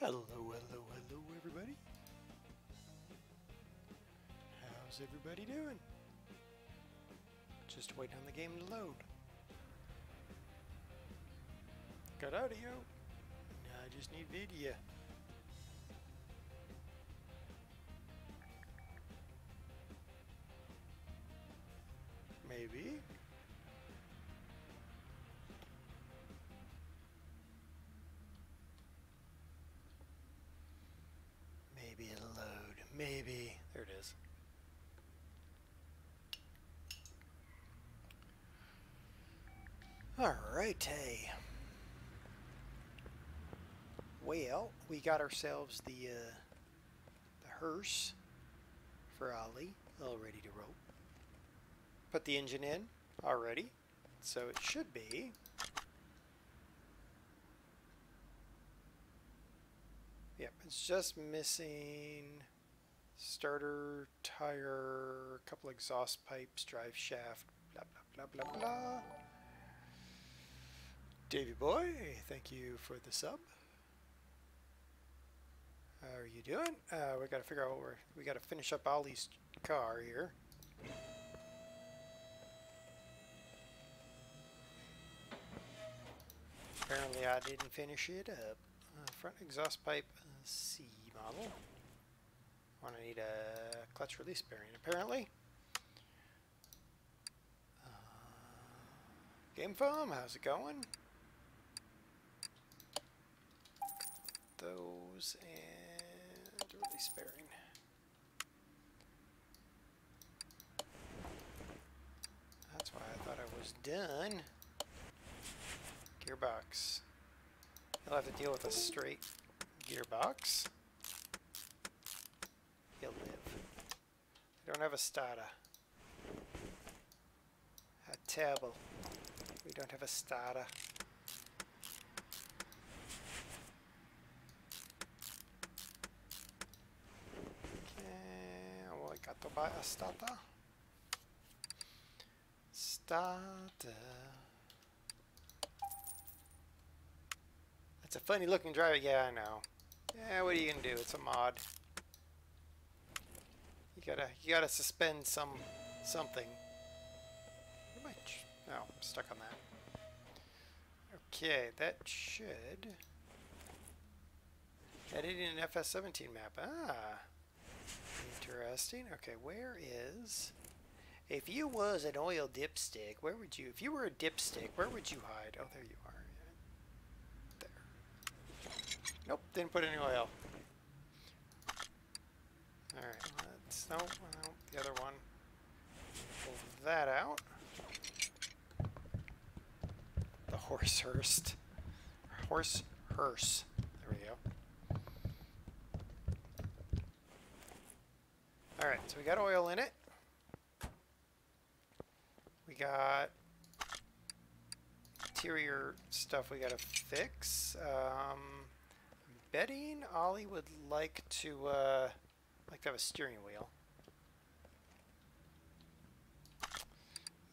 Hello, hello, hello, everybody. How's everybody doing? Just waiting on the game to load. Got audio. Now I just need video. Maybe. Maybe it'll load. Maybe. There it is. Alright, hey. Well, we got ourselves the hearse for Ollie, all ready to roll. Put the engine in already, so it should be. Yep, it's just missing starter, tire, a couple exhaust pipes, drive shaft, blah blah blah blah blah. Davey boy, thank you for the sub. How are you doing? We got to figure out we got to finish up Ollie's car here. Apparently, I didn't finish it up. Front exhaust pipe C model. Want to need a clutch release bearing, apparently. Game foam, how's it going? Those and release bearing. That's why I thought I was done. Gearbox. He'll have to deal with a straight gearbox. He'll live. I don't have a starter. A table. We don't have a starter. Okay, well, I got to buy a starter. Starter. It's a funny looking driver. Yeah, I know. Yeah, what are you gonna do? It's a mod. You gotta suspend something. Where am I? No, I'm stuck on that. Okay, that should edit in an FS17 map. Ah, interesting. Okay, where is? If you was an oil dipstick, where would you? If you were a dipstick, where would you hide? Oh, there you are. There. Nope, didn't put any oil. Alright, let's... No, the other one. Pull that out. The horse hearse. Horse hearse. There we go. Alright, so we got oil in it. We got interior stuff we gotta fix. I'm betting Ollie would like to have a steering wheel.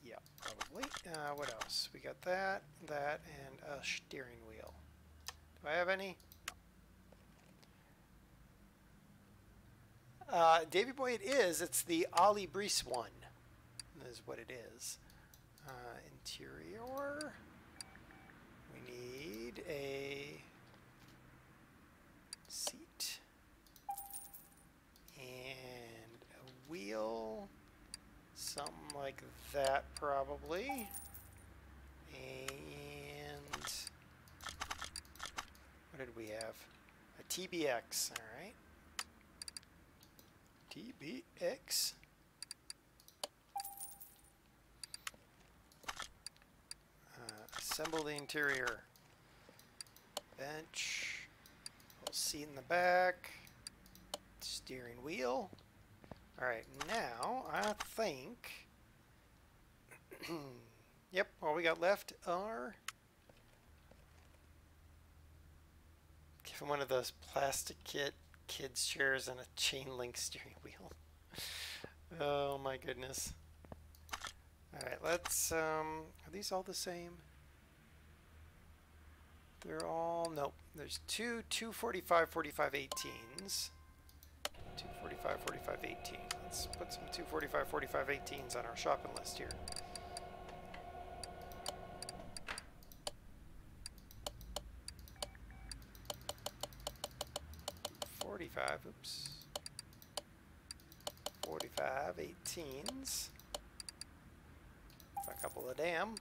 Yeah, probably. What else? We got that, and a steering wheel. Do I have any? Davey boy, it is. It's the Ollie Brees one. Is what it is. Interior. We need a seat and a wheel, something like that probably. And what did we have? A TBX. All right. TBX. Assemble the interior. Bench. Little seat in the back. Steering wheel. Alright, now I think... Yep, all we got left are... Give him one of those plastic kids chairs and a chain link steering wheel. Oh my goodness. Alright, let's... are these all the same? They're all, nope. There's two 245, 45, 18s. 245, 45, 18. Let's put some 245, 45, 18s on our shopping list here. 45, oops. 45, 18s. A couple of them.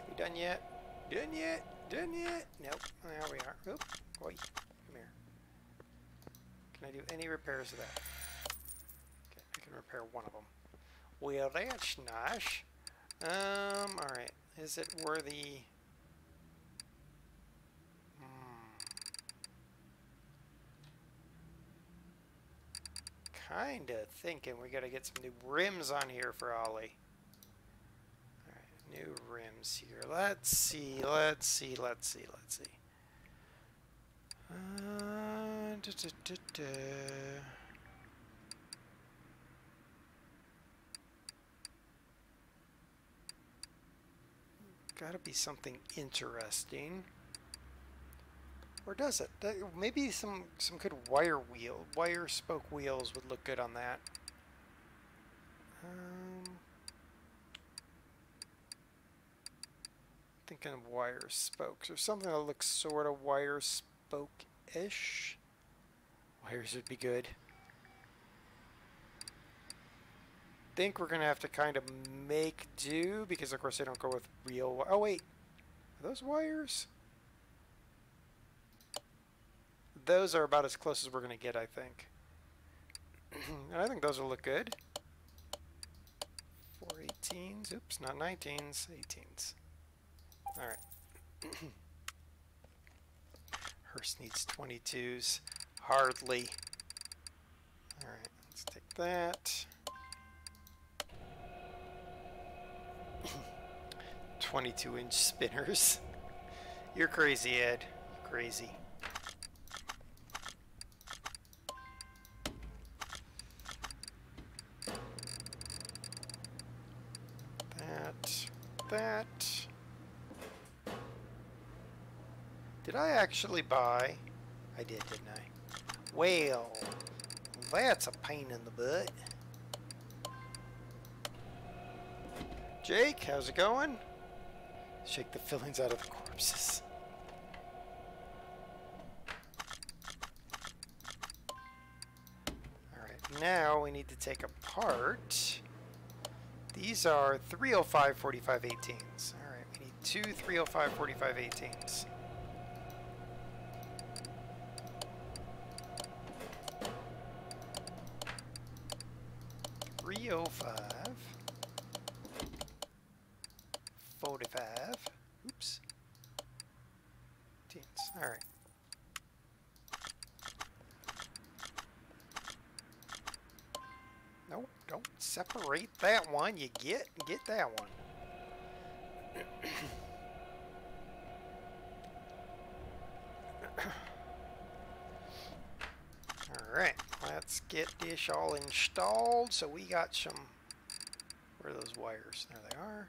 We done yet? Done yet? Done yet? Nope. There we are. Oop. Boy, come here. Can I do any repairs of that? Okay, I can repair one of them. Well, that's nice. Alright. Is it worthy? Kinda thinking we gotta get some new rims on here for Ollie. Alright, new rims here. Let's see. Gotta be something interesting. Or does it? Maybe some good wire spoke wheels would look good on that. Thinking of wire spokes or something that looks sort of wire spoke-ish. Wires would be good. Think we're gonna have to kind of make do because of course they don't go with real. Oh wait, are those wires? Those are about as close as we're gonna get, I think. And I think those will look good. 418s, oops, not 19s, 18s. All right. Hearse needs 22s, hardly. All right, let's take that. 22-inch spinners. You're crazy, Ed. Crazy. That. Did I actually buy? I did, didn't I? Well, that's a pain in the butt. Jake, how's it going? Shake the fillings out of the corpses. Alright, now we need to take apart. These are 305 45 18s. Alright, we need two 305 45 18s. .305 45. Oops. 18s. Alright. Nope, don't separate that one. You get that one. Alright, let's get this all installed. So we got some, where are those wires? There they are.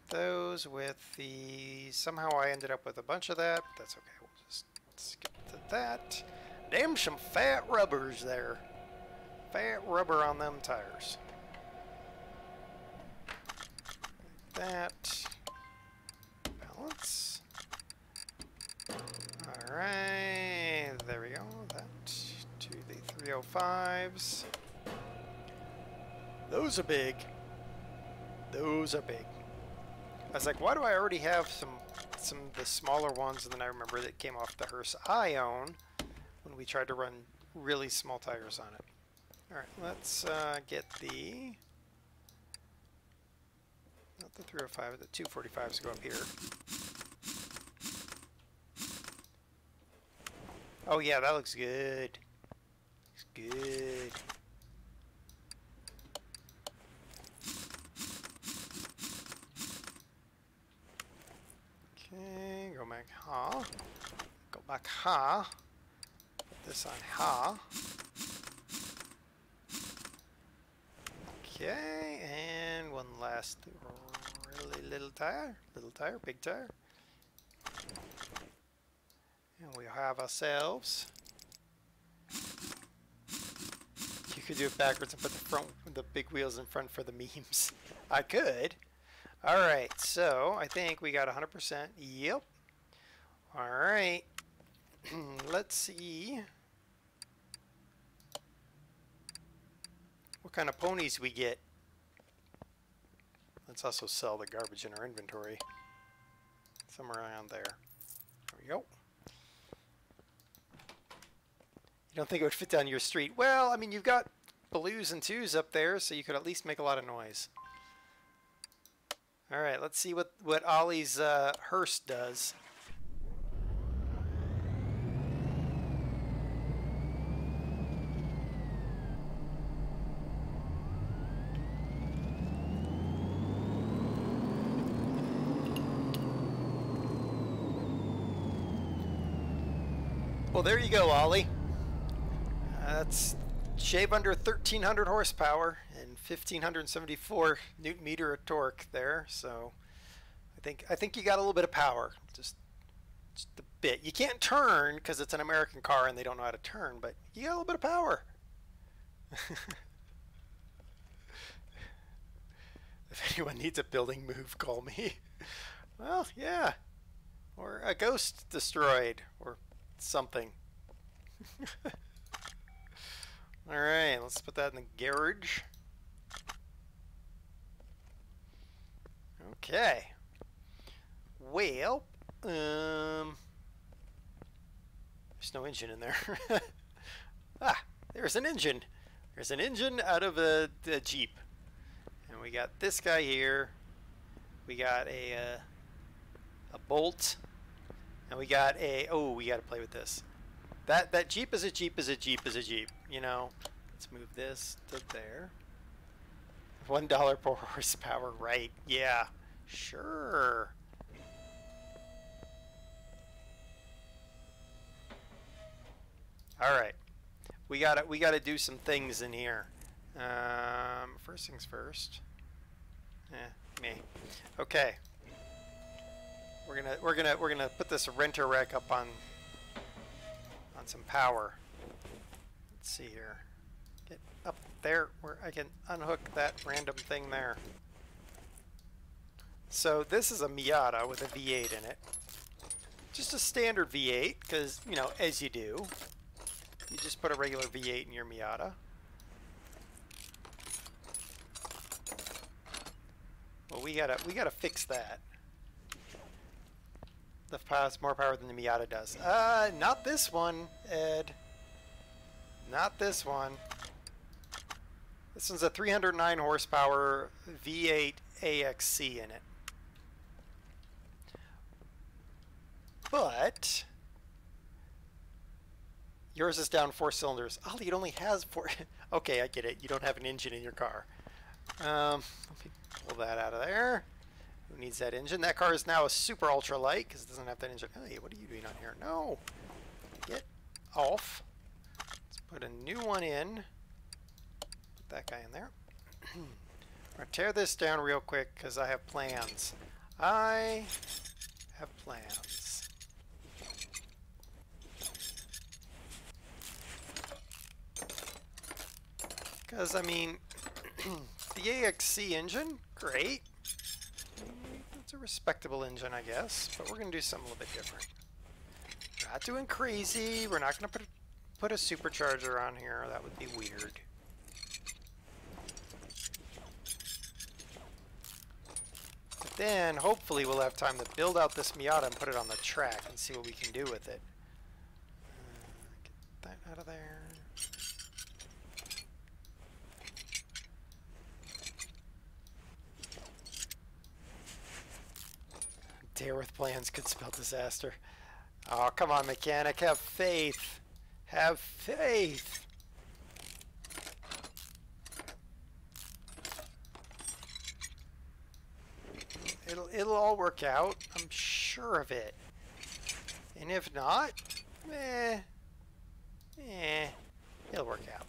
Those with the, somehow I ended up with a bunch of that, but that's okay. We'll just skip to that. Damn, some fat rubbers there. Fat rubber on them tires. Like that. Balance. Alright, there we go. That to the 305s. Those are big. Those are big. I was like, why do I already have some of the smaller ones? And then I remember that came off the hearse I own when we tried to run really small tires on it. Alright, let's get the, not the 305, the 245s go up here. Oh yeah, that looks good. Looks good. Okay, go back ha. Go back ha. Put this on ha. Okay, and one last really little tire, big tire. And we have ourselves. You could do it backwards and put the big wheels in front for the memes. I could. All right, so I think we got 100%. Yep. All right. Let's see what kind of ponies we get. Let's also sell the garbage in our inventory. Somewhere around there. There we go. You don't think it would fit down your street? Well, I mean, you've got blues and twos up there, so you could at least make a lot of noise. All right, let's see what Ollie's hearse does. Well, there you go, Ollie. That's shave under 1,300 horsepower and 1,574 newton meter of torque there. So I think you got a little bit of power, just a bit. You can't turn because it's an American car and they don't know how to turn, but you got a little bit of power. If anyone needs a building move, call me. Well, yeah, or a ghost destroyed, or something. All right, let's put that in the garage. Okay. Well, there's no engine in there. Ah, there's an engine. There's an engine out of the Jeep. And we got this guy here. We got a bolt. And we got a, oh, we got to play with this. That Jeep is a Jeep is a Jeep is a Jeep, you know. Let's move this to there. $1 per horsepower, right? Yeah, sure. All right, we gotta do some things in here. First things first. Me. Okay. We're gonna put this renter rack up on some power. Let's see here. Get up there where I can unhook that random thing there. So this is a Miata with a V8 in it. Just a standard V8, because, you know, as you do. You just put a regular V8 in your Miata. Well, we gotta fix that. The has more power than the Miata does. Not this one, Ed. Not this one. This one's a 309 horsepower V8 AXC in it. But yours is down 4 cylinders. Ollie, it only has 4. Okay, I get it. You don't have an engine in your car. Let me pull that out of there. Who needs that engine? That car is now a super ultra light because it doesn't have that engine. Hey, what are you doing on here? No. Get off. Let's put a new one in. Put that guy in there. I'm going to tear this down real quick because I have plans. I have plans. Because, I mean, the AXC engine, great. It's a respectable engine, I guess, but we're going to do something a little bit different. We're not doing crazy. We're not going to put a supercharger on here. That would be weird. But then, hopefully, we'll have time to build out this Miata and put it on the track and see what we can do with it. Get that out of there. Dare with plans could spell disaster. Oh, come on, mechanic. Have faith. Have faith. It'll all work out. I'm sure of it. And if not, it'll work out.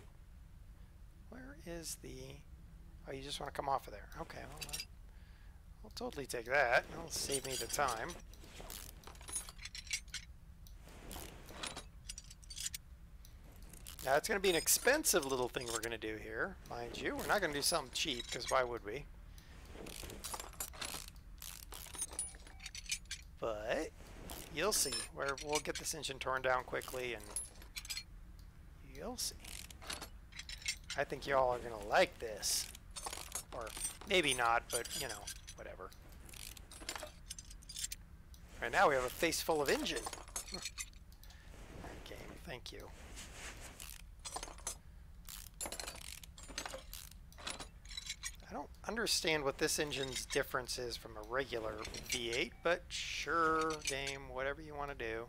Where is the... Oh, you just want to come off of there. Okay, well, I'll totally take that. It'll save me the time. Now, it's going to be an expensive little thing we're going to do here, mind you. We're not going to do something cheap, because why would we? But you'll see. We'll get this engine torn down quickly, and you'll see. I think y'all are going to like this. Or maybe not, but, you know, whatever. Right now we have a face full of engine. Game, thank you. I don't understand what this engine's difference is from a regular V8, but sure, game, whatever you want to do.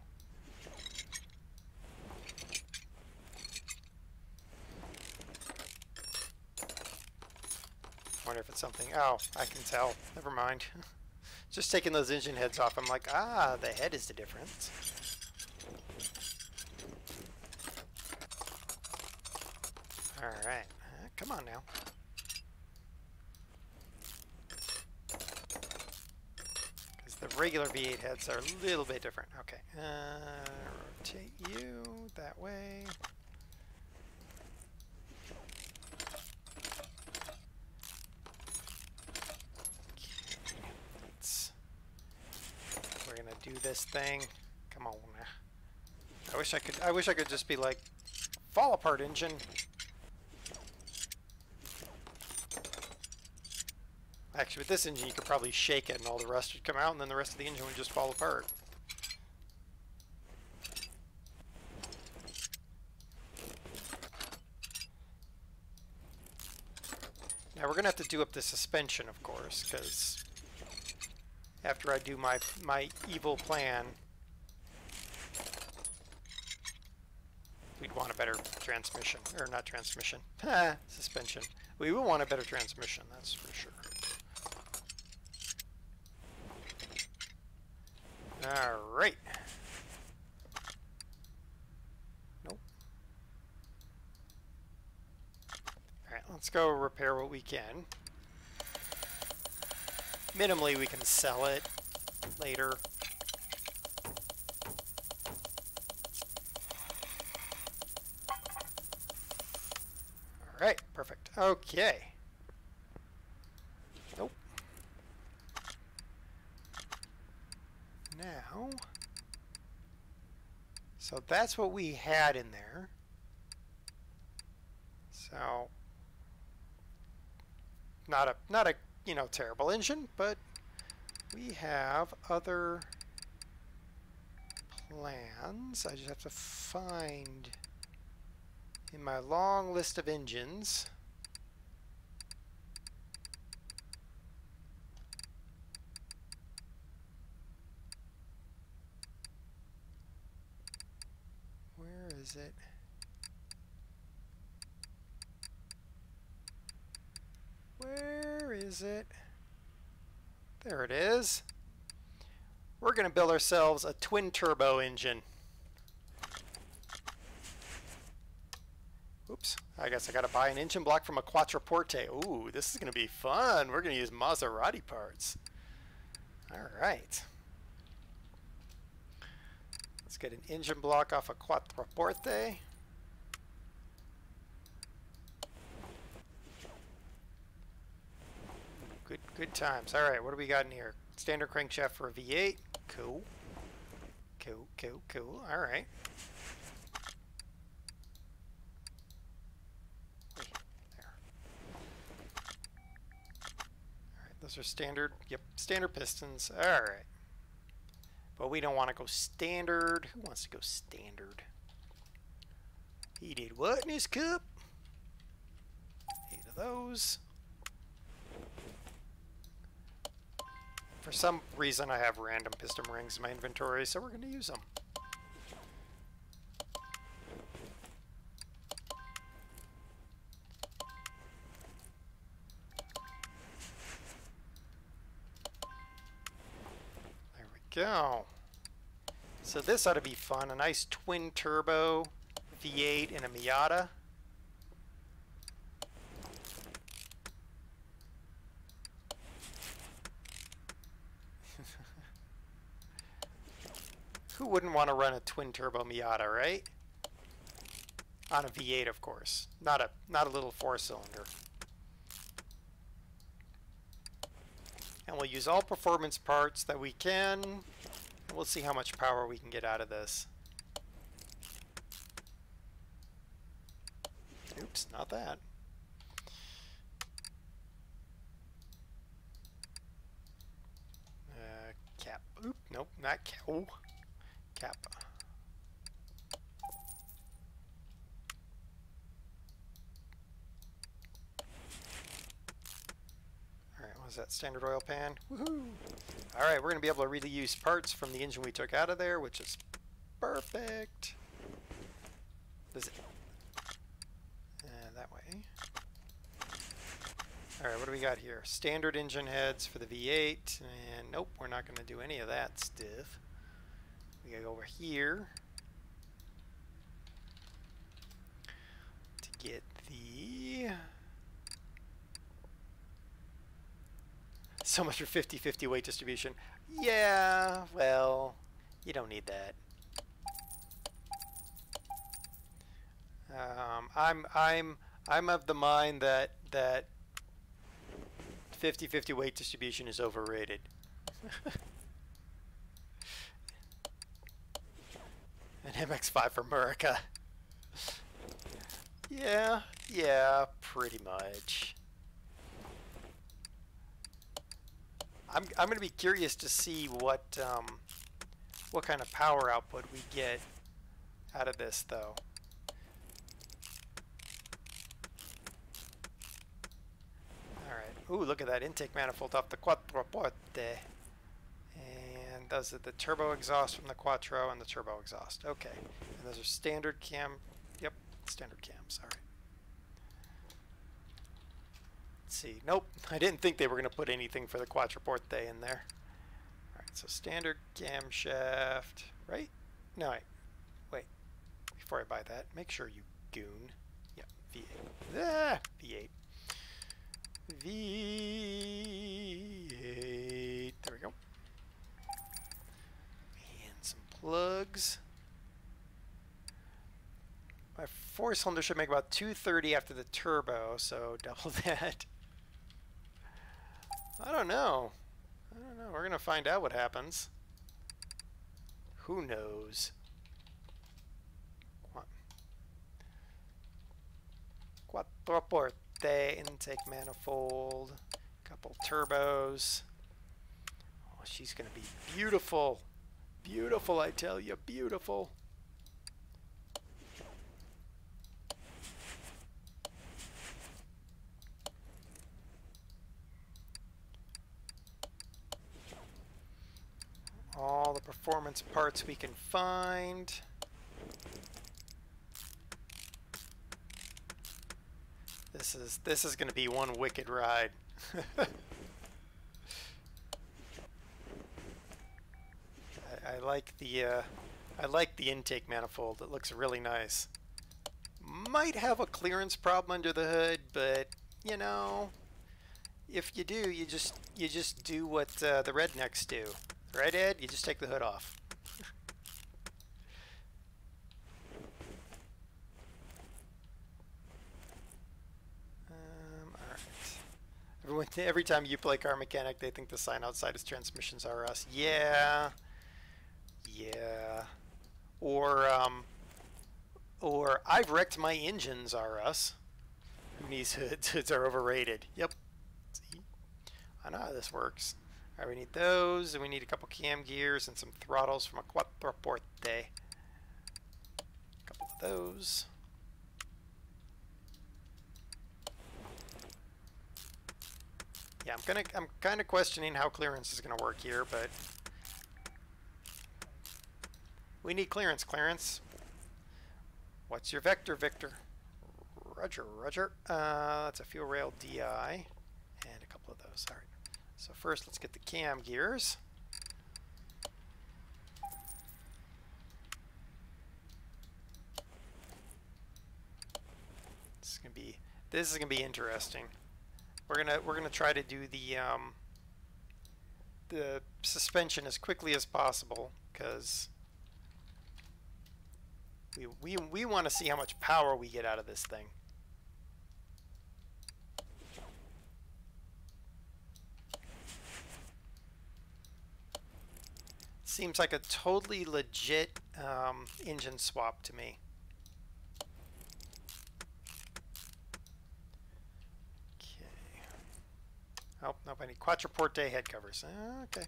Wonder if it's something. Oh, I can tell. Never mind. Just taking those engine heads off, I'm like, ah, the head is the difference. Alright. Come on now. Because the regular V8 heads are a little bit different. Okay. Rotate you that way. Do this thing. Come on now. I wish I could just be like, fall apart engine. Actually, with this engine you could probably shake it and all the rust would come out and then the rest of the engine would just fall apart. Now we're gonna have to do up the suspension, of course, because after I do my evil plan, we'd want a better transmission, or not transmission, suspension. We will want a better transmission, that's for sure. Alright. Nope. Alright, let's go repair what we can. Minimally, we can sell it later. Alright, perfect. Okay. Nope. Now, so that's what we had in there. So, not a you know, terrible engine, but we have other plans. I just have to find in my long list of engines. Where is it? Where is it? There it is. We're going to build ourselves a twin turbo engine. Oops, I guess I got to buy an engine block from a Quattroporte. Ooh, this is going to be fun. We're going to use Maserati parts. All right. Let's get an engine block off a Quattroporte. Good times. All right, what do we got in here? Standard crankshaft for a V8. Cool. Cool. All right. There. All right, those are standard. Yep, standard pistons. All right. But we don't want to go standard. Who wants to go standard? He did what in his cup? 8 of those. For some reason, I have random piston rings in my inventory, so we're going to use them. There we go. So this ought to be fun. A nice twin turbo V8 in a Miata. Who wouldn't want to run a twin-turbo Miata, right? On a V8, of course. Not a little four-cylinder. And we'll use all performance parts that we can. We'll see how much power we can get out of this. Oops, not that. Cap. Oop, nope, not cap. Oh, cap. Alright, what was that? Standard oil pan? Woohoo! Alright, we're going to be able to really use parts from the engine we took out of there, which is perfect. Does it? That way. Alright, what do we got here? Standard engine heads for the V8, and nope, we're not going to do any of that stuff. We gotta go over here to get the... So much for 50-50 weight distribution. Yeah, well, you don't need that. I'm of the mind that 50-50 weight distribution is overrated. An MX-5 for America. Yeah, pretty much. I'm going to be curious to see what kind of power output we get out of this, though. Ooh, look at that intake manifold off the Quattroporte. And those are the turbo exhaust from the Quattro and the turbo exhaust. Okay. And those are standard cam. Yep, standard cams. All right. Let's see. Nope, I didn't think they were going to put anything for the Quattroporte in there. All right, so standard camshaft, right? No, wait. Before I buy that, make sure you goon. Yep, V8. Ah, V8. V8. There we go. And some plugs. My four-cylinder should make about 230 after the turbo, so double that. I don't know. We're gonna find out what happens. Who knows? Quattroporte. Intake manifold, couple turbos. Oh, she's gonna be beautiful. Beautiful, I tell you, beautiful. All the performance parts we can find. This is going to be one wicked ride. I like the intake manifold. It looks really nice. Might have a clearance problem under the hood, but you know, if you do, you just do what the rednecks do, right, Ed? You just take the hood off. Every time you play Car Mechanic, they think the sign outside is transmissions are us. Yeah. Or I've wrecked my engines are us. Who needs hoods? Hoods are overrated. Yep. See? I know how this works. Alright, we need those, and we need a couple cam gears and some throttles from a Quattroporte. A couple of those. Yeah, I'm kind of questioning how clearance is gonna work here, but we need clearance. Clearance. What's your vector, Victor? Roger, Roger. That's a fuel rail DI and a couple of those. All right. So first, let's get the cam gears. This is gonna be interesting. We're gonna try to do the suspension as quickly as possible, because We want to see how much power we get out of this thing. Seems like a totally legit engine swap to me. Okay. Oh, nope, I need Quattroporte head covers. Okay.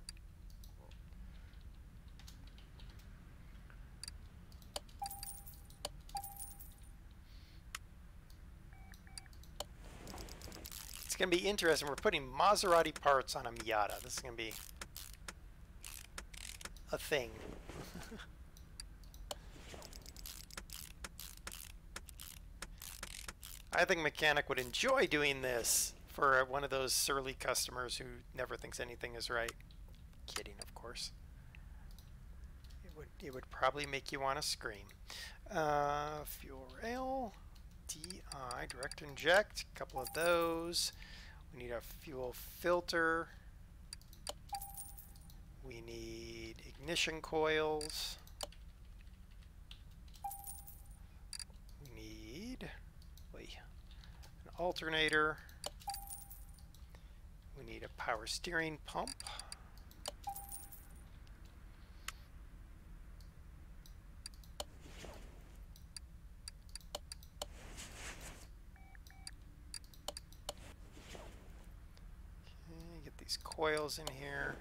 It's going to be interesting. We're putting Maserati parts on a Miata. This is going to be a thing. I think a mechanic would enjoy doing this for one of those surly customers who never thinks anything is right. Kidding, of course. It would probably make you want to scream. Fuel rail, DI, direct inject, a couple of those. We need a fuel filter. We need ignition coils. We need an alternator. We need a power steering pump. Okay, get these coils in here.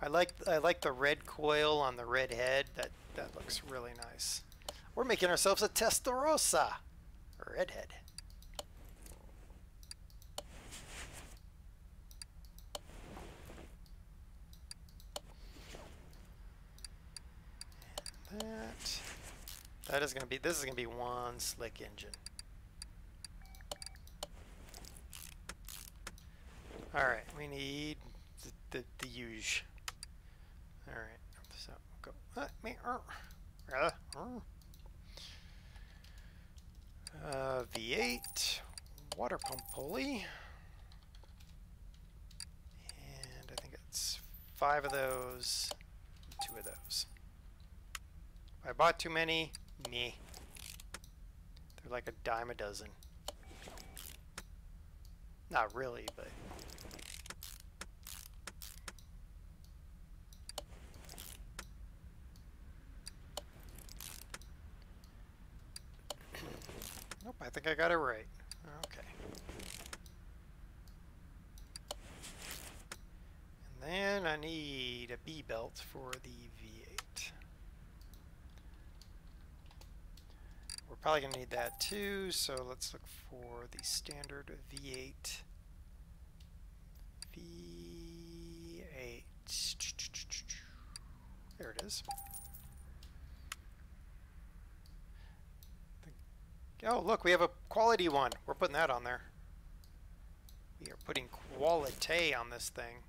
I like the red coil on the red head. That looks really nice. We're making ourselves a Testarossa, or redhead. And that is going to be, this is going to be one slick engine. All right, we need the huge. All right, so go. V8, water pump pulley, and I think it's 5 of those, 2 of those. If I bought too many, meh. They're like a dime a dozen. Not really, but. Nope, I think I got it right. Okay. And then I need a B-belt for the V8. We're probably going to need that too, so let's look for the standard V8. V8. There it is. Oh, look, we have a quality one. We're putting that on there. We are putting quality on this thing.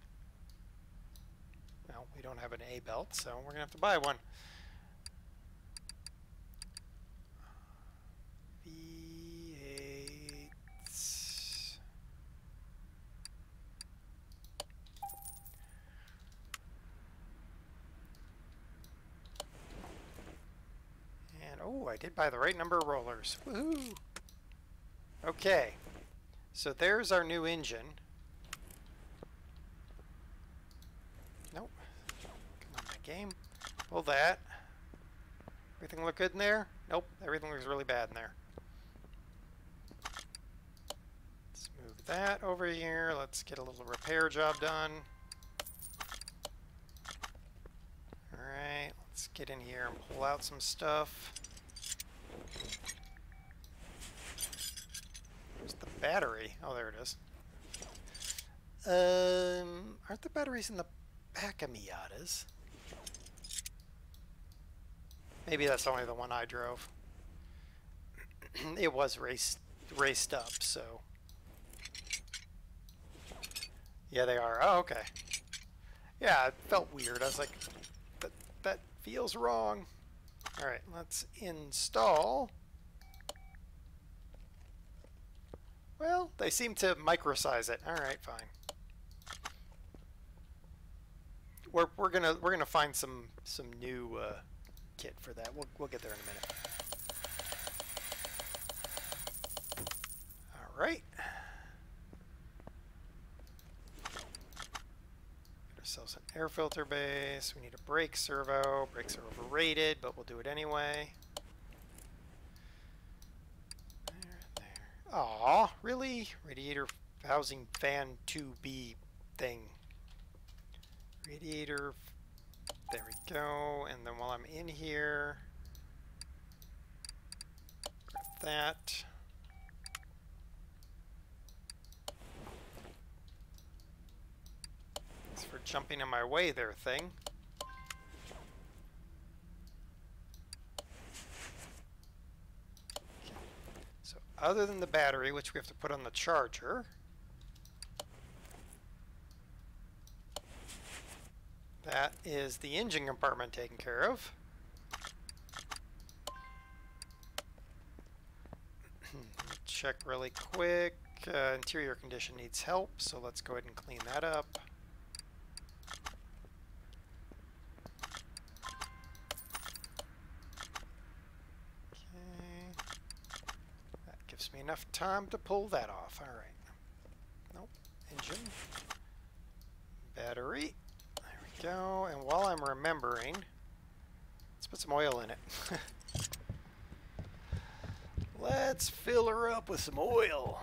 Well, we don't have an A belt, so we're going to have to buy one. V8. Oh, I did buy the right number of rollers. Woohoo! Okay, so there's our new engine. Nope. Come on, my game. Pull that. Everything look good in there? Nope, everything looks really bad in there. Let's move that over here. Let's get a little repair job done. Alright, let's get in here and pull out some stuff. Where's the battery? Oh, there it is. Aren't the batteries in the back of Miatas? Maybe that's only the one I drove. It was raced up, so. Yeah, they are. Oh, okay. Yeah, it felt weird. I was like, that feels wrong. All right, let's install. Well, they seem to microsize it. All right, fine. We're gonna find some new kit for that. We'll get there in a minute. Alright. Get ourselves an air filter base. We need a brake servo. Brakes are overrated, but we'll do it anyway. There. Aw, really? Radiator housing fan 2B thing. Radiator. There we go. And then while I'm in here, grab that. Thanks for jumping in my way there, thing. Okay. So other than the battery, which we have to put on the charger, that is the engine compartment taken care of. Check really quick. Interior condition needs help, so let's go ahead and clean that up. Okay. That gives me enough time to pull that off. All right. Nope. Engine. Battery. Go, and while I'm remembering, let's put some oil in it. Let's fill her up with some oil.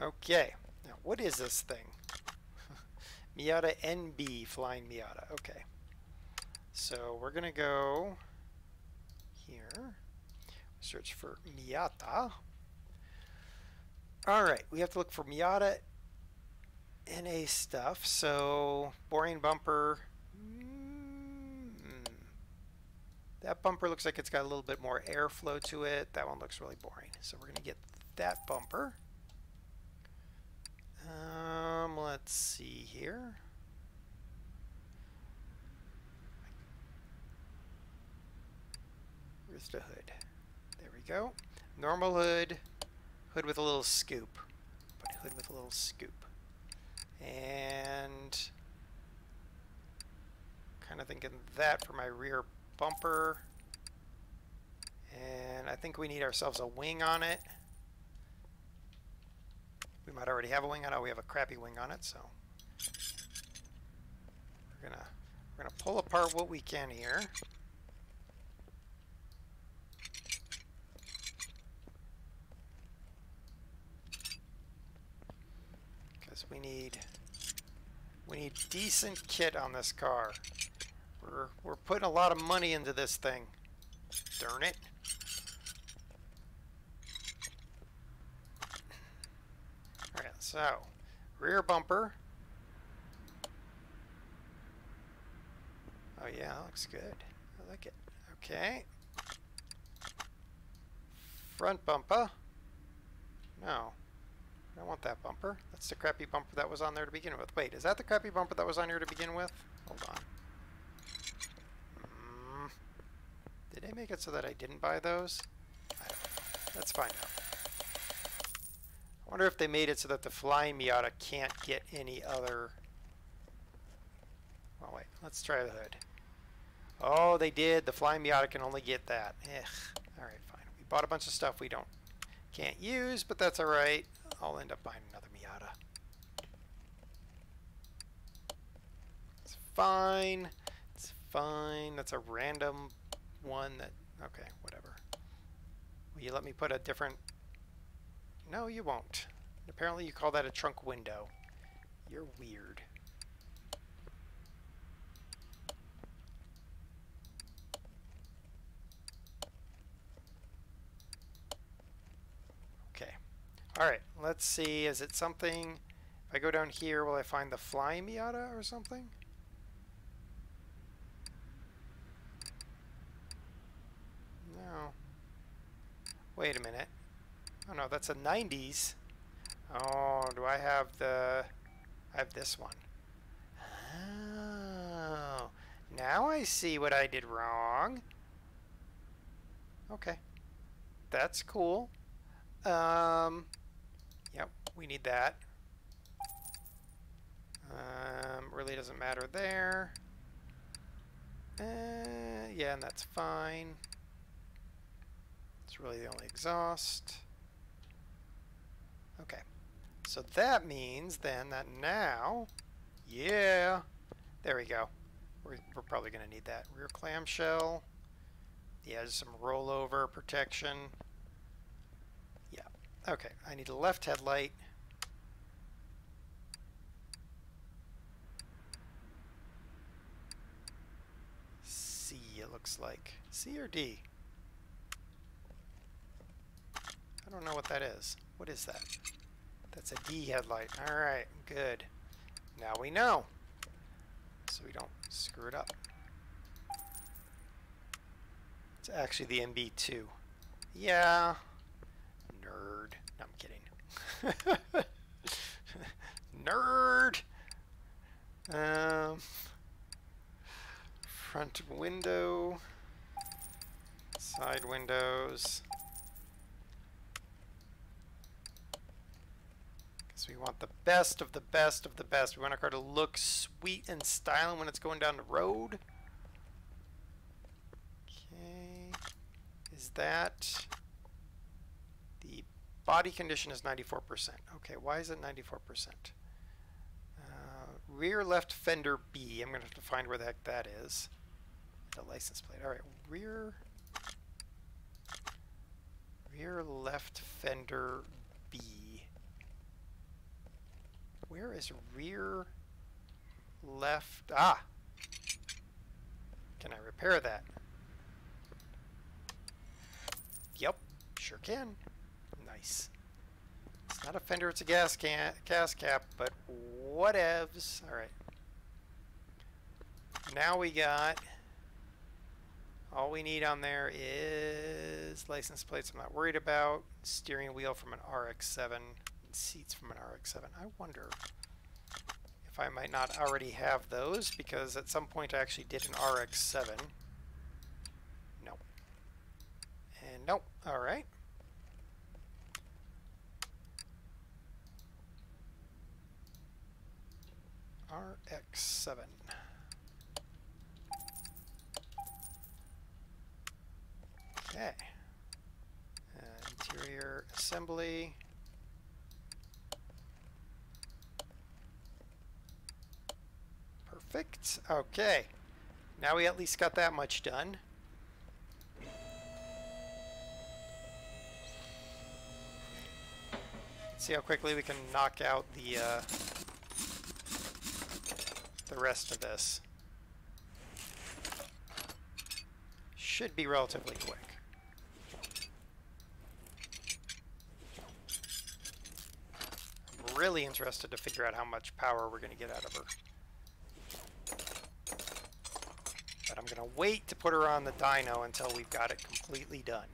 Okay, now what is this thing? Miata NB, flying Miata. Okay, so we're gonna go here, search for Miata. Alright, we have to look for Miata NA stuff. So, boring bumper. That bumper looks like it's got a little bit more airflow to it. That one looks really boring. So we're going to get that bumper. Let's see here. Where's the hood? There we go. Normal hood. Hood with a little scoop. Put hood with a little scoop. And kind of thinking that for my rear bumper. And I think we need ourselves a wing on it. We might already have a wing on it. We have a crappy wing on it, so we're gonna pull apart what we can here. We need decent kit on this car. We're putting a lot of money into this thing. Darn it. Alright, so rear bumper. Oh yeah, that looks good. I like it. Okay. Front bumper. No. I don't want that bumper. That's the crappy bumper that was on there to begin with. Wait, is that the crappy bumper that was on here to begin with? Hold on. Did they make it so that I didn't buy those? I don't know. Let's find out. I wonder if they made it so that the flying Miata can't get any other... Oh wait, let's try the hood. Oh, they did. The flying Miata can only get that. Ugh. Alright, fine. We bought a bunch of stuff we can't use, but that's alright. I'll end up buying another Miata. It's fine. It's fine. That's a random one that... Okay, whatever. Will you let me put a different... No, you won't. Apparently you call that a trunk window. You're weird. Okay. Alright, let's see. Is it something... If I go down here, will I find the flying Miata or something? No. Wait a minute. Oh no, that's a 90s. Oh, do I have the... I have this one. Oh. Now I see what I did wrong. Okay. That's cool. Yep, we need that. Really doesn't matter there. Yeah, and that's fine. It's really the only exhaust. Okay. So that means then that now, yeah, there we go. We're probably going to need that. Rear clamshell. Yeah, there's some rollover protection. Yeah. Okay, I need a left headlight. C, it looks like. C or D? I don't know what that is. What is that? That's a D headlight. Alright, good. Now we know. So we don't screw it up. It's actually the MB2. Yeah. Nerd. No, I'm kidding. Nerd! Front window. Side windows. We want the best of the best of the best. We want our car to look sweet and styling when it's going down the road. Okay. Is that... The body condition is 94%. Okay, why is it 94%? Rear left fender B. I'm going to have to find where the heck that is. The license plate. Alright, rear left fender B. Where is rear left? Ah! Can I repair that? Yep, sure can. Nice. It's not a fender, it's a gas cap, but whatevs. Alright. Now we got... All we need on there is license plates I'm not worried about. Steering wheel from an RX-7. Seats from an RX-7. I wonder if I might not already have those, because at some point I actually did an RX-7. No. And nope. Alright. RX-7. Okay. Interior assembly. Perfect. Okay. Now we at least got that much done. Let's see how quickly we can knock out the rest of this. Should be relatively quick. I'm really interested to figure out how much power we're going to get out of her. But I'm going to wait to put her on the dyno until we've got it completely done.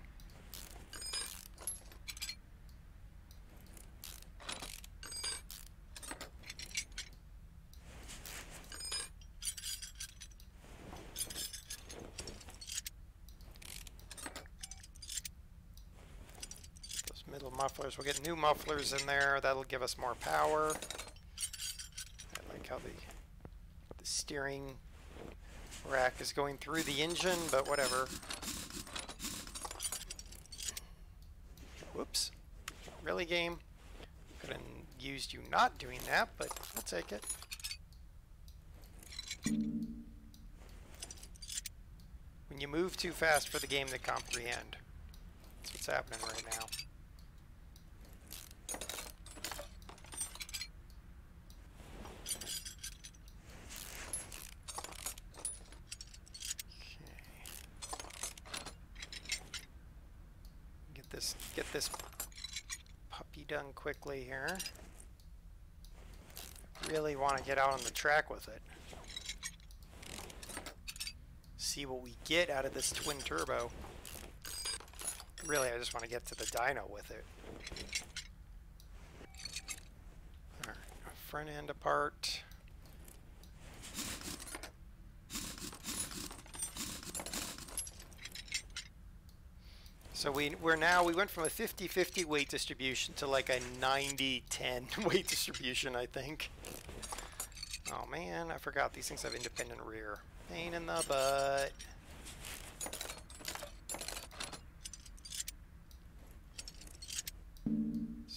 Those middle mufflers, we'll get new mufflers in there. That'll give us more power. I like how the steering rack is going through the engine, but whatever. Whoops. Really, game? Could have used you not doing that, but I'll take it. When you move too fast for the game to comprehend. That's what's happening right now. Get this puppy done quickly here. Really want to get out on the track with it. See what we get out of this twin turbo. Really, I just want to get to the dyno with it. Alright, front end apart. So we went from a 50-50 weight distribution to like a 90-10 weight distribution, I think. Oh man, I forgot these things have independent rear. Pain in the butt.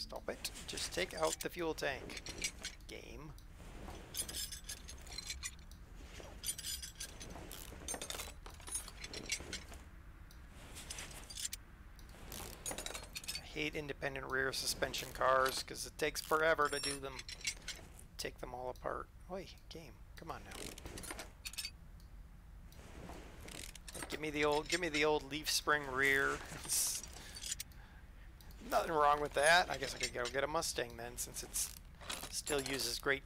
Stop it. Just take out the fuel tank. Game. I hate independent rear suspension cars because it takes forever to do them. Take them all apart. Oi, game. Come on now. Give me the old leaf spring rear. Nothing wrong with that. I guess I could go get a Mustang then, since it still uses great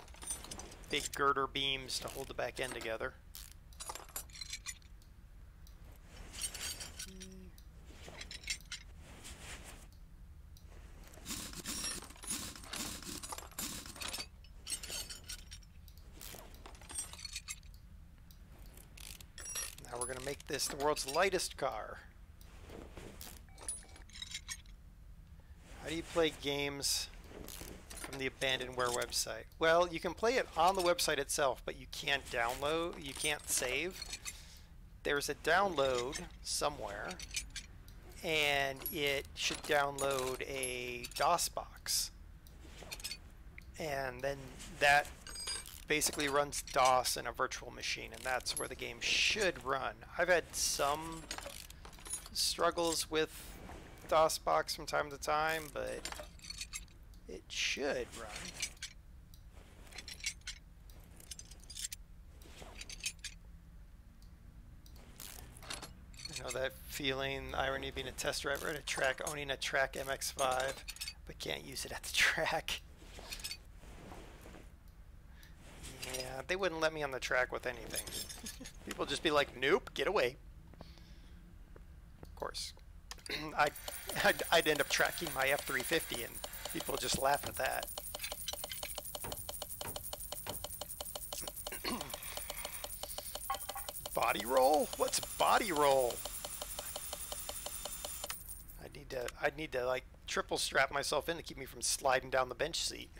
big girder beams to hold the back end together. Now we're going to make this the world's lightest car. How do you play games from the Abandonware website? Well, you can play it on the website itself, but you can't download, you can't save. There's a download somewhere, and it should download a DOS box. And then that basically runs DOS in a virtual machine, and that's where the game should run. I've had some struggles with DOSBox from time to time, but it should run. You know that feeling, irony of being a test driver at a track, owning a track MX-5, but can't use it at the track. Yeah, they wouldn't let me on the track with anything. People just be like, nope, get away. Of course. I'd end up tracking my F-350 and people just laugh at that. Body roll? What's body roll? I'd need to like triple strap myself in to keep me from sliding down the bench seat.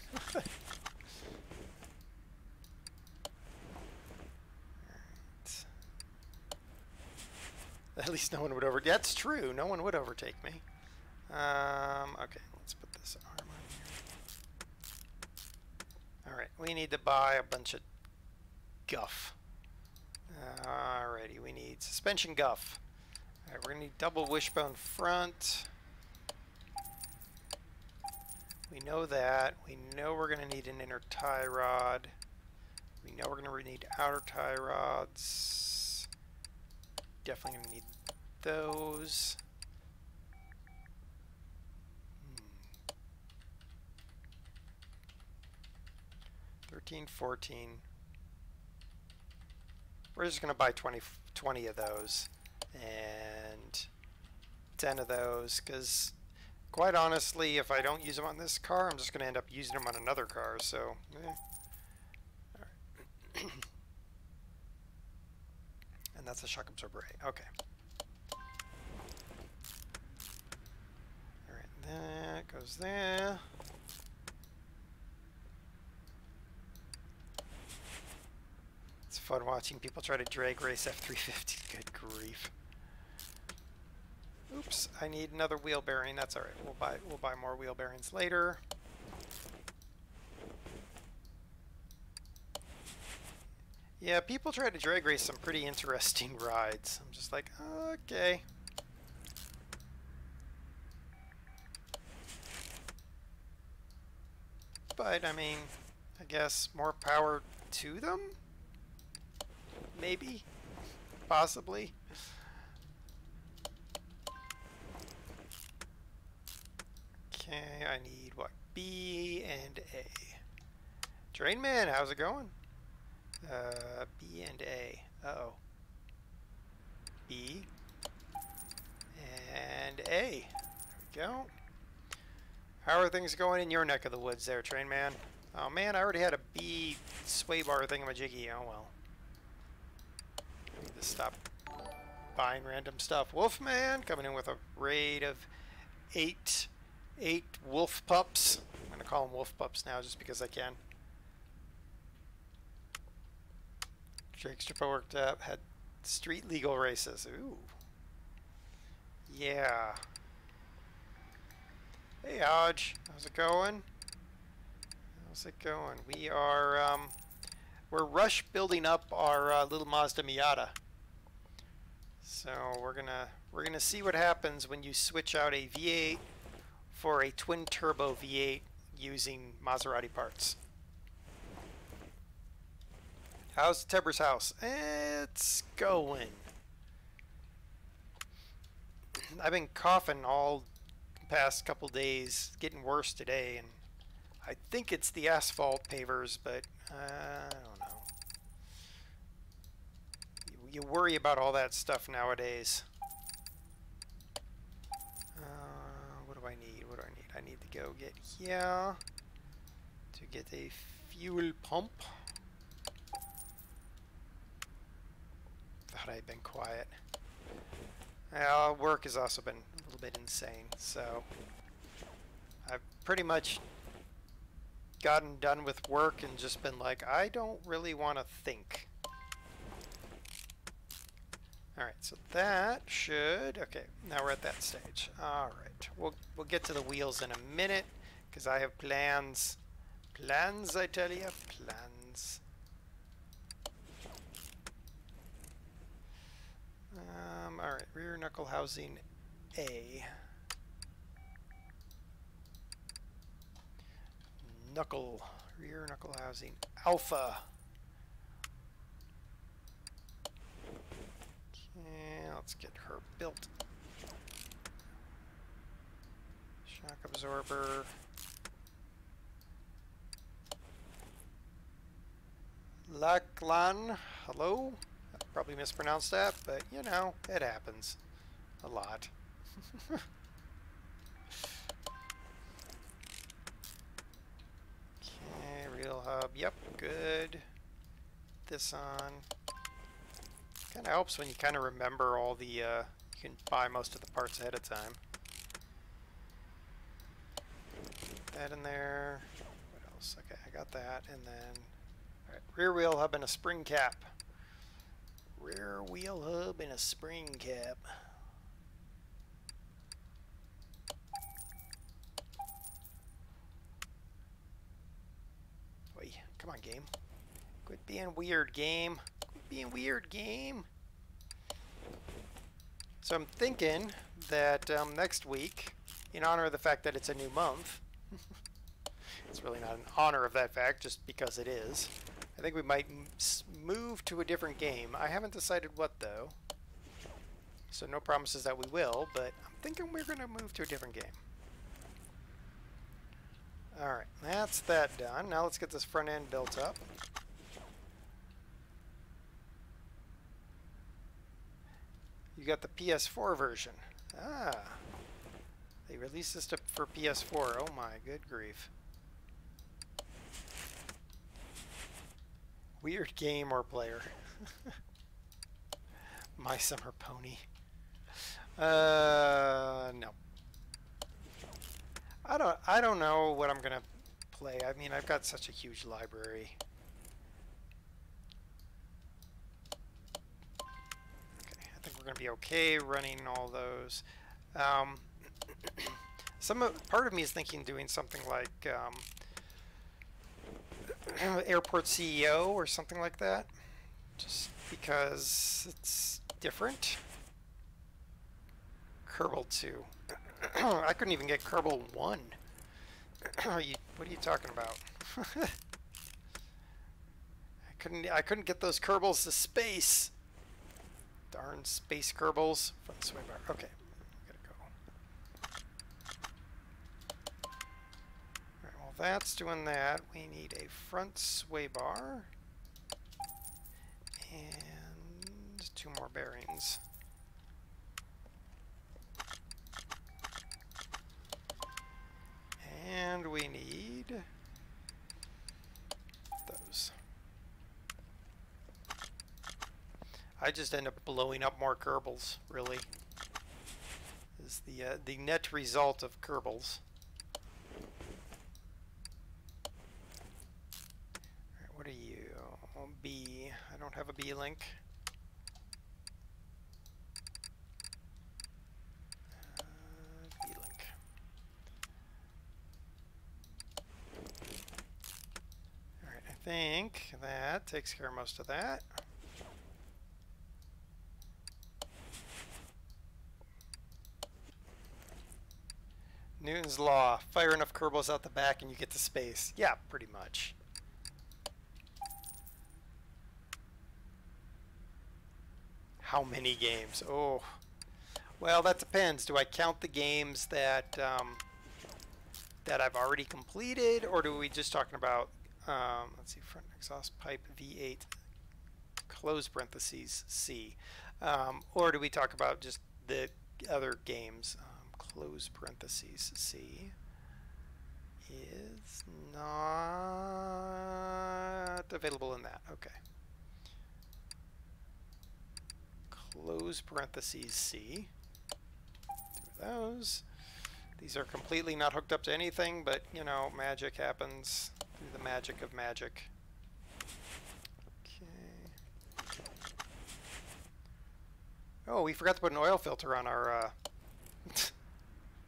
At least no one would that's true. No one would overtake me. Okay, let's put this arm on here. Alright, we need to buy a bunch of guff. Alrighty, we need suspension guff. Alright, we're going to need double wishbone front. We know that. We know we're going to need an inner tie rod. We know we're going to need outer tie rods. Definitely going to need those. 13, 14. We're just going to buy 20 of those and 10 of those, because quite honestly, if I don't use them on this car, I'm just going to end up using them on another car, so All right. And that's a shock absorber A. Okay. Alright, that goes there. It's fun watching people try to drag race F-350. Good grief. Oops, I need another wheel bearing. That's alright. We'll buy more wheel bearings later. Yeah, people try to drag race some pretty interesting rides. I'm just like, okay. But, I mean, I guess more power to them? Maybe? Possibly? Okay, I need, what, B and A. Train man, how's it going? B and A. Uh-oh. B and A. There we go. How are things going in your neck of the woods there, train man? Oh man, I already had a B sway bar thingamajiggy. Oh well. I need to stop buying random stuff. Wolfman coming in with a raid of eight wolf pups. I'm gonna call them wolf pups now just because I can. Drake Stripper worked up, had street legal races. Ooh. Yeah. Hey Hodge, how's it going? How's it going? We're rush building up our little Mazda Miata. So we're gonna see what happens when you switch out a V8 for a twin turbo V8 using Maserati parts. How's Tebber's house? It's going. I've been coughing all the past couple days, getting worse today, and I think it's the asphalt pavers, but I don't know. You worry about all that stuff nowadays. What do I need? What do I need? I need to go get here to get a fuel pump. Thought I'd been quiet. Well, work has also been a little bit insane, so I've pretty much gotten done with work and just been like, I don't really want to think. Alright, so that should... Okay, now we're at that stage. Alright, we'll get to the wheels in a minute, because I have plans. Plans, I tell you, plans. Alright, rear knuckle housing A. Knuckle, rear knuckle housing Alpha. Okay, let's get her built. Shock absorber. Lachlan, hello? I probably mispronounced that, but you know, it happens a lot. Okay, real hub, yep, good. This on. Kind of helps when you kind of remember all the, you can buy most of the parts ahead of time. That in there. What else? Okay, I got that. And then, alright, rear wheel hub and a spring cap. Rear wheel hub and a spring cap. Oi, come on, game. Quit being weird, game. Quit being weird, game. So I'm thinking that next week, in honor of the fact that it's a new month, it's really not in honor of that fact, just because it is, I think we might move to a different game. I haven't decided what, though. So no promises that we will, but I'm thinking we're going to move to a different game. Alright, that's that done. Now let's get this front end built up. You got the PS4 version. Ah. They released this for PS4. Oh my good grief. Weird game or player. My Summer Pony. No. I don't know what I'm gonna play. I mean, I've got such a huge library. Okay, I think we're gonna be okay running all those. Part of me is thinking doing something like Airport CEO or something like that, just because it's different. Kerbal 2. I couldn't even get Kerbal 1. What are you talking about? I couldn't get those Kerbals to space. Darn space Kerbals. Front sway bar. Okay. Gotta go. Alright, well that's doing that. We need a front sway bar. And 2 more bearings. And we need those. I just end up blowing up more Kerbals, really. Is the net result of Kerbals. Alright, what are you? B. I don't have a B link. B link. think that takes care of most of that. Newton's law. Fire enough curveballs out the back and you get to space. Yeah, pretty much. How many games? Oh. Well, that depends. Do I count the games that that I've already completed, or do we just talking about, let's see, front exhaust pipe V8, close parentheses C, or do we talk about just the other games? Close parentheses C is not available in that. Okay. Close parentheses C. Do those. These are completely not hooked up to anything, but you know, magic happens through the magic of magic. Okay. Oh, we forgot to put an oil filter on our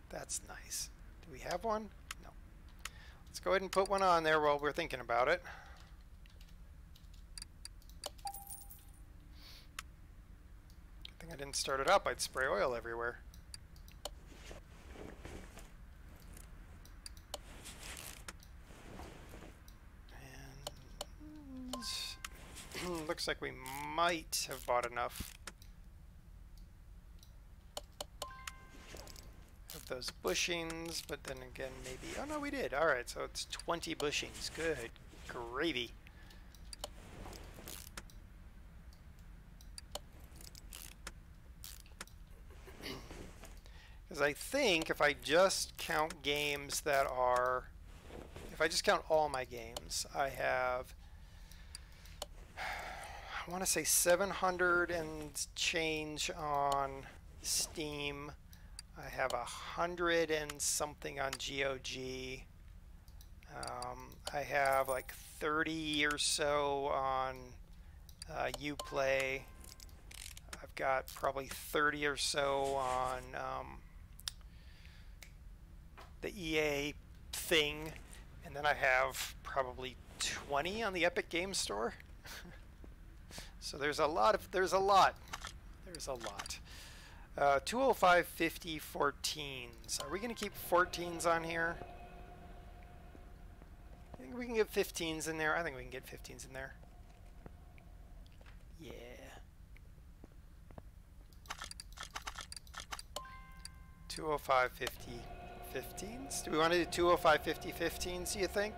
that's nice. Do we have one? No. Let's go ahead and put one on there while we're thinking about it. Good thing I didn't start it up. I'd spray oil everywhere. And looks like we might have bought enough of those bushings, but then again, maybe. Oh no, we did. All right, so it's 20 bushings. Good gravy. Because I think if I just count games that are, if I just count all my games, I have, I want to say 700 and change on Steam. I have 100 and something on GOG. I have like 30 or so on Uplay. I've got probably 30 or so on the EA thing, and then I have probably 20 on the Epic Games Store. So there's a lot. 205.50 14s. Are we going to keep 14s on here? I think we can get 15s in there. I think we can get 15s in there. Yeah. $205.50 15s. Do we want to do $205.50 15s, do you think?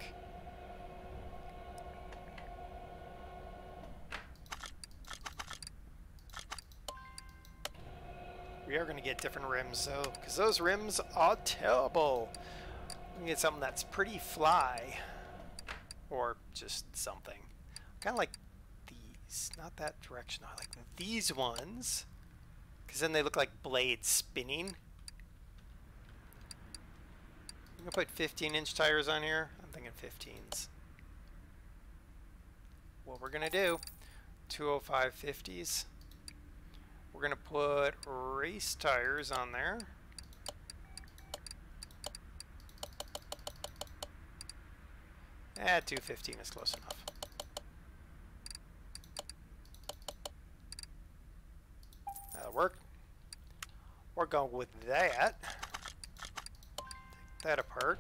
We are going to get different rims, though, because those rims are terrible. We can get something that's pretty fly, or just something. Kind of like these, not that direction. I like these ones, because then they look like blades spinning. I'm going to put 15-inch tires on here. I'm thinking 15s. What we're going to do, 205/50s. We're going to put race tires on there. Eh, 215 is close enough. That'll work. We're going with that. Take that apart.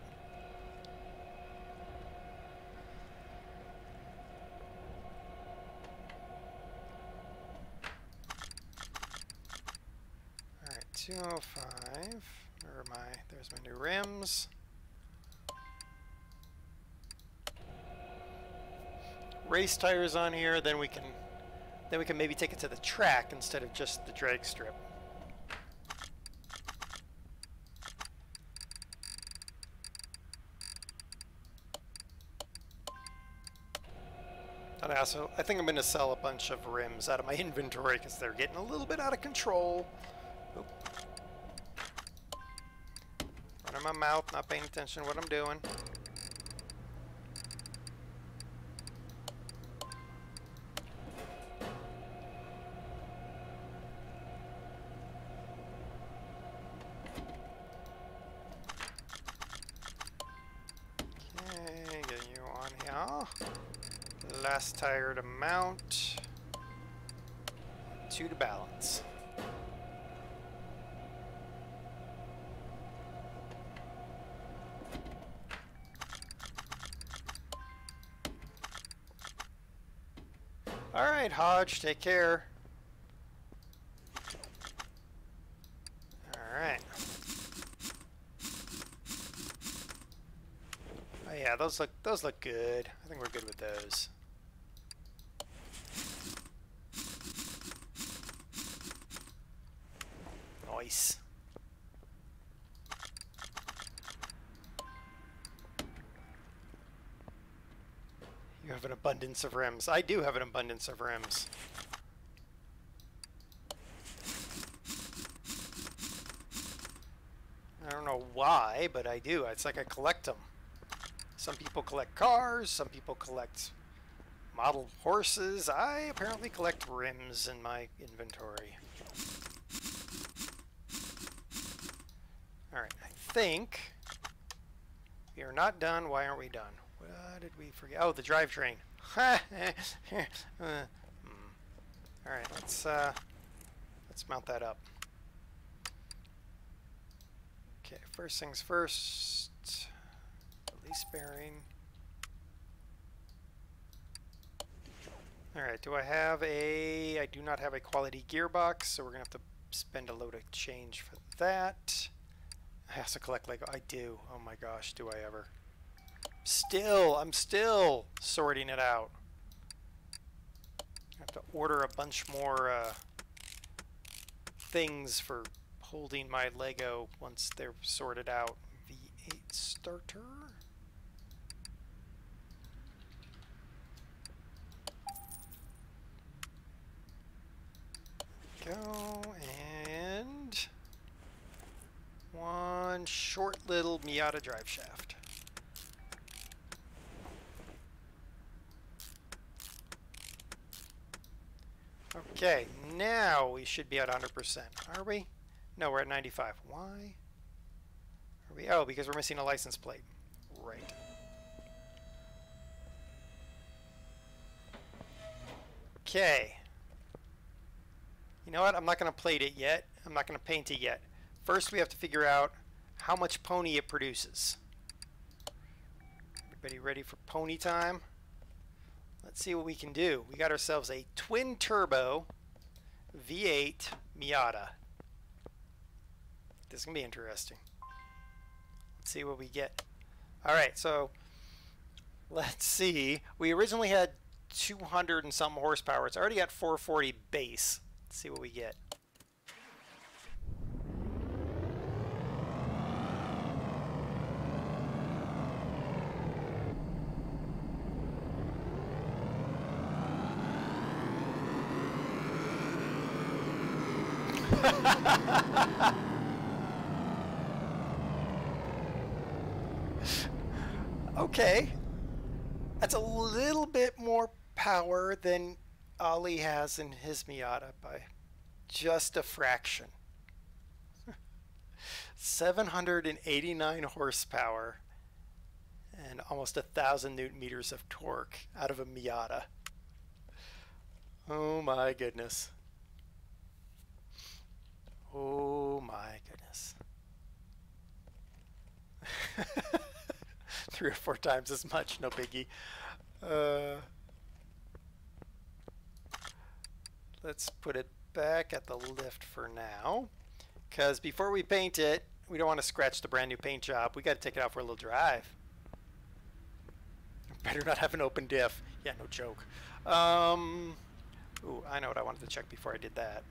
Alright, 205. Where am I? There's my new rims. Race tires on here, then we can maybe take it to the track instead of just the drag strip. And I think I'm going to sell a bunch of rims out of my inventory because they're getting a little bit out of control. Oop. Running my mouth, not paying attention to what I'm doing. Okay, get you on here. last tire to mount. 2 to balance. Alright, Hodge, take care. Alright. Oh yeah, those look good. I think we're good with those. Nice. You have an abundance of rims. I do have an abundance of rims. I don't know why, but I do. It's like I collect them. Some people collect cars, some people collect model horses. I apparently collect rims in my inventory. Alright, I think we are not done. Why aren't we done? What did we forget? Oh, the drivetrain. Alright, let's mount that up. Okay, first things first. Release bearing. Alright, do I have a... I do not have a quality gearbox, so we're going to have to spend a load of change for that. I also collect Lego. I do. Oh my gosh, do I ever. I'm still sorting it out. I have to order a bunch more things for holding my Lego once they're sorted out. V8 starter. Go, and one short little Miata drive shaft. Okay, now we should be at 100%. Are we? No, we're at 95. Why are we? Oh, because we're missing a license plate. Right. Okay. You know what? I'm not going to plate it yet. I'm not going to paint it yet. First, we have to figure out how much pony it produces. Everybody ready for pony time? Let's see what we can do. We got ourselves a twin-turbo V8 Miata. This is going to be interesting. Let's see what we get. Alright, so let's see. We originally had 200 and some horsepower. It's already got 440 base. Let's see what we get. Okay, that's a little bit more power than Ollie has in his Miata by just a fraction. 789 horsepower and almost 1,000 Newton meters of torque out of a Miata. Oh my goodness. Oh my goodness. 3 or 4 times as much, no biggie. Let's put it back at the lift for now, because before we paint it, we don't want to scratch the brand new paint job. We got to take it out for a little drive. Better not have an open diff. Yeah, no joke. Ooh, I know what I wanted to check before I did that.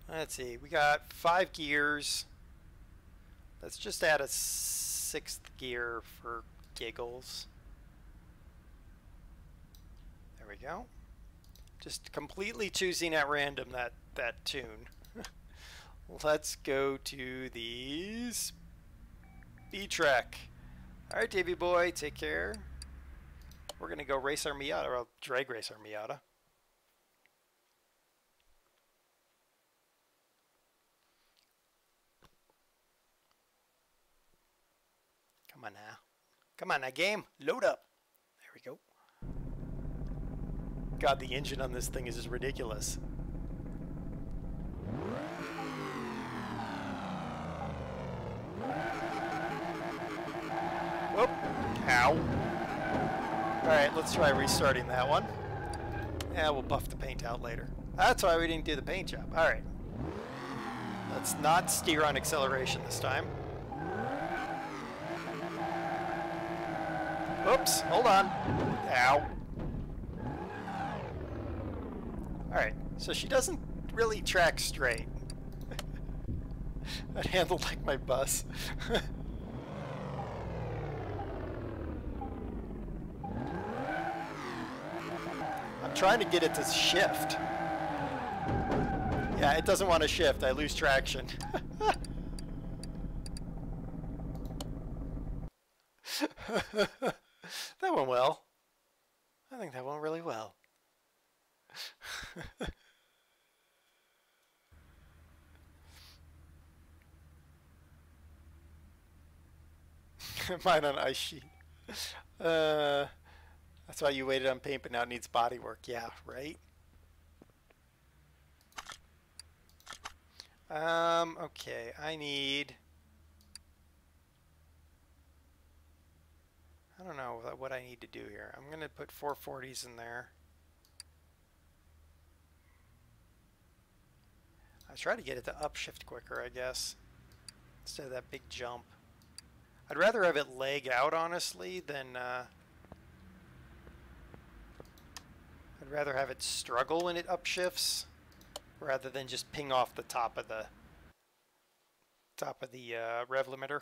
Let's see, we got 5 gears. Let's just add a 6th gear for giggles. There we go. Just completely choosing at random that tune. Let's go to the speed track. Alright, Davey boy, take care. We're going to go race our Miata, or drag race our Miata. Come on now. Come on now, game. Load up. we go. God, the engine on this thing is just ridiculous. Whoop. Ow. Alright, let's try restarting that one. Yeah, we'll buff the paint out later. That's why we didn't do the paint job. Alright. Let's not steer on acceleration this time. Oops, hold on. Ow. Alright, so she doesn't really track straight. That handled like my bus. I'm trying to get it to shift. Yeah, it doesn't want to shift. I lose traction. That went well. I think that went really well. Mine on ice sheet. That's why you waited on paint, but now it needs body work. Yeah, right? Okay, I don't know what I need to do here. I'm going to put 440s in there. I try to get it to upshift quicker, I guess, instead of that big jump. I'd rather have it leg out, honestly, than I'd rather have it struggle when it upshifts, rather than just ping off the top of the rev limiter.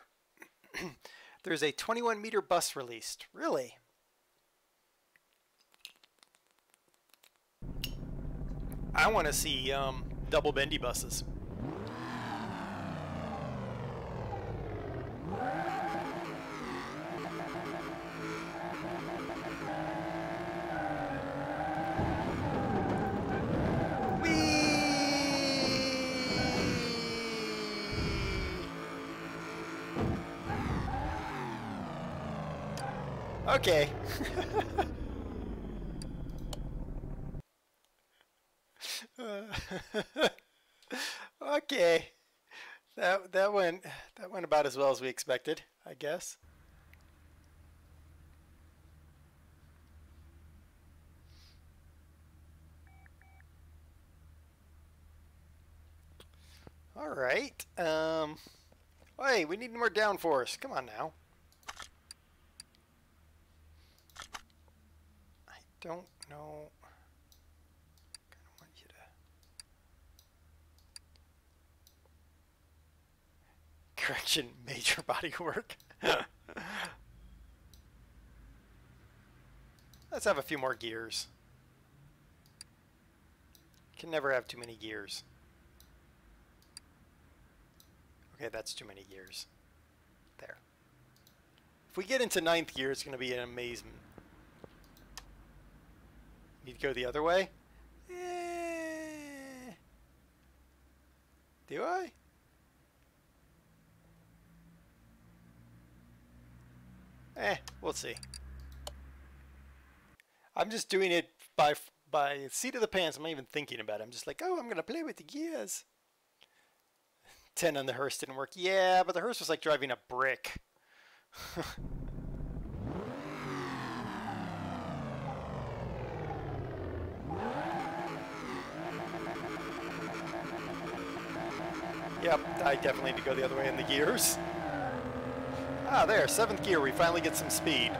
There's a 21-meter bus released. Really? I want to see double bendy buses. Okay. Okay. That went about as well as we expected, I guess. All right. Hey, we need more downforce. Come on now. I don't know. I kind of want you to. Correction, major body work. Let's have a few more gears. Can never have too many gears. Okay, that's too many gears. There. If we get into 9th gear, it's going to be an amazement. Need to go the other way? Do I? We'll see. I'm just doing it by seat of the pants. I'm not even thinking about it. I'm just like, oh, I'm going to play with the gears. 10 on the hearse didn't work. Yeah, but the hearse was like driving a brick. Yep, I definitely need to go the other way in the gears. Ah, there, 7th gear, we finally get some speed.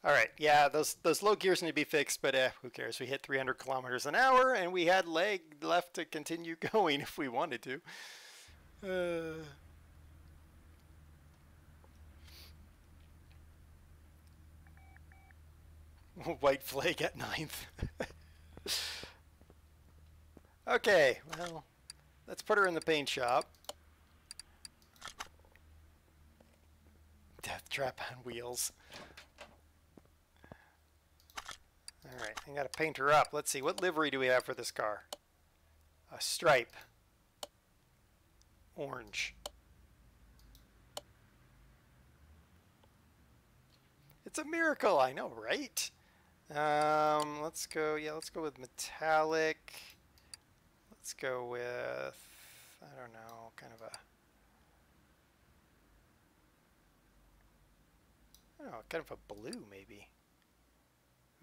Alright, yeah, those low gears need to be fixed, but who cares? We hit 300 kilometers an hour, and we had leg left to continue going if we wanted to. White flag at 9th. Okay, well, let's put her in the paint shop. Death trap on wheels. Alright, I gotta paint her up. Let's see, what livery do we have for this car? A stripe. Orange. It's a miracle, I know, right? Let's go with metallic. Let's go with, I don't know, kind of a, I don't know, kind of a blue maybe.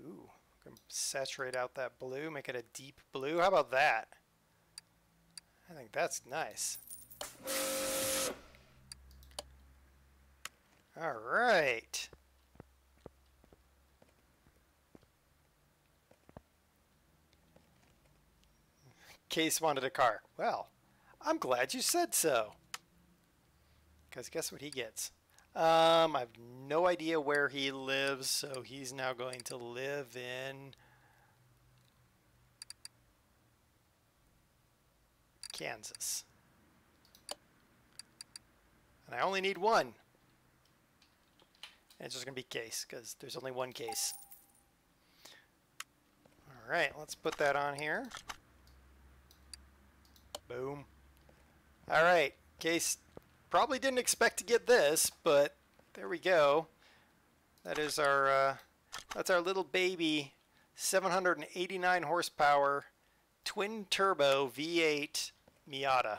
Ooh, gonna saturate out that blue, make it a deep blue. How about that? I think that's nice. All right. Case wanted a car. Well, I'm glad you said so. Because guess what he gets? I have no idea where he lives, so he's now going to live in Kansas. And I only need one. And it's just going to be Case, because there's only one Case. Alright, let's put that on here. Boom. Alright, Case probably didn't expect to get this, but there we go. That is our, that's our little baby 789 horsepower twin turbo V8 Miata.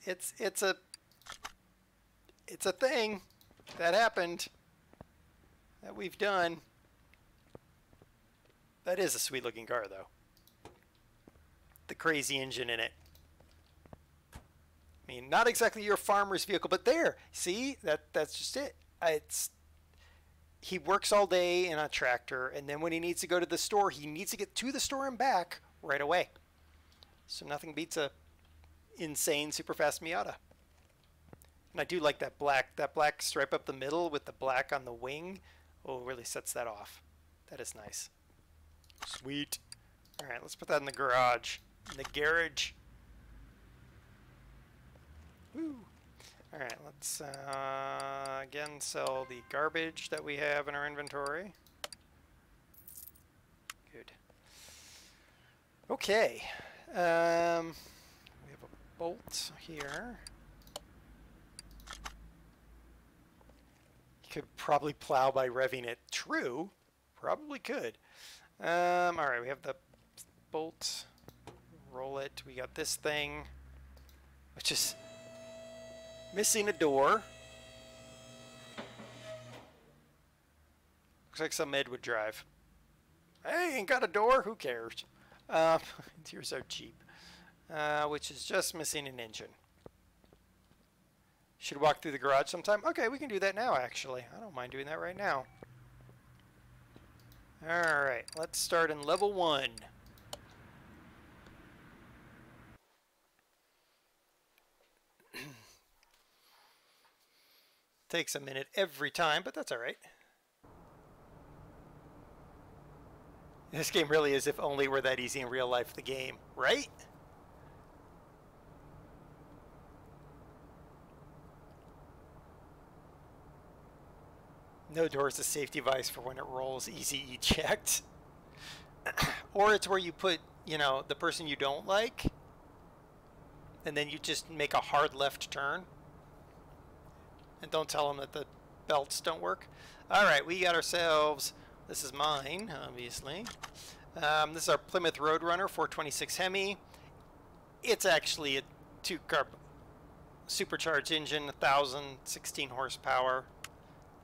It's a thing that happened that we've done. That is a sweet looking car though. The crazy engine in it. I mean, not exactly your farmer's vehicle, but there, see, that's just it. He works all day in a tractor, and then when he needs to go to the store, he needs to get to the store and back right away. So nothing beats a insane super fast Miata. And I do like that black stripe up the middle with the black on the wing. Oh, it really sets that off. That is nice. Sweet. All right, let's put that in the garage. In the garage. Woo. All right, let's again sell the garbage that we have in our inventory. Good. Okay. We have a bolt here. You could probably plow by revving it. True. Probably could. All right, we have the bolt. Roll it. We got this thing, which is missing a door. Looks like some Ed would drive. Hey, ain't got a door? Who cares? Yours are cheap. Which is just missing an engine. Should walk through the garage sometime? Okay, we can do that now, actually. I don't mind doing that right now. Alright, let's start in level 1. Takes a minute every time, but that's alright. This game really is if only were that easy in real life, the game, right? No door is a safety device for when it rolls, easy eject. Or it's where you put, you know, the person you don't like, and then you just make a hard left turn. And don't tell them that the belts don't work. Alright, we got ourselves, this is mine, obviously. This is our Plymouth Roadrunner 426 Hemi. It's actually a 2-carb supercharged engine, 1,016 horsepower.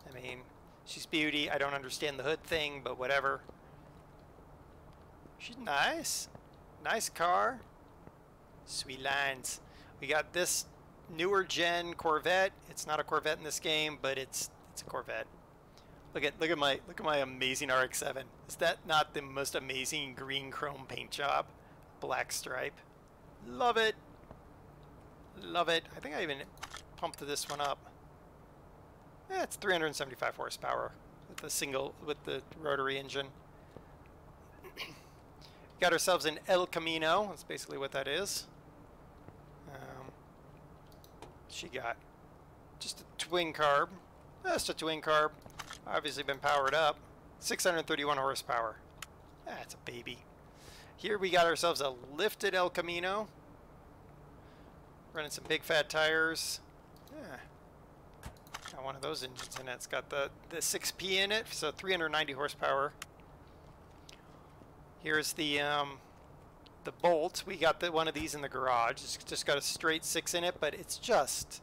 I mean, she's beauty. I don't understand the hood thing, but whatever. She's nice. Nice car. Sweet lines. We got this newer gen Corvette. It's not a Corvette in this game, but it's a Corvette. Look at my amazing RX-7. Is that not the most amazing green chrome paint job? Black stripe. Love it. Love it. I think I even pumped this one up. Yeah, it's 375 horsepower with the rotary engine. Got ourselves an El Camino. That's basically what that is. She got just a twin carb. Just a twin carb. Obviously been powered up. 631 horsepower. That's a baby. Here we got ourselves a lifted El Camino. Running some big fat tires. Yeah. Got one of those engines in it. It's got the 6P in it, so 390 horsepower. Here's the Bolt. We got one of these in the garage. It's just got a straight 6 in it, but it's just,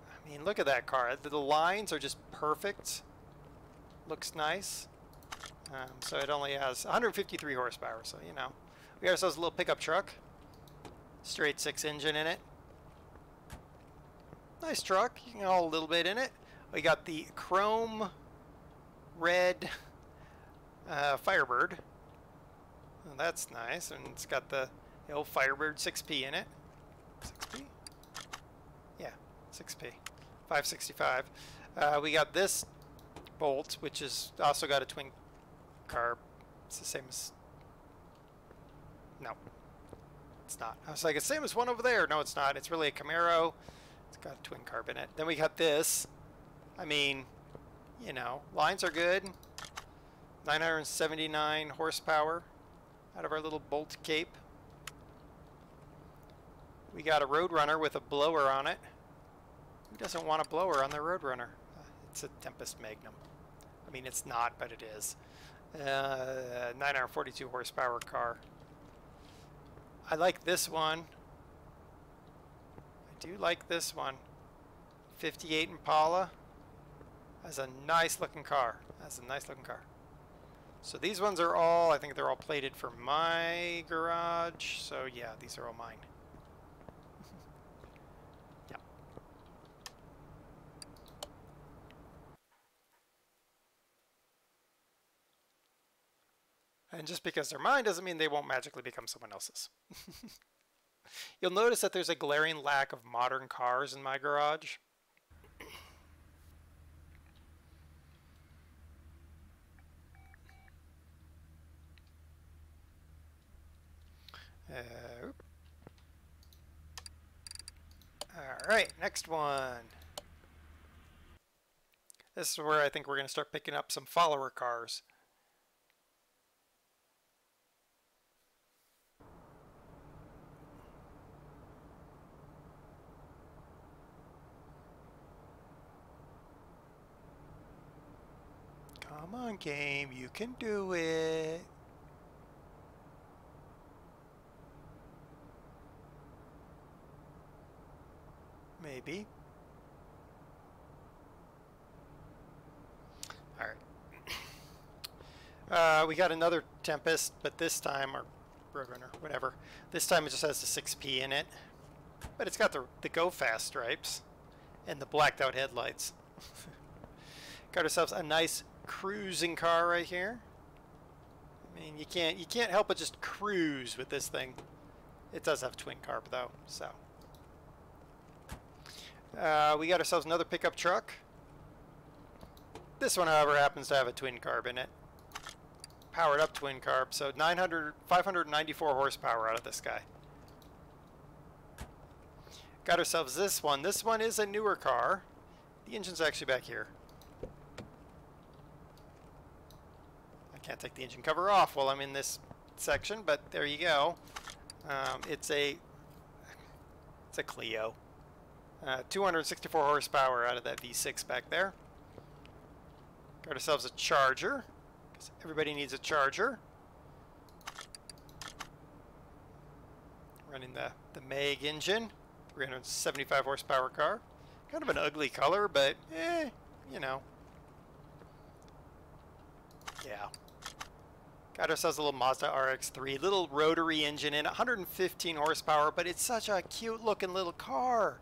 I mean, look at that car. The lines are just perfect. Looks nice. So it only has 153 horsepower, so you know. We got ourselves a little pickup truck. Straight 6 engine in it. Nice truck. You can haul a little bit in it. We got the chrome red Firebird. Well, that's nice, and it's got the old Firebird 6P in it. 6P? Yeah, 6P. 565. We got this Bolt, which is also got a twin carb. It's the same as... No. It's not. I was like, it's the same as one over there. No, it's not. It's really a Camaro. It's got a twin carb in it. Then we got this. I mean, you know, lines are good. 979 horsepower out of our little Bolt Cape. We got a Roadrunner with a blower on it. Who doesn't want a blower on their Roadrunner? It's a Tempest Magnum. I mean, it's not, but it is. 942 horsepower car. I like this one. I do like this one. 58 Impala. That's a nice looking car. That's a nice looking car. So these ones are all, I think they're all plated for my garage. So yeah, these are all mine. Yeah. And just because they're mine doesn't mean they won't magically become someone else's. You'll notice that there's a glaring lack of modern cars in my garage. Alright, next one. This is where I think we're going to start picking up some follower cars. Come on, game, you can do it. Maybe. Alright. We got another Tempest, but this time, or Roadrunner, whatever. This time it just has the 6P in it. But it's got the Go Fast stripes and the blacked out headlights. Got ourselves a nice cruising car right here. I mean, you can't help but just cruise with this thing. It does have twin carb though, so. We got ourselves another pickup truck. This one, however, happens to have a twin carb in it. Powered up twin carb, so 594 horsepower out of this guy. Got ourselves this one. This one is a newer car. The engine's actually back here. I can't take the engine cover off while I'm in this section, but there you go. It's a Clio. 264 horsepower out of that V6 back there. Got ourselves a Charger, because everybody needs a Charger. Running the Mag engine, 375 horsepower car. Kind of an ugly color, but you know. Yeah. Got ourselves a little Mazda RX-3, little rotary engine in, 115 horsepower, but it's such a cute looking little car.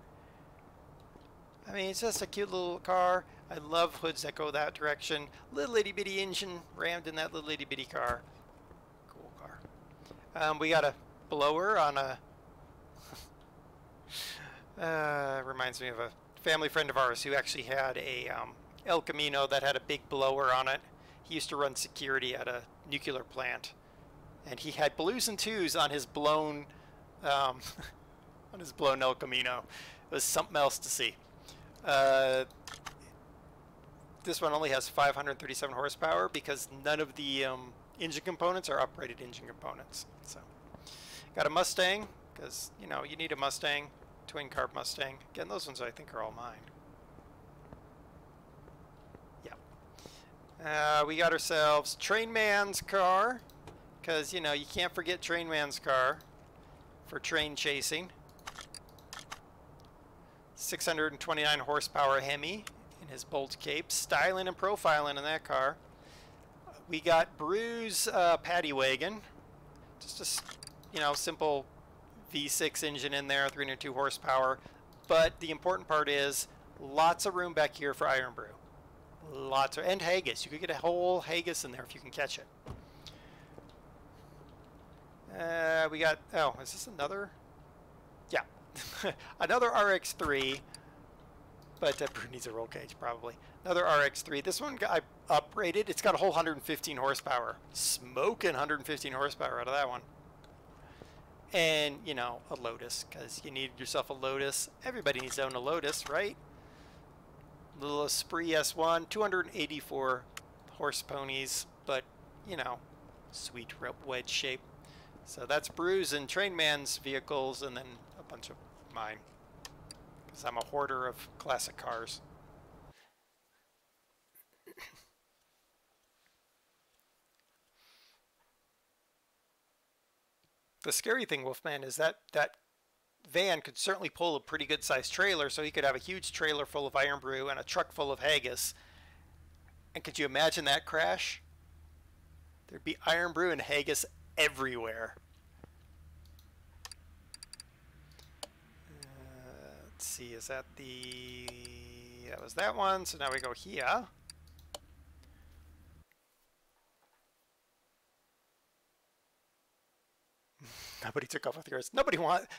I mean, it's just a cute little car. I love hoods that go that direction. Little itty bitty engine rammed in that little itty bitty car. Cool car. We got a blower on a... reminds me of a family friend of ours who actually had a El Camino that had a big blower on it. He used to run security at a nuclear plant. And he had blues and twos on his blown on his blown El Camino. It was something else to see. This one only has 537 horsepower because none of the engine components are uprated engine components. So, got a Mustang because you know you need a Mustang, twin carb Mustang. Again, those ones I think are all mine. Yeah. We got ourselves Train Man's car because you know you can't forget Train Man's car for train chasing. 629 horsepower Hemi in his bolt cape, styling and profiling in that car. We got Bru's paddy wagon, just a you know simple V6 engine in there, 302 horsepower. But the important part is lots of room back here for Iron Brew, lots of and haggis. You could get a whole haggis in there if you can catch it. We got is this another? Yeah. Another RX-3, but Brew needs a roll cage probably. Another RX-3. This one I uprated. It's got a whole 115 horsepower. Smoking 115 horsepower out of that one. And, you know, a Lotus, because you need yourself a Lotus. Everybody needs to own a Lotus, right? Little Esprit S1, 284 horse ponies, but, you know, sweet wedge shape. So that's Brew's and Train Man's vehicles, and then a bunch of mine, because I'm a hoarder of classic cars. The scary thing, Wolfman, is that that van could certainly pull a pretty good sized trailer, so he could have a huge trailer full of Iron Brew and a truck full of haggis. And could you imagine that crash? There'd be Iron Brew and haggis everywhere. Let's see, is that the... that was that one, so now we go here. Nobody took off with yours.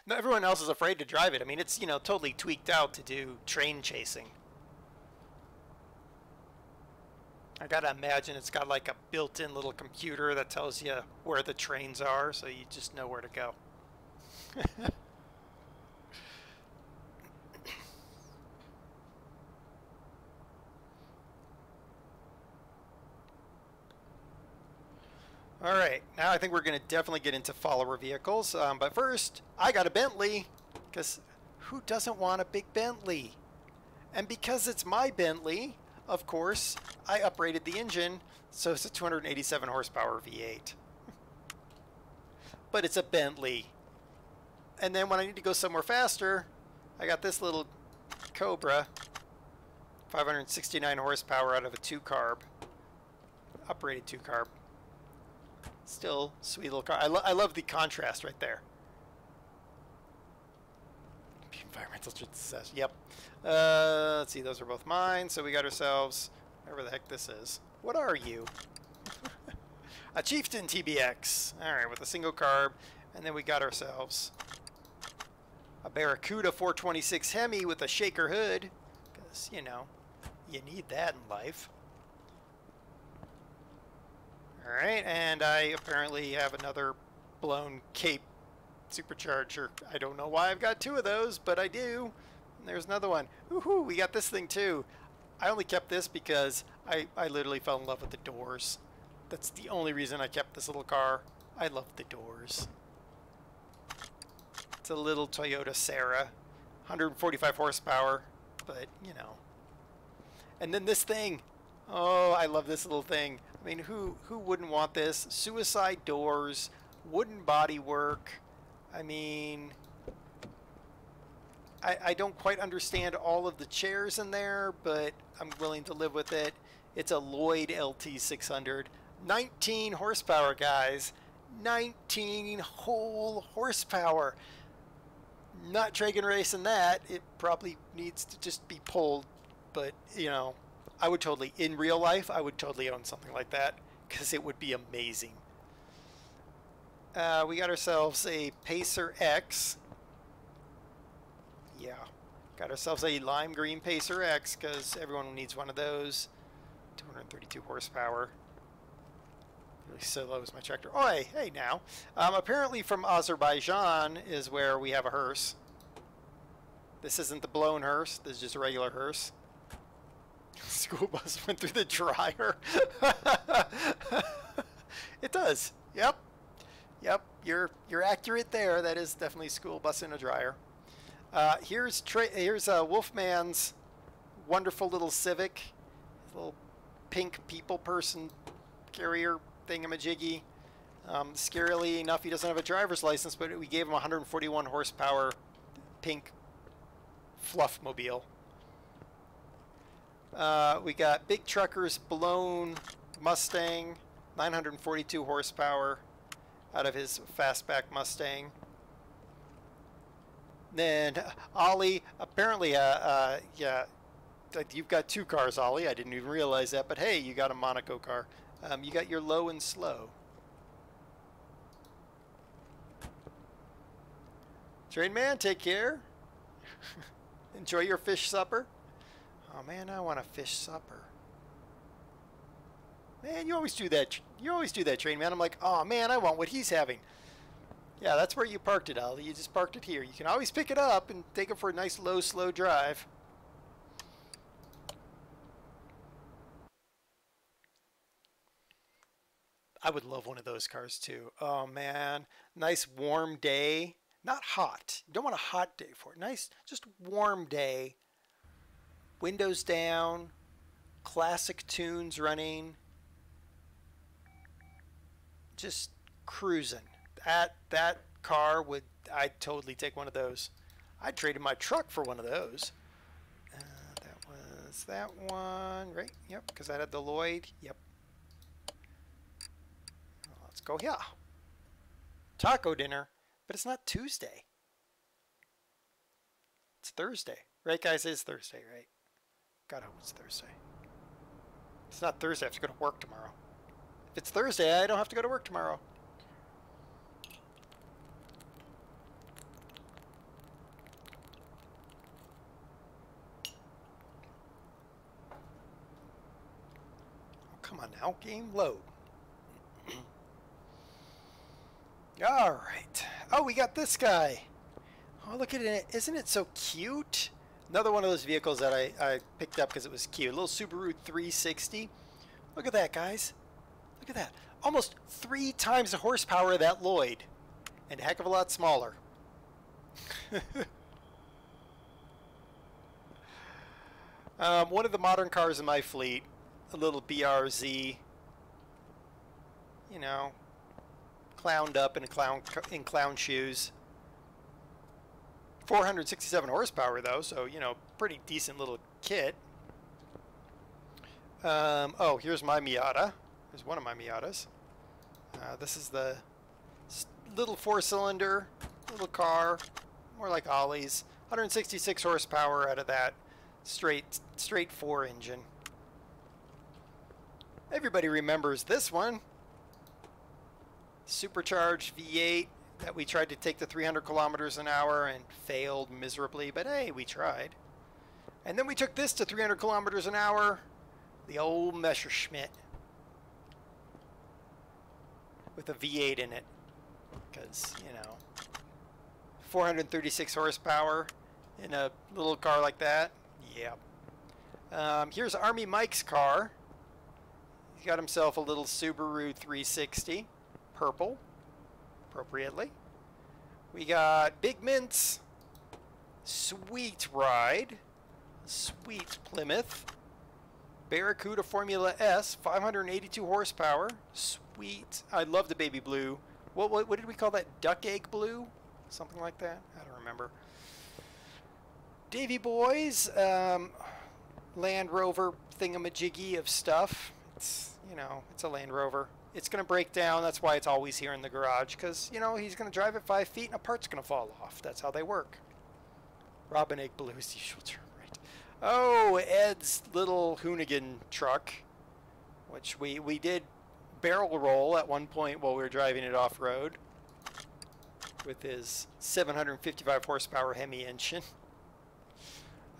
Everyone else is afraid to drive it. I mean, it's, you know, totally tweaked out to do train chasing. I gotta imagine it's got like a built-in little computer that tells you where the trains are, so you just know where to go. Alright, now I think we're going to definitely get into follower vehicles, but first, I got a Bentley, because who doesn't want a big Bentley? And because it's my Bentley, of course, I uprated the engine, so it's a 287 horsepower V8. But it's a Bentley. And then when I need to go somewhere faster, I got this little Cobra, 569 horsepower out of a 2-carb, uprated 2-carb. Still sweet little car. I love the contrast right there. Environmental success. Yep. Let's see. Those are both mine. So we got ourselves whatever the heck this is. What are you? A Chieftain TBX. All right, with a single carb, and then we got ourselves a Barracuda 426 Hemi with a shaker hood, because you know you need that in life. Alright, and I apparently have another blown Cape supercharger. I don't know why I've got 2 of those, but I do. And there's another one. Woohoo, we got this thing too. I only kept this because I literally fell in love with the doors. That's the only reason I kept this little car. I love the doors. It's a little Toyota Sarah. 145 horsepower, but you know. And then this thing. Oh, I love this little thing. I mean, who wouldn't want this? Suicide doors, wooden bodywork. I mean, I don't quite understand all of the chairs in there, but I'm willing to live with it. It's a Lloyd LT600. 19 horsepower, guys. 19 whole horsepower. Not Dragon racing that. It probably needs to just be pulled, but, you know. I would totally, in real life, I would totally own something like that, because it would be amazing. We got ourselves a Pacer X. Yeah. Got ourselves a lime green Pacer X, because everyone needs one of those. 232 horsepower. Really slow is my tractor. Oh, hey now. Apparently from Azerbaijan is where we have a hearse. This isn't the blown hearse. This is just a regular hearse. School bus went through the dryer. It does. Yep. Yep. You're accurate there. That is definitely a school bus in a dryer. Here's Wolfman's wonderful little Civic, little pink people person carrier thingamajiggy. Scarily enough, he doesn't have a driver's license, but we gave him a 141 horsepower pink fluff mobile. We got Big Trucker's blown Mustang, 942 horsepower out of his fastback Mustang. Then Ollie, apparently, yeah, you've got two cars, Ollie. I didn't even realize that, but hey, you got a Monaco car. You got your low and slow. Train man, take care. Enjoy your fish supper. Oh man, I want a fish supper. Man, you always do that. You always do that, train man. I'm like, oh man, I want what he's having. Yeah, that's where you parked it, Ollie. You just parked it here. You can always pick it up and take it for a nice low, slow drive. I would love one of those cars too. Oh man, nice warm day. Not hot. You don't want a hot day for it. Nice, just warm day. Windows down. Classic tunes running. Just cruising. That car would, I'd totally take one of those. I'd trade in my truck for one of those. That was that one, right? Yep, because that had the Lloyd. Yep. Let's go here. Taco dinner. But it's not Tuesday. It's Thursday. Right, guys? It is Thursday, right? God, I hope it's Thursday. It's not Thursday. I have to go to work tomorrow. If it's Thursday, I don't have to go to work tomorrow. Oh, come on now. Game load. All right. Oh, we got this guy. Oh, look at it. Isn't it so cute? Another one of those vehicles that I picked up because it was cute. A little Subaru 360. Look at that, guys. Look at that. Almost 3 times the horsepower of that Lloyd. And a heck of a lot smaller. One of the modern cars in my fleet. A little BRZ. You know. Clowned up in clown shoes. 467 horsepower though, so you know, pretty decent little kit. Oh, here's my Miata. Here's one of my Miatas. This is the little 4-cylinder little car, more like Ollie's. 166 horsepower out of that straight 4 engine. Everybody remembers this one. Supercharged V8 that we tried to take to 300 kilometers an hour and failed miserably, but hey, we tried. And then we took this to 300 kilometers an hour, the old Messerschmitt with a V8 in it, because, you know, 436 horsepower in a little car like that. Yeah. Here's Army Mike's car. He's got himself a little Subaru 360. Purple, appropriately. We got Big Mint's sweet ride, sweet Plymouth Barracuda Formula S, 582 horsepower, sweet. I love the baby blue. What did we call that? Duck egg blue, something like that. I don't remember. Davy Boys, Land Rover thingamajiggy of stuff. It's, you know, it's a Land Rover. It's going to break down. That's why it's always here in the garage. Because, you know, he's going to drive it 5 feet and a part's going to fall off. That's how they work. Robin Egg Blue is the usual term, right? Oh, Ed's little Hoonigan truck. Which we did barrel roll at one point while we were driving it off-road. With his 755 horsepower Hemi engine.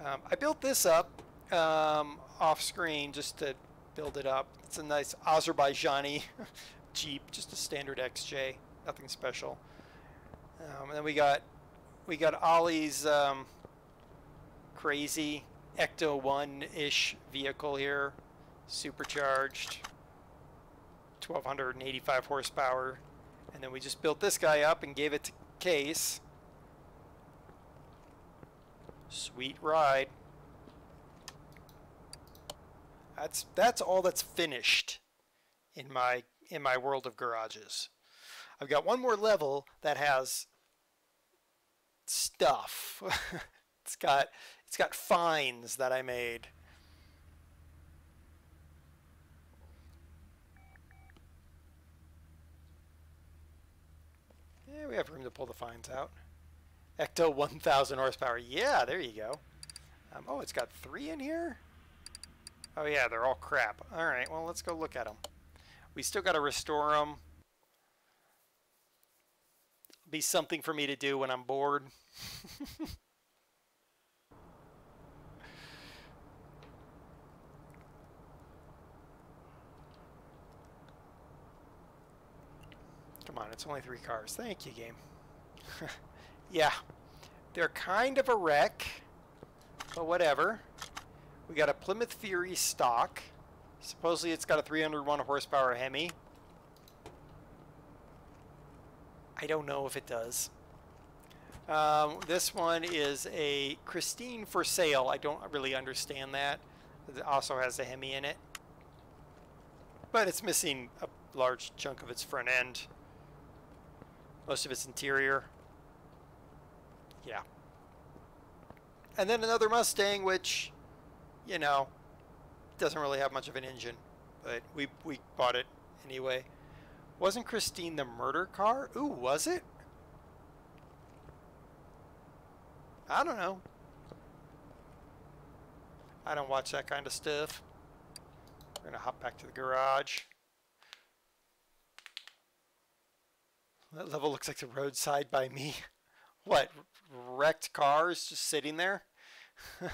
I built this up off-screen just to build it up. It's a nice Azerbaijani Jeep, just a standard XJ, nothing special. And then we got Ollie's crazy Ecto 1-ish vehicle here, supercharged, 1285 horsepower, and then we just built this guy up and gave it to Case. Sweet ride. That's all that's finished in my world of garages. I've got one more level that has stuff. it's got finds that I made. Yeah, we have room to pull the finds out. Ecto 1000 horsepower. Yeah, there you go. Oh, it's got 3 in here? Oh yeah, they're all crap. Alright, well, let's go look at them. We still got to restore them. Be something for me to do when I'm bored. Come on, it's only 3 cars. Thank you, game. Yeah, they're kind of a wreck, but whatever. We got a Plymouth Fury stock. Supposedly it's got a 301 horsepower Hemi. I don't know if it does. This one is a Christine for sale. I don't really understand that. It also has a Hemi in it. But it's missing a large chunk of its front end. Most of its interior. Yeah. And then another Mustang, which, you know, doesn't really have much of an engine. But we bought it anyway. Wasn't Christine the murder car? Ooh, was it? I don't know. I don't watch that kind of stuff. We're gonna hop back to the garage. That level looks like the roadside by me. What? Wrecked cars just sitting there? That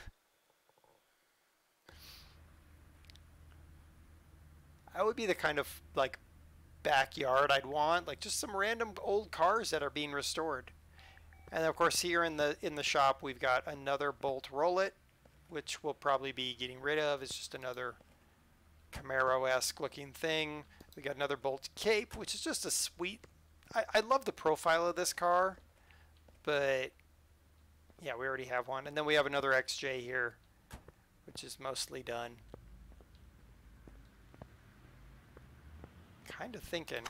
would be the kind of, like, backyard I'd want, like just some random old cars that are being restored. And of course here in the shop we've got another Bolt Roll-It, which we'll probably be getting rid of. It's just another Camaro-esque looking thing. We got another Bolt Cape, which is just a sweet, I love the profile of this car, but yeah, we already have one. And then we have another XJ here, which is mostly done. Kind of thinking,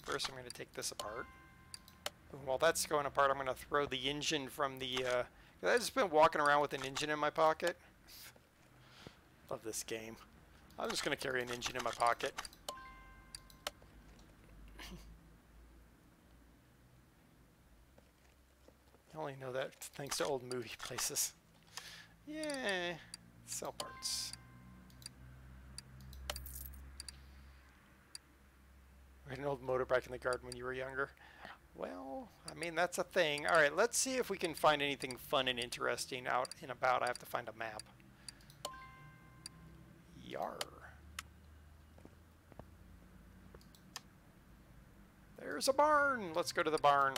first I'm going to take this apart. And while that's going apart, I'm going to throw the engine from the, I've just been walking around with an engine in my pocket. Love this game. I'm just going to carry an engine in my pocket. I only know that thanks to old movie places. Yeah, sell parts. We had an old motorbike in the garden when you were younger. Well, I mean, that's a thing. All right, let's see if we can find anything fun and interesting out and about. I have to find a map. Yar. There's a barn. Let's go to the barn.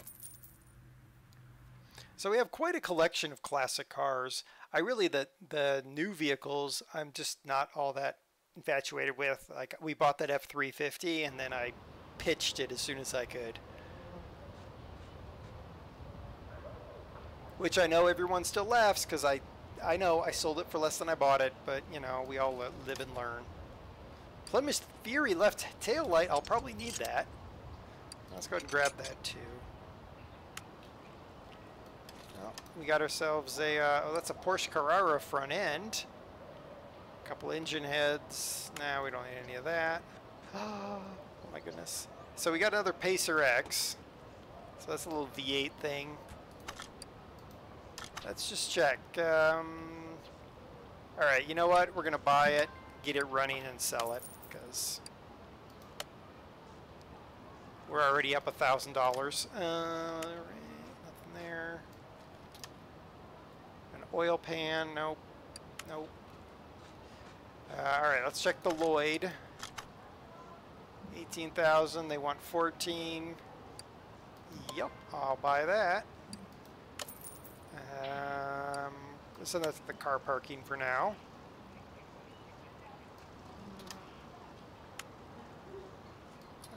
So we have quite a collection of classic cars. I really, the new vehicles, I'm just not all that infatuated with. Like, we bought that F350 and then I pitched it as soon as I could. Which I know everyone still laughs because I know I sold it for less than I bought it, but you know, we all live and learn. Plymouth Fury left tail light. I'll probably need that. Let's go ahead and grab that too. Well, we got ourselves a, oh, that's a Porsche Carrera front end. A couple engine heads. Nah, we don't need any of that. Oh my goodness. So we got another Pacer X. So that's a little V8 thing. Let's just check. Alright, you know what? We're going to buy it, get it running, and sell it. Because we're already up $1,000. Nothing there. An oil pan. Nope. Nope. Alright, let's check the Lloyd. 18,000. They want 14. Yep, I'll buy that. So that's the car parking for now.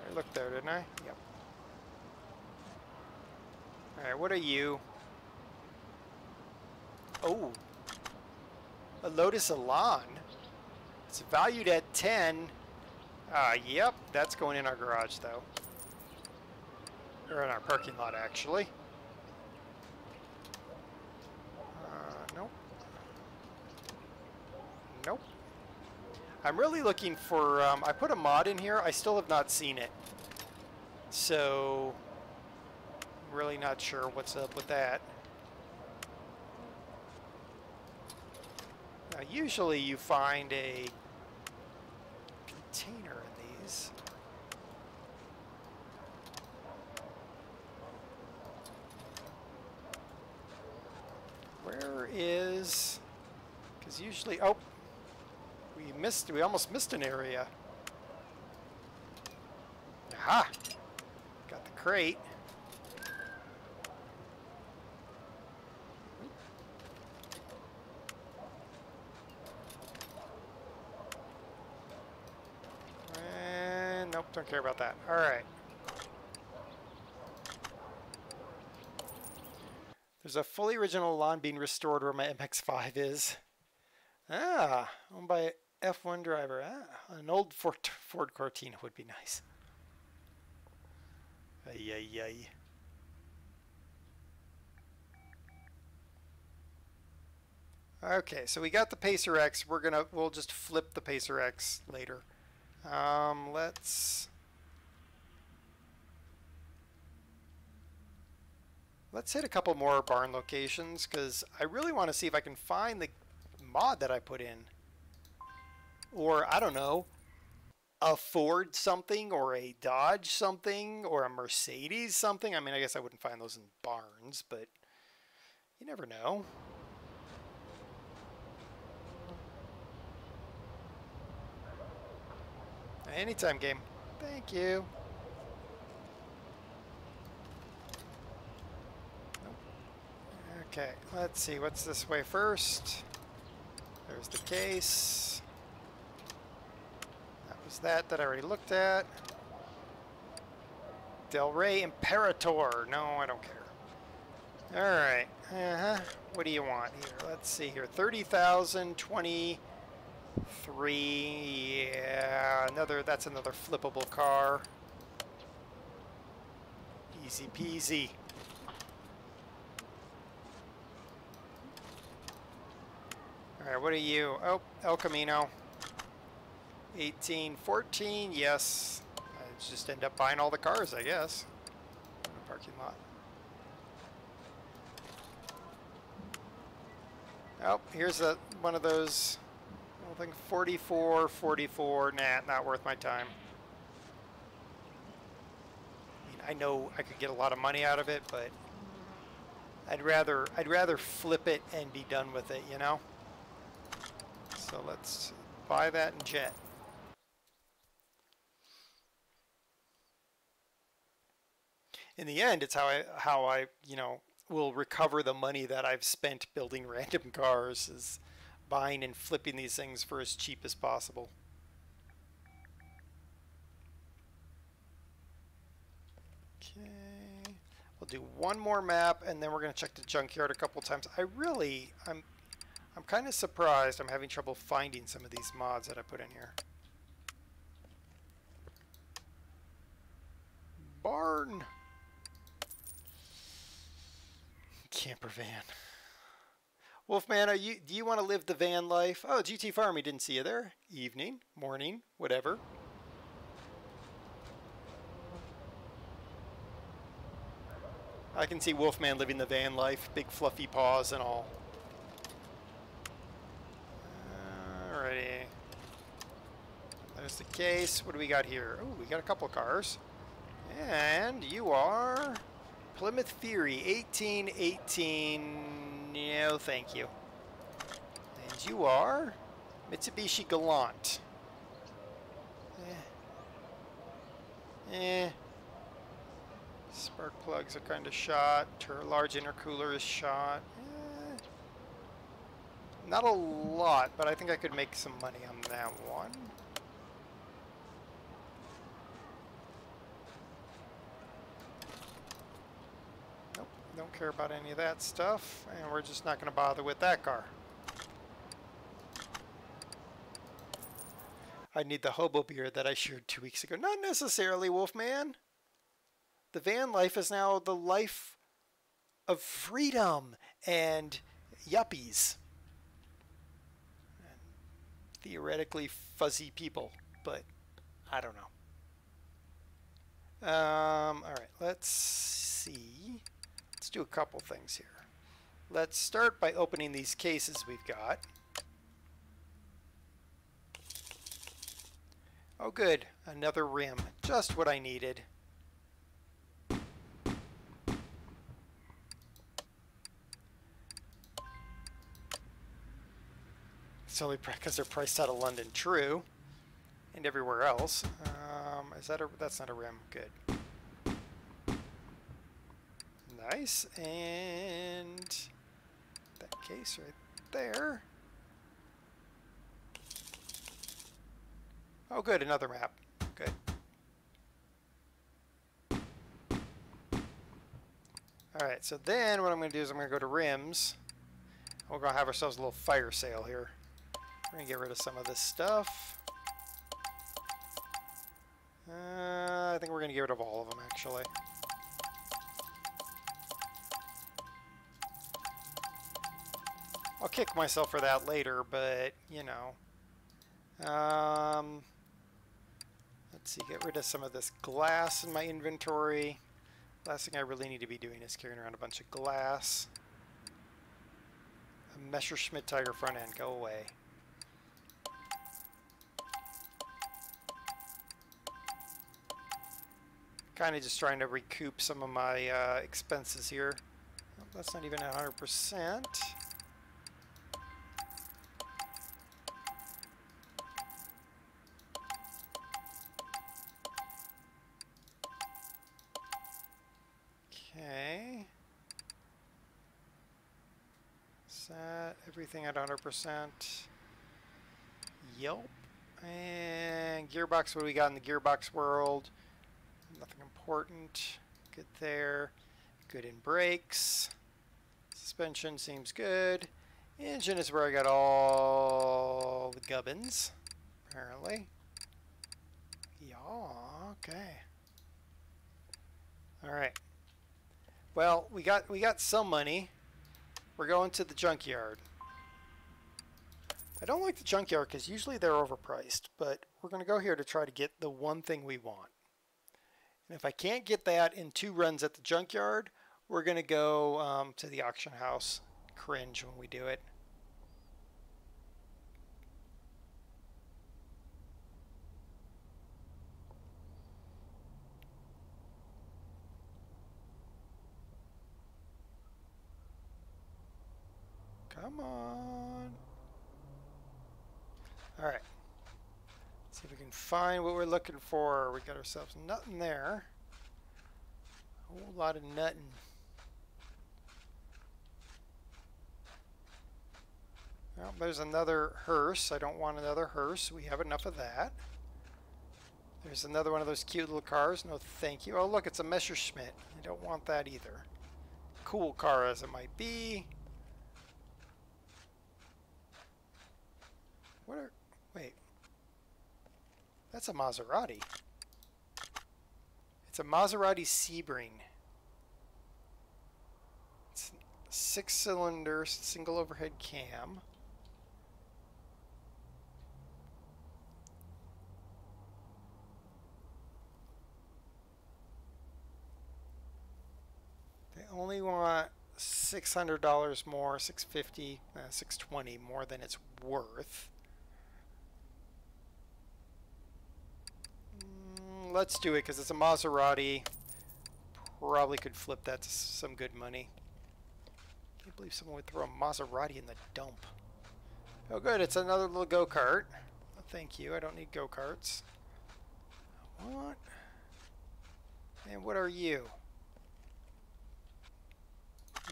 I looked there, didn't I? Yep. Alright, what are you? Oh. A Lotus Elan. It's valued at 10. Yep, that's going in our garage though. Or in our parking lot, actually. Nope. Nope. I'm really looking for, I put a mod in here. I still have not seen it. So, I'm really not sure what's up with that. Now, usually you find a container in these. Where is, because usually, oh, we almost missed an area. Aha! Got the crate. And nope, don't care about that. All right. There's a fully original lawn being restored where my MX-5 is. Ah, owned by an F1 driver. Ah, an old Ford Cortina would be nice. Ay, ay, ay. Okay, so we got the Pacer X. We'll just flip the Pacer X later. Let's hit a couple more barn locations because I really want to see if I can find the mod that I put in. Or, I don't know, a Ford something or a Dodge something or a Mercedes something. I mean, I guess I wouldn't find those in barns, but you never know. Anytime game. Thank you. Okay, let's see, what's this way first? There's the case. That was that I already looked at. Del Rey Imperator. No, I don't care. Alright, what do you want here? Let's see here, 30,000, 23, yeah, that's another flippable car. Easy peasy. Alright, what are you? Oh, El Camino. 18, 14, yes. I just end up buying all the cars, I guess. In the parking lot. Oh, here's one of those, I think 44, 44, nah, not worth my time. I mean, I know I could get a lot of money out of it, but I'd rather flip it and be done with it, you know? So let's buy that in jet. In the end, it's how I you know, will recover the money that I've spent building random cars, is buying and flipping these things for as cheap as possible. Okay, we'll do one more map and then we're going to check the junkyard a couple times. I'm kind of surprised I'm having trouble finding some of these mods that I put in here. Barn. Camper van. Wolfman, do you want to live the van life? Oh, GT Farm, we didn't see you there. Evening, morning, whatever. I can see Wolfman living the van life, big fluffy paws and all. Alrighty. There's the case. What do we got here? Oh, we got a couple cars. And you are Plymouth Fury 1818. No, thank you. And you are Mitsubishi Galant. Spark plugs are kind of shot. Large intercooler is shot. Not a lot, but I think I could make some money on that one. Nope, don't care about any of that stuff, and we're just not going to bother with that car. I need the hobo beer that I shared 2 weeks ago. Not necessarily, Wolfman. The van life is now the life of freedom and yuppies. And theoretically fuzzy people, but I don't know. Alright, let's see. Let's do a couple things here. Let's start by opening these cases we've got. Oh good, another rim. Just what I needed. It's only because they're priced out of London, true, and everywhere else. Is that that's not a rim? Good. Nice, and that case right there. Oh, good, another map. Good. All right, so then what I'm going to do is I'm going to go to rims. We're going to have ourselves a little fire sale here. We're going to get rid of some of this stuff. I think we're going to get rid of all of them, actually. I'll kick myself for that later, but, you know. Let's see, get rid of some of this glass in my inventory. Last thing I really need to be doing is carrying around a bunch of glass. A Messerschmitt Tiger front end, go away. Kind of just trying to recoup some of my expenses here. Oh, that's not even 100%. Okay. Set everything at 100%. Yelp. And gearbox, what do we got in the gearbox world? Nothing important. Good there. Good in brakes. Suspension seems good. Engine is where I got all the gubbins, apparently. Yeah, okay. Alright. Well, we got some money. We're going to the junkyard. I don't like the junkyard because usually they're overpriced, but we're going to go here to try to get the one thing we want. And if I can't get that in 2 runs at the junkyard, we're going to go to the auction house. Cringe when we do it. Come on. Alright. See if we can find what we're looking for. We got ourselves nothing there. A whole lot of nutting. Well, there's another hearse. I don't want another hearse. We have enough of that. There's another one of those cute little cars. No thank you. Oh look, it's a Messerschmitt. I don't want that either. Cool car as it might be. What are... Wait. That's a Maserati. It's a Maserati Sebring. It's 6-cylinder, single overhead cam. They only want $600 more, $650, $620 more than it's worth. Let's do it because it's a Maserati. Probably could flip that to some good money. Can't believe someone would throw a Maserati in the dump. Oh good, it's another little go-kart. Oh, thank you, I don't need go-karts. What? And what are you?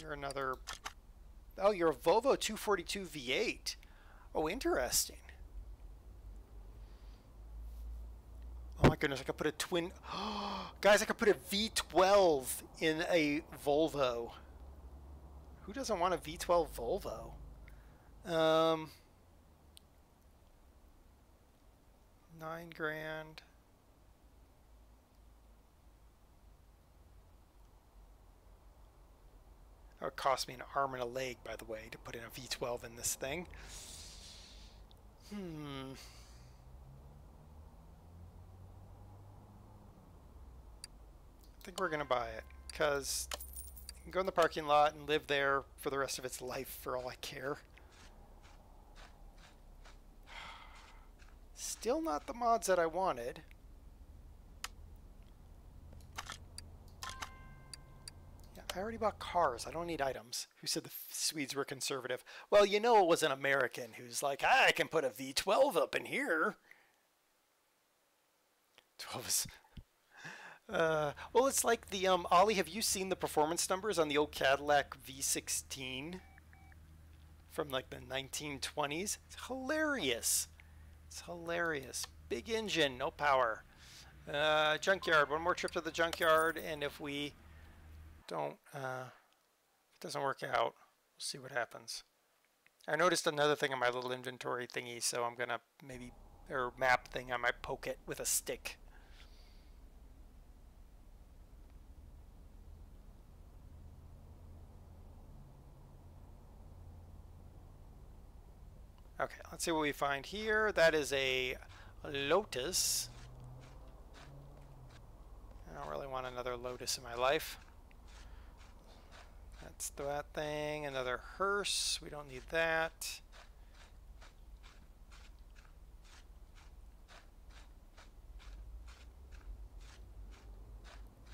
You're another... Oh, you're a Volvo 242 V8. Oh, interesting. Oh my goodness, I could put a twin... Guys, I could put a V12 in a Volvo. Who doesn't want a V12 Volvo? 9 grand. That would cost me an arm and a leg, by the way, to put in a V12 in this thing. I think we're going to buy it, because you can go in the parking lot and live there for the rest of its life for all I care. Still not the mods that I wanted. Yeah, I already bought cars. I don't need items. Who said the Swedes were conservative? Well, you know it was an American who's like, I can put a V12 up in here. 12 is... well, it's like the, Ollie, have you seen the performance numbers on the old Cadillac V16 from like the 1920s? It's hilarious. It's hilarious. Big engine, no power. Junkyard, one more trip to the junkyard, and if we don't, if it doesn't work out, we'll see what happens. I noticed another thing on my little inventory thingy, so I'm gonna maybe, or map thing, I might poke it with a stick. Okay, let's see what we find here. That is a Lotus. I don't really want another Lotus in my life. That's that thing. Another hearse. We don't need that.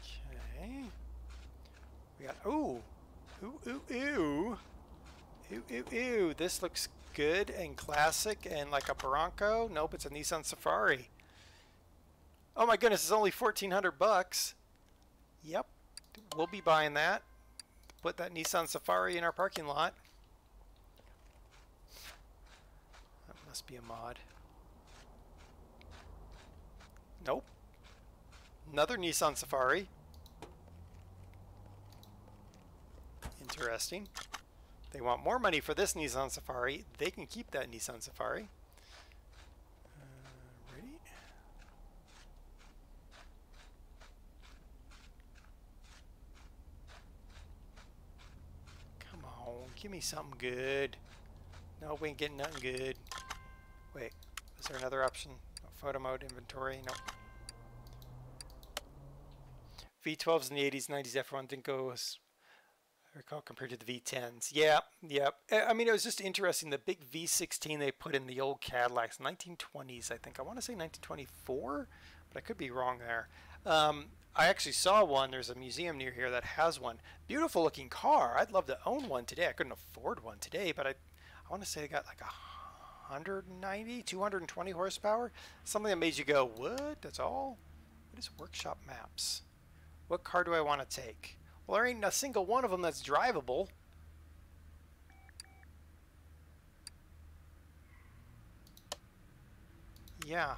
Okay. We got, ooh. Ooh, ooh, ooh. Ooh, ooh, ooh. This looks good and classic and like a Bronco. Nope, it's a Nissan Safari. Oh my goodness, it's only 1,400 bucks. Yep, we'll be buying that. Put that Nissan Safari in our parking lot. That must be a mod. Nope. Another Nissan Safari. Interesting. They want more money for this Nissan Safari. They can keep that Nissan Safari. Ready? Come on, give me something good. No, we ain't getting nothing good. Wait, is there another option? No, photo mode, inventory, nope. V12s in the 80s, 90s, F1 didn't go as I recall compared to the V10s. Yeah, yep. I mean, it was just interesting. The big V16 they put in the old Cadillacs, 1920s, I think. I want to say 1924, but I could be wrong there. I actually saw one. There's a museum near here that has one. Beautiful looking car. I'd love to own one today. I couldn't afford one today, but I want to say they got like 190, 220 horsepower. Something that made you go, what? That's all? What is workshop maps? What car do I want to take? Well, there ain't a single one of them that's drivable. Yeah.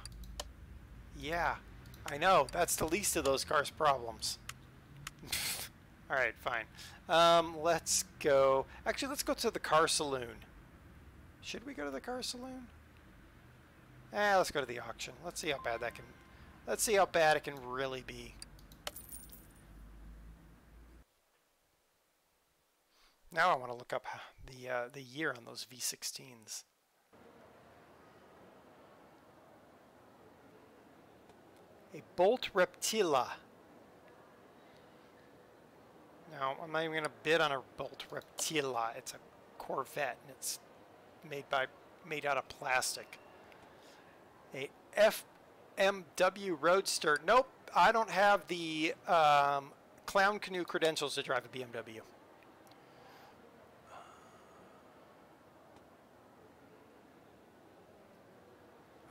Yeah. I know. That's the least of those cars' problems. Alright, fine. Let's go... Actually, let's go to the car saloon. Should we go to the car saloon? Let's go to the auction. Let's see how bad that can... Let's see how bad it can really be. Now I want to look up the year on those V16s. A Bolt Reptila. Now, I'm not even going to bid on a Bolt Reptila. It's a Corvette, and it's made out of plastic. A FMW Roadster. Nope, I don't have the clown canoe credentials to drive a BMW.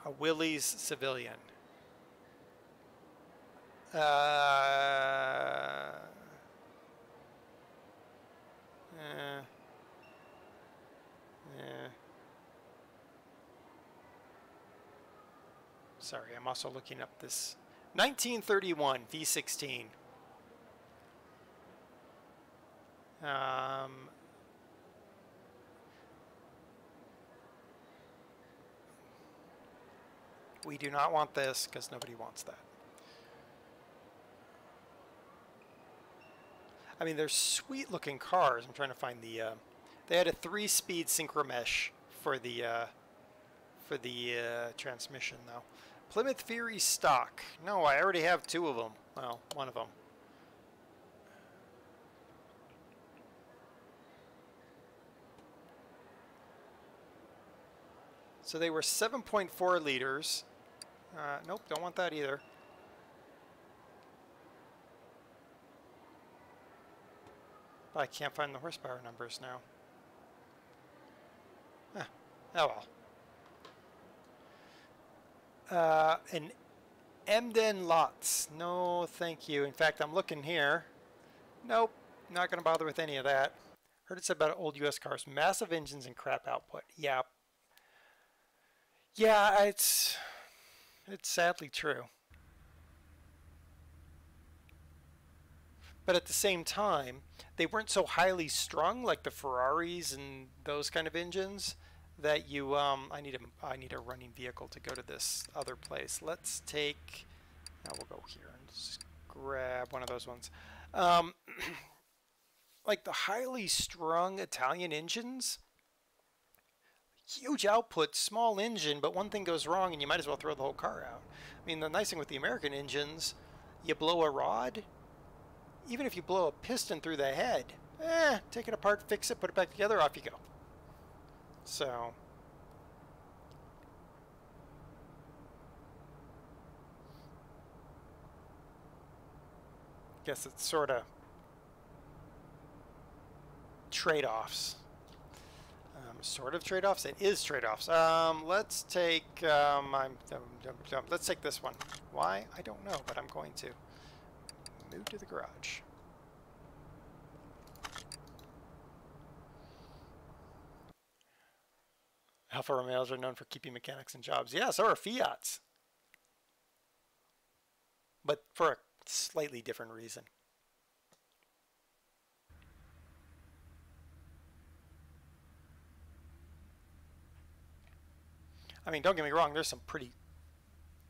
A Willys Civilian. Sorry, I'm also looking up this 1931 V16. We do not want this because nobody wants that. I mean, they're sweet looking cars. I'm trying to find the, they had a 3-speed synchromesh for the transmission though. Plymouth Fury stock. No, I already have 2 of them. Well, 1 of them. So they were 7.4 liters. Nope, don't want that either. But I can't find the horsepower numbers now. Oh well. An Emden Lots. No, thank you. In fact, I'm looking here. Nope, not going to bother with any of that. Heard it said about old U.S. cars. Massive engines and crap output. Yeah. Yeah, it's sadly true. But at the same time, they weren't so highly strung like the Ferraris and those kind of engines that you I need a running vehicle to go to this other place. Let's take, now we'll go here and just grab one of those ones. Like the highly strung Italian engines, huge output, small engine, but one thing goes wrong and you might as well throw the whole car out. I mean, the nice thing with the American engines, you blow a rod, even if you blow a piston through the head, take it apart, fix it, put it back together, off you go. So, guess it's sort of trade-offs. Sort of trade-offs? It is trade-offs. Let's take, let's take this one. Why? I don't know, but I'm going to. Move to the garage. Alfa Romeos are known for keeping mechanics in jobs. Yeah, so are Fiats. But for a slightly different reason. I mean, don't get me wrong, there's some pretty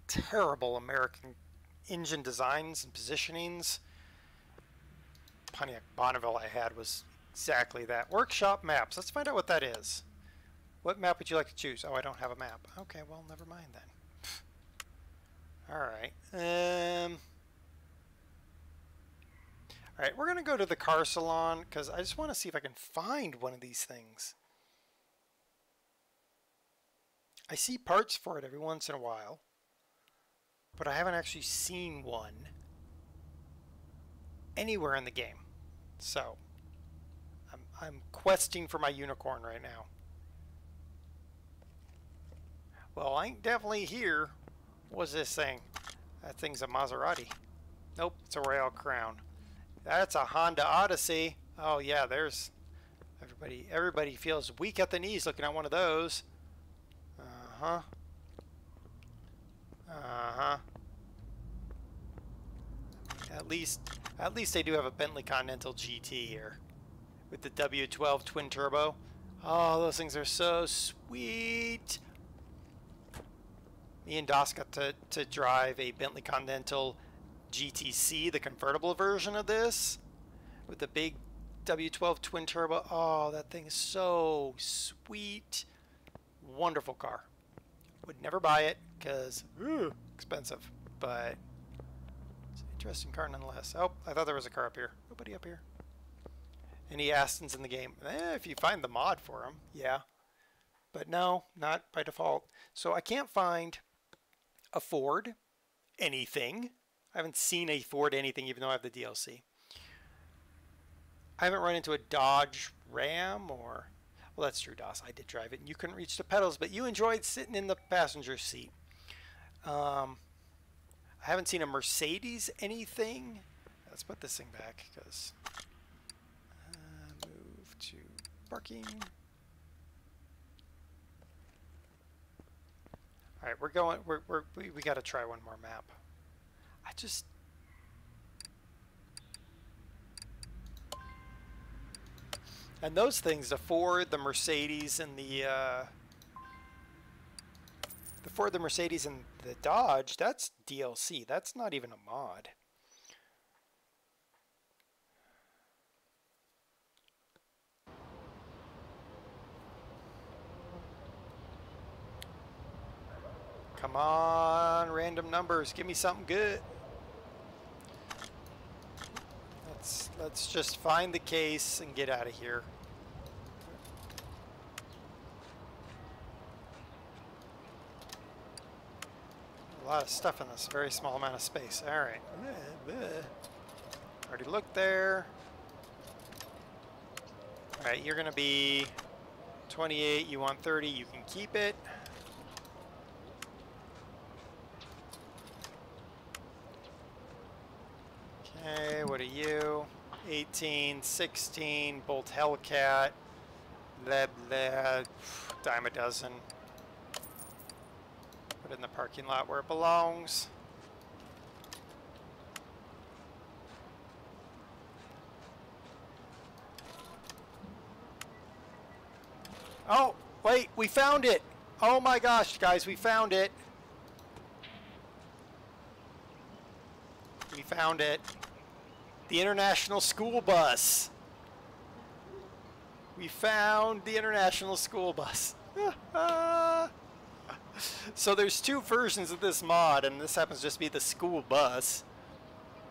terrible American engine designs and positionings. Pontiac Bonneville I had was exactly that. Workshop maps. Let's find out what that is. What map would you like to choose? Oh, I don't have a map. Okay, well, never mind then. Alright. Alright, we're going to go to the car salon because I just want to see if I can find one of these things. I see parts for it every once in a while, but I haven't actually seen one anywhere in the game. So, I'm questing for my unicorn right now. Well, I ain't definitely here. What's this thing? That thing's a Maserati. Nope, it's a Royal Crown. That's a Honda Odyssey. Oh yeah, there's everybody feels weak at the knees looking at one of those. Uh-huh. Uh-huh. At least they do have a Bentley Continental Gt here with the W12 twin turbo. Oh, those things are so sweet. Me and Dos got to drive a Bentley Continental GTC, the convertible version of this, with the big W12 twin turbo. Oh, that thing is so sweet. Wonderful car. Would never buy it because expensive, but it's an interesting car nonetheless. Oh, I thought there was a car up here. Nobody up here. Any Astons in the game? If you find the mod for them, yeah. But no, not by default. So I can't find a Ford anything. I haven't seen a Ford anything, even though I have the DLC. I haven't run into a Dodge Ram or... Well, that's true, Dos. I did drive it, and you couldn't reach the pedals, but you enjoyed sitting in the passenger seat. I haven't seen a Mercedes anything. Let's put this thing back, because... move to parking. All right, we're going. We got to try one more map. I just. And those things, the Ford, the Mercedes, and the Ford, the Mercedes, and the Dodge, that's DLC. That's not even a mod. Come on, random numbers. Give me something good. Let's just find the case and get out of here. A lot of stuff in this very small amount of space. All right. Already looked there. All right, you're going to be 28. You want 30. You can keep it. Okay, what are you? 18, 16, Bolt Hellcat, blah, blah, dime a dozen. Put it in the parking lot where it belongs. Oh, wait, we found it. Oh my gosh, guys, we found it. We found it. The International School Bus. We found the International School Bus. So there's two versions of this mod, and this happens to just be the school bus.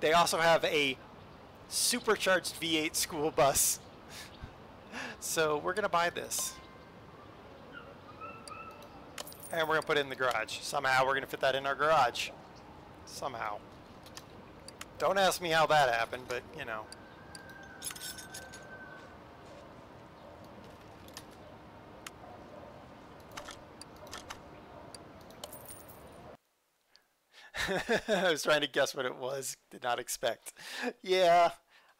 They also have a supercharged V8 school bus. So we're gonna buy this. And we're gonna put it in the garage. Somehow we're gonna fit that in our garage. Somehow. Don't ask me how that happened, but you know. I was trying to guess what it was. Did not expect. Yeah,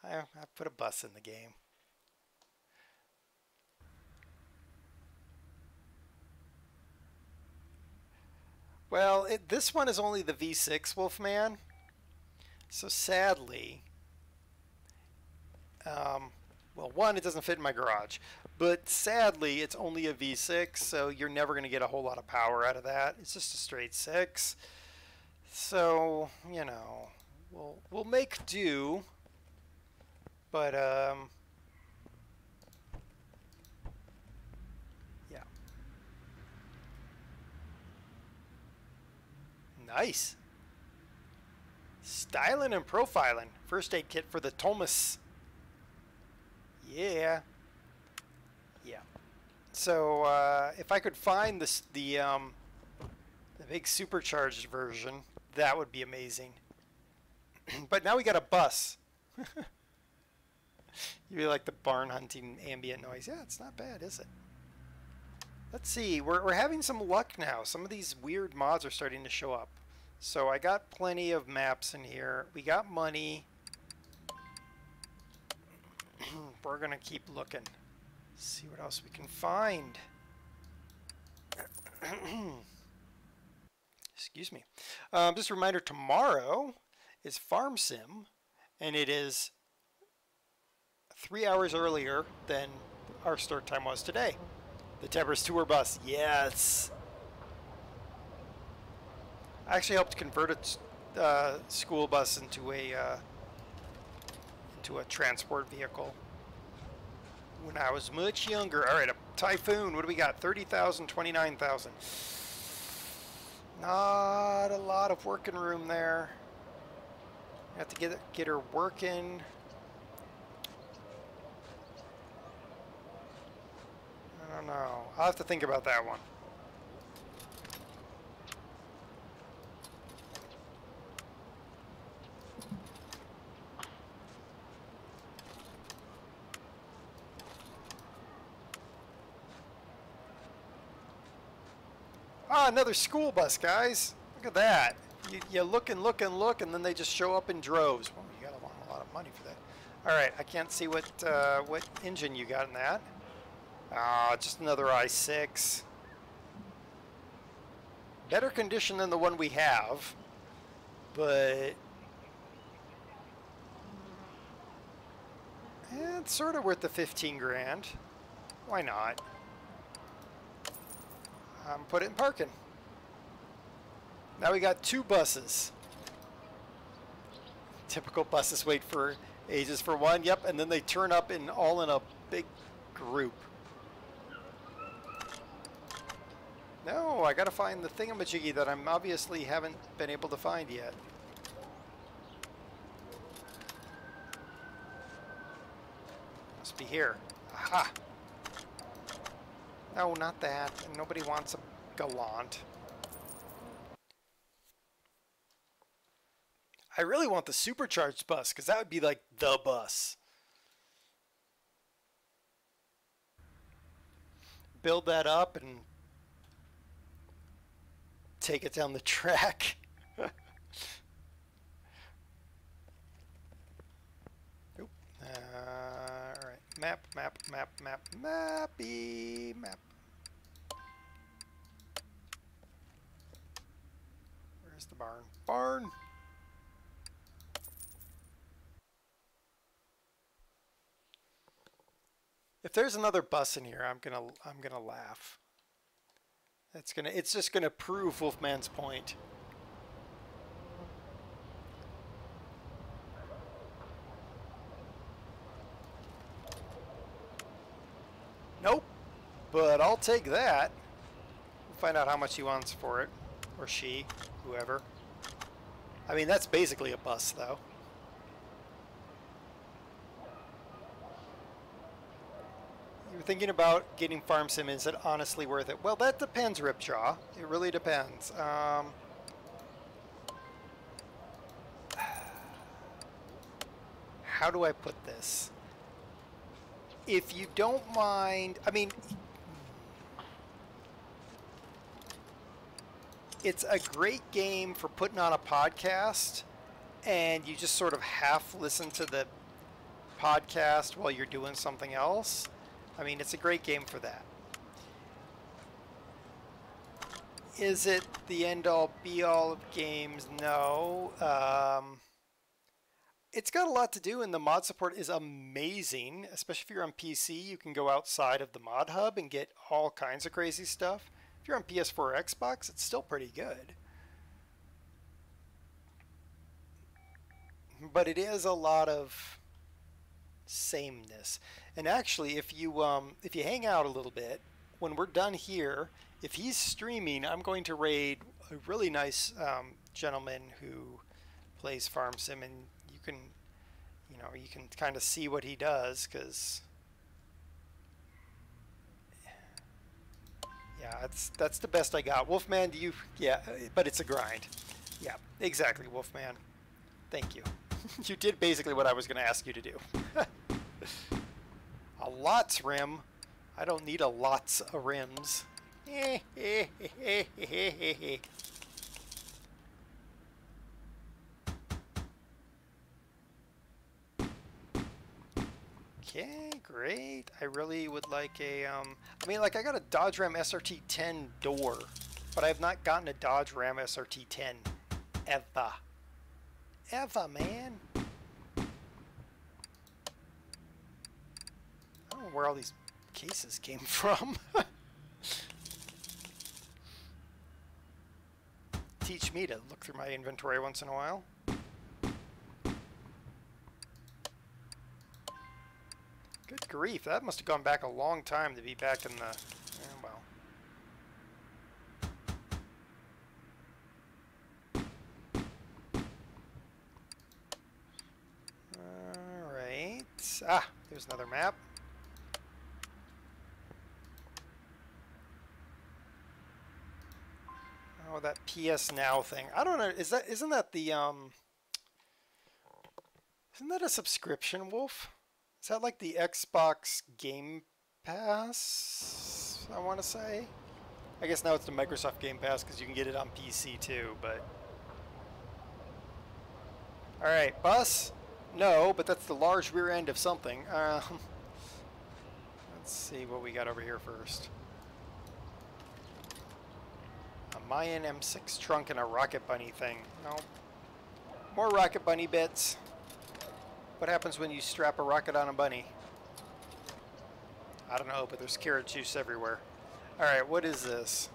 I put a bus in the game. Well, this one is only the V6 Wolfman. So sadly, well, one, it doesn't fit in my garage, but sadly, it's only a V6, so you're never going to get a whole lot of power out of that. It's just a straight 6. So, you know, we'll make do, but yeah. Nice. Styling and profiling. First aid kit for the Thomas. Yeah. Yeah. So if I could find the big supercharged version, that would be amazing. But now we got a bus. You really like the barn hunting ambient noise. Yeah, it's not bad, is it? Let's see. We're having some luck now. Some of these weird mods are starting to show up. So I got plenty of maps in here. We got money. We're going to keep looking. See what else we can find. Excuse me. Just a reminder, tomorrow is Farm Sim, and it is 3 hours earlier than our start time was today. The Tebris Tour Bus, yes! I actually helped convert a school bus into a transport vehicle when I was much younger. All right, a Typhoon. What do we got? 30,000, 29,000. Not a lot of working room there. I have to get her working. I don't know. I'll have to think about that one. Ah, another school bus, guys. Look at that. You look and look and look, and then they just show up in droves. Well, you got a lot of money for that. All right, I can't see what engine you got in that. Ah, just another i6. Better condition than the one we have, but it's sort of worth the 15 grand. Why not? Put it in parking. Now we got 2 buses. Typical buses wait for ages for one. Yep, and then they turn up all in a big group. No, I gotta find the thingamajiggy that I'm obviously haven't been able to find yet. Must be here. Aha! No, not that. Nobody wants a Galant. I really want the supercharged bus, because that would be like the bus. Build that up and take it down the track. Oop. Alright. Map. Mappy. Map. Where's the barn? Barn! If there's another bus in here, I'm gonna laugh. It's just gonna prove Wolfman's point. Nope, but I'll take that. We'll find out how much he wants for it, or she, whoever. I mean, that's basically a bus, though. You're thinking about getting Farm Sim, is it honestly worth it? Well, that depends, Ripjaw. It really depends. How do I put this? If you don't mind, I mean, it's a great game for putting on a podcast and you just sort of half listen to the podcast while you're doing something else. I mean, it's a great game for that. Is it the end-all, be-all of games? No. It's got a lot to do, and the mod support is amazing, especially if you're on PC. You can go outside of the mod hub and get all kinds of crazy stuff. If you're on PS4 or Xbox, it's still pretty good. But it is a lot of sameness. And actually, if you hang out a little bit, when we're done here, if he's streaming, I'm going to raid a really nice gentleman who plays Farm Sim, and you can kind of see what he does, because yeah, that's the best I got. Wolfman, yeah, but it's a grind. Yeah, exactly, Wolfman. Thank you. You did basically what I was going to ask you to do. A lots rim. I don't need a lots of rims. Okay, great. I really would like a, I mean, like, I got a Dodge Ram SRT 10 door, but I have not gotten a Dodge Ram SRT 10 ever. Ever, man. I don't know where all these cases came from. Teach me to look through my inventory once in a while. Good grief, that must have gone back a long time to be back in the... well. Alright. Ah, there's another map. Oh, that PS Now thing. I don't know, isn't that the, isn't that a subscription, Wolf? Is that like the Xbox Game Pass, I want to say? I guess now it's the Microsoft Game Pass because you can get it on PC too, but... Alright, bus? No, but that's the large rear end of something. Let's see what we got over here first. A Mayan M6 trunk and a Rocket Bunny thing. No. More Rocket Bunny bits. What happens when you strap a rocket on a bunny? I don't know, but there's carrot juice everywhere. Alright, what is this?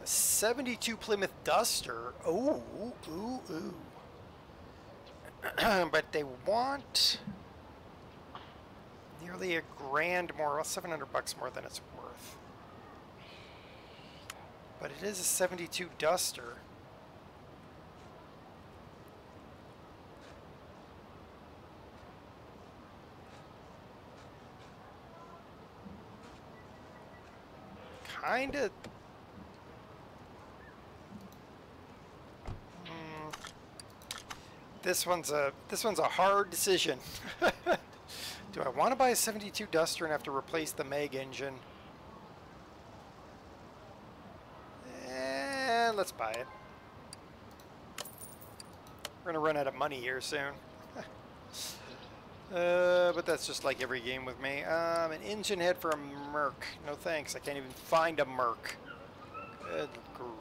A 72 Plymouth Duster. Ooh, ooh, ooh. But they want nearly $1,000 more, well, $700 more than it's worth. But it is a 72 Duster. Kinda. This one's a hard decision. Do I want to buy a 72 Duster and have to replace the Meg engine? Let's buy it. We're gonna run out of money here soon. But that's just like every game with me. An engine head for a Merc. No thanks. I can't even find a Merc. Good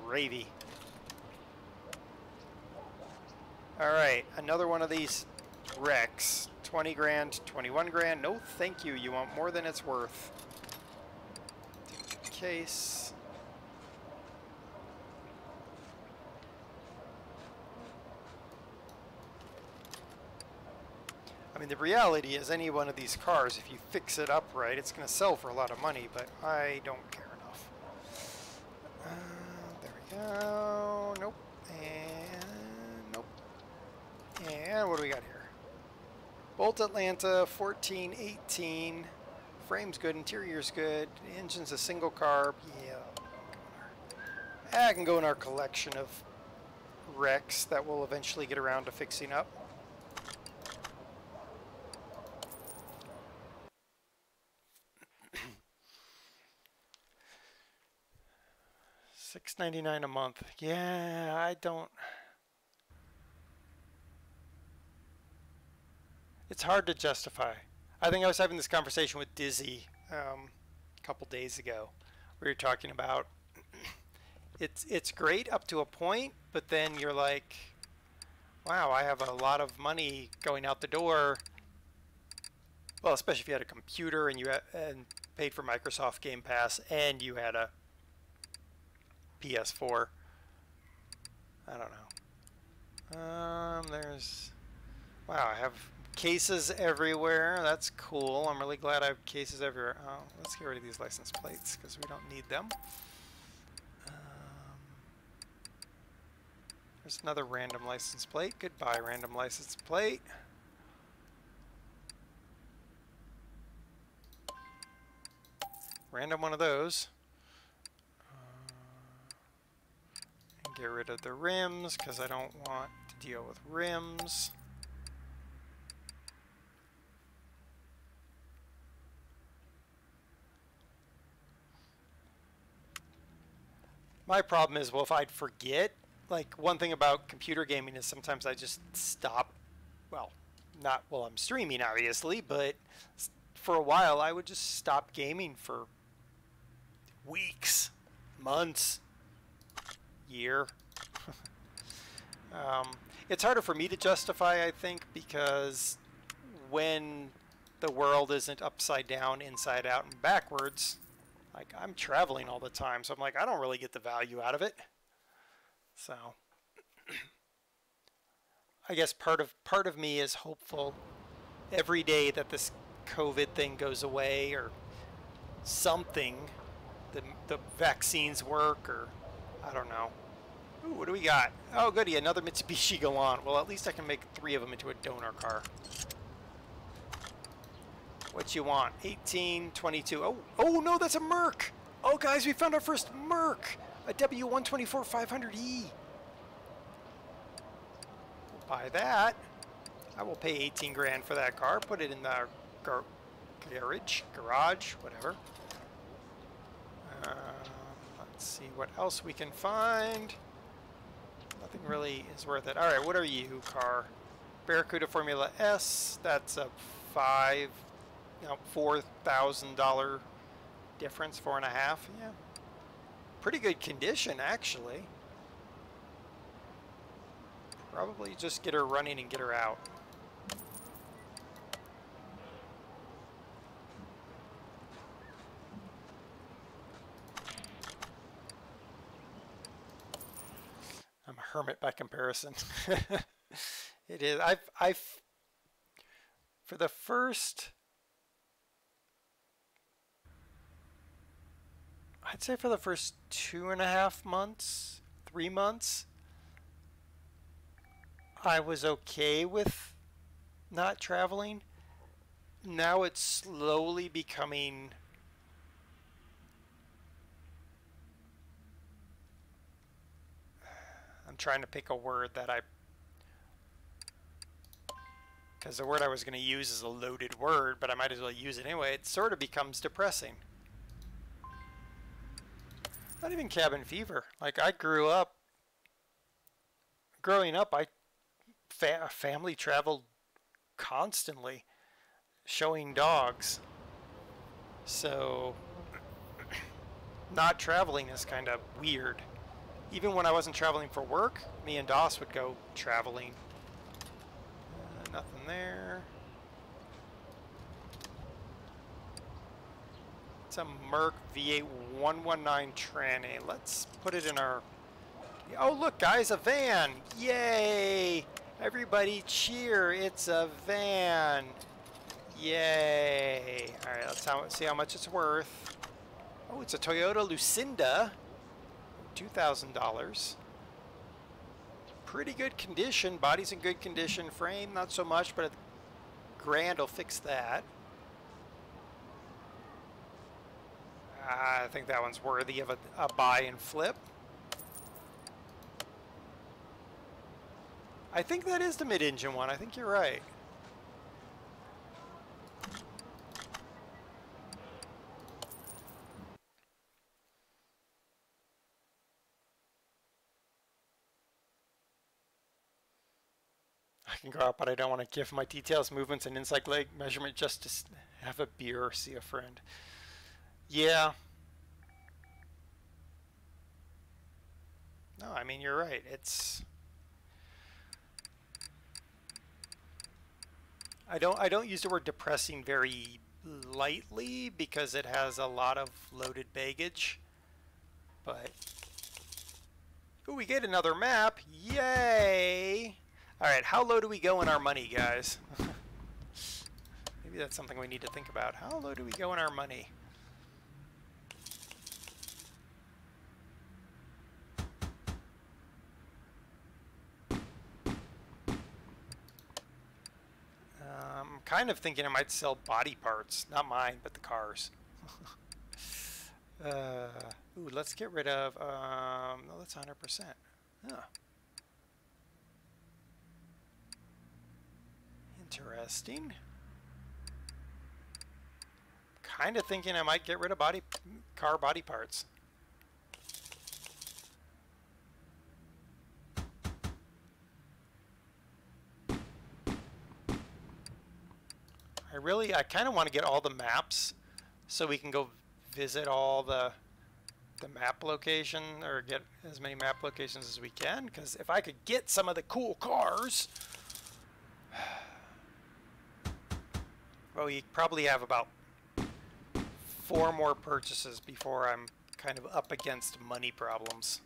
gravy. Alright, another one of these wrecks. 20 grand, 21 grand. No thank you. You want more than it's worth. Take the case. I mean, the reality is any one of these cars, if you fix it up right, it's going to sell for a lot of money, but I don't care enough. There we go. Nope. And nope. And what do we got here? Bolt Atlanta, 1418. Frame's good, interior's good. Engine's a single carb. Yeah. I can go in our collection of wrecks that we'll eventually get around to fixing up. $6.99 a month. Yeah, I don't. It's hard to justify. I think I was having this conversation with Dizzy a couple days ago. We were talking about it's great up to a point, but then you're like, wow, I have a lot of money going out the door. Well, especially if you had a computer and you and paid for Microsoft Game Pass and you had a PS4. I don't know. There's, wow, I have cases everywhere. That's cool. I'm really glad I have cases everywhere. Oh, let's get rid of these license plates because we don't need them. There's another random license plate. Goodbye, random license plate. Random one of those. And get rid of the rims because I don't want to deal with rims. My problem is, well, if I'd forget, like one thing about computer gaming is sometimes I just stop, well, not while I'm streaming obviously, but for a while I would just stop gaming for weeks, months, year. It's harder for me to justify, I think, because when the world isn't upside down, inside out, and backwards, like I'm traveling all the time, so I'm like, I don't really get the value out of it. So I guess part of me is hopeful every day that this COVID thing goes away or something, the vaccines work, or I don't know. Ooh, what do we got? Oh, goody, another Mitsubishi Galant. Well, at least I can make 3 of them into a donor car. What you want? 18, 22. Oh no, that's a Merc. Oh, guys, we found our first Merc. A W124 500E. We'll buy that. I will pay 18 grand for that car. Put it in the garage, whatever. Let's see what else we can find. Nothing really is worth it. All right, what are you, car? Barracuda Formula S. That's a $4,000 difference, 4.5. Yeah. pretty good condition, actually. Probably just get her running and get her out. I'm a hermit by comparison. It is. For the first, I'd say for the first 2.5 months, 3 months, I was okay with not traveling. Now it's slowly becoming I'm trying to pick a word that because the word I was going to use is a loaded word, but I might as well use it anyway. It sort of becomes depressing. Not even cabin fever. Like growing up, family traveled constantly, showing dogs. So not traveling is kind of weird. Even when I wasn't traveling for work, me and Doss would go traveling. Nothing there. It's a Merc V8 119 Tranny. Let's put it in our... Oh, look, guys, a van. Yay! Everybody cheer. It's a van. Yay. All right, let's see how much it's worth. Oh, it's a Toyota Lucinda. $2,000. Pretty good condition. Body's in good condition. Frame, not so much, but $1,000 will fix that. I think that one's worthy of a buy and flip. I think that is the mid-engine one. I think you're right. I can go out, but I don't want to give my details, movements, and inside leg measurement just to have a beer or see a friend. Yeah. No, I mean, you're right. I don't use the word depressing very lightly because it has a lot of loaded baggage. But ooh, we get another map. Yay! All right, how low do we go in our money, guys? Maybe that's something we need to think about. How low do we go in our money? I'm kind of thinking I might sell body parts. Not mine, but the cars. Ooh, let's get rid of... no, that's 100%. Huh. Interesting. Kind of thinking I might get rid of car body parts. I kind of want to get all the maps so we can go visit all the map location, or get as many map locations as we can, because if I could get some of the cool cars, well, we probably have about 4 more purchases before I'm kind of up against money problems.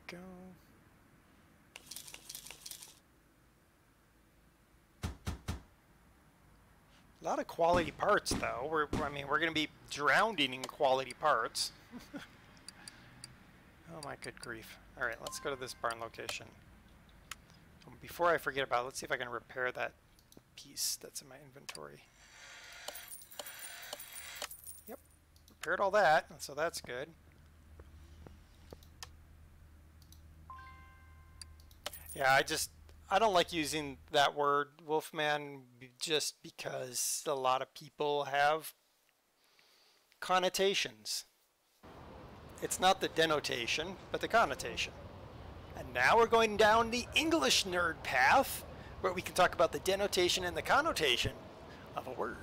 Go. A lot of quality parts, though. I mean, we're going to be drowning in quality parts. Oh my good grief. All right, let's go to this barn location. Before I forget about it, let's see if I can repair that piece that's in my inventory. Yep, repaired all that, so that's good. Yeah, I don't like using that word, Wolfman, just because a lot of people have connotations. It's not the denotation, but the connotation. And now we're going down the English nerd path, where we can talk about the denotation and the connotation of a word.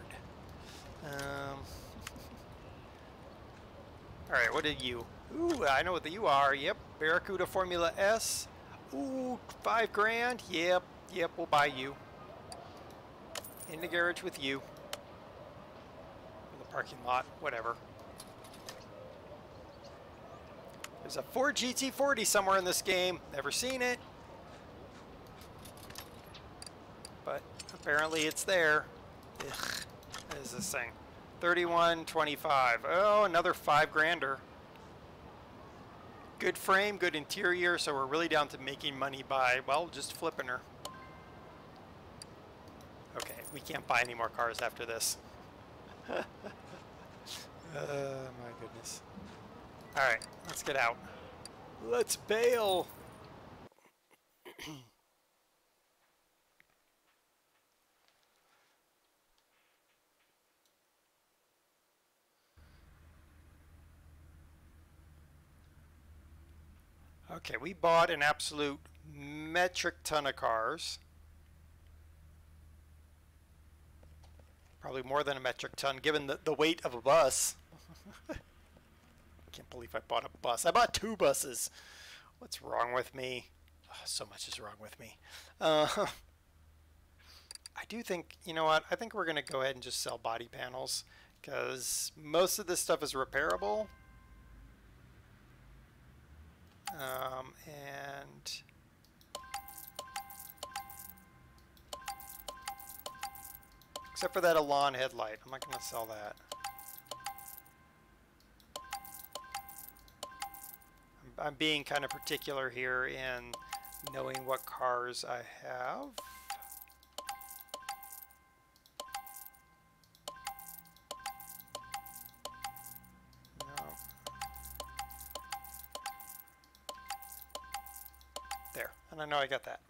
Alright, what are you? Ooh, I know what the you are. Yep, Barracuda Formula S. Ooh, $5 grand. Yep, we'll buy you. In the garage with you. In the parking lot, whatever. There's a Ford GT40 somewhere in this game. Never seen it. But apparently it's there. Ugh, what is this thing? 31.25. Oh, another $5-grander. Good frame, good interior, so we're really down to making money by, well, just flipping her. Okay, we can't buy any more cars after this. My goodness. Alright, let's get out. Let's bail! Okay, we bought an absolute metric ton of cars. Probably more than a metric ton, given the weight of a bus. Can't believe I bought a bus. I bought 2 buses. What's wrong with me? Oh, so much is wrong with me. I do think, you know what? I think we're going to go ahead and just sell body panels, because most of this stuff is repairable. And except for that Elan headlight, I'm not going to sell that. I'm being kind of particular here in knowing what cars I have. No. There, and I know I got that.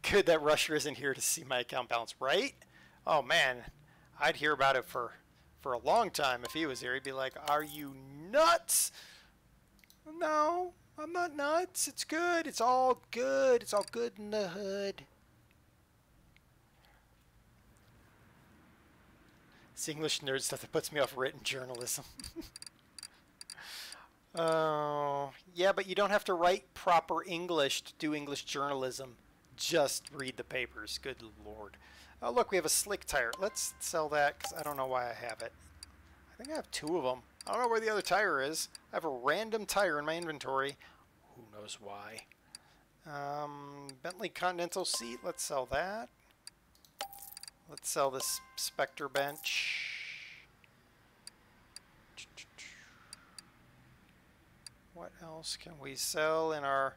Good that Rusher isn't here to see my account balance, right? Oh man, I'd hear about it for a long time. If he was here, he'd be like, are you nuts? No, I'm not nuts. It's good. It's all good. It's all good in the hood. It's English nerd stuff that puts me off written journalism. Oh, yeah, but you don't have to write proper English to do English journalism. Just read the papers. Good Lord. Oh, look, we have a slick tire. Let's sell that because I don't know why I have it. I think I have 2 of them. I don't know where the other tire is. I have a random tire in my inventory. Who knows why? Bentley Continental Gt. Let's sell that. Let's sell this Spectre bench. What else can we sell in our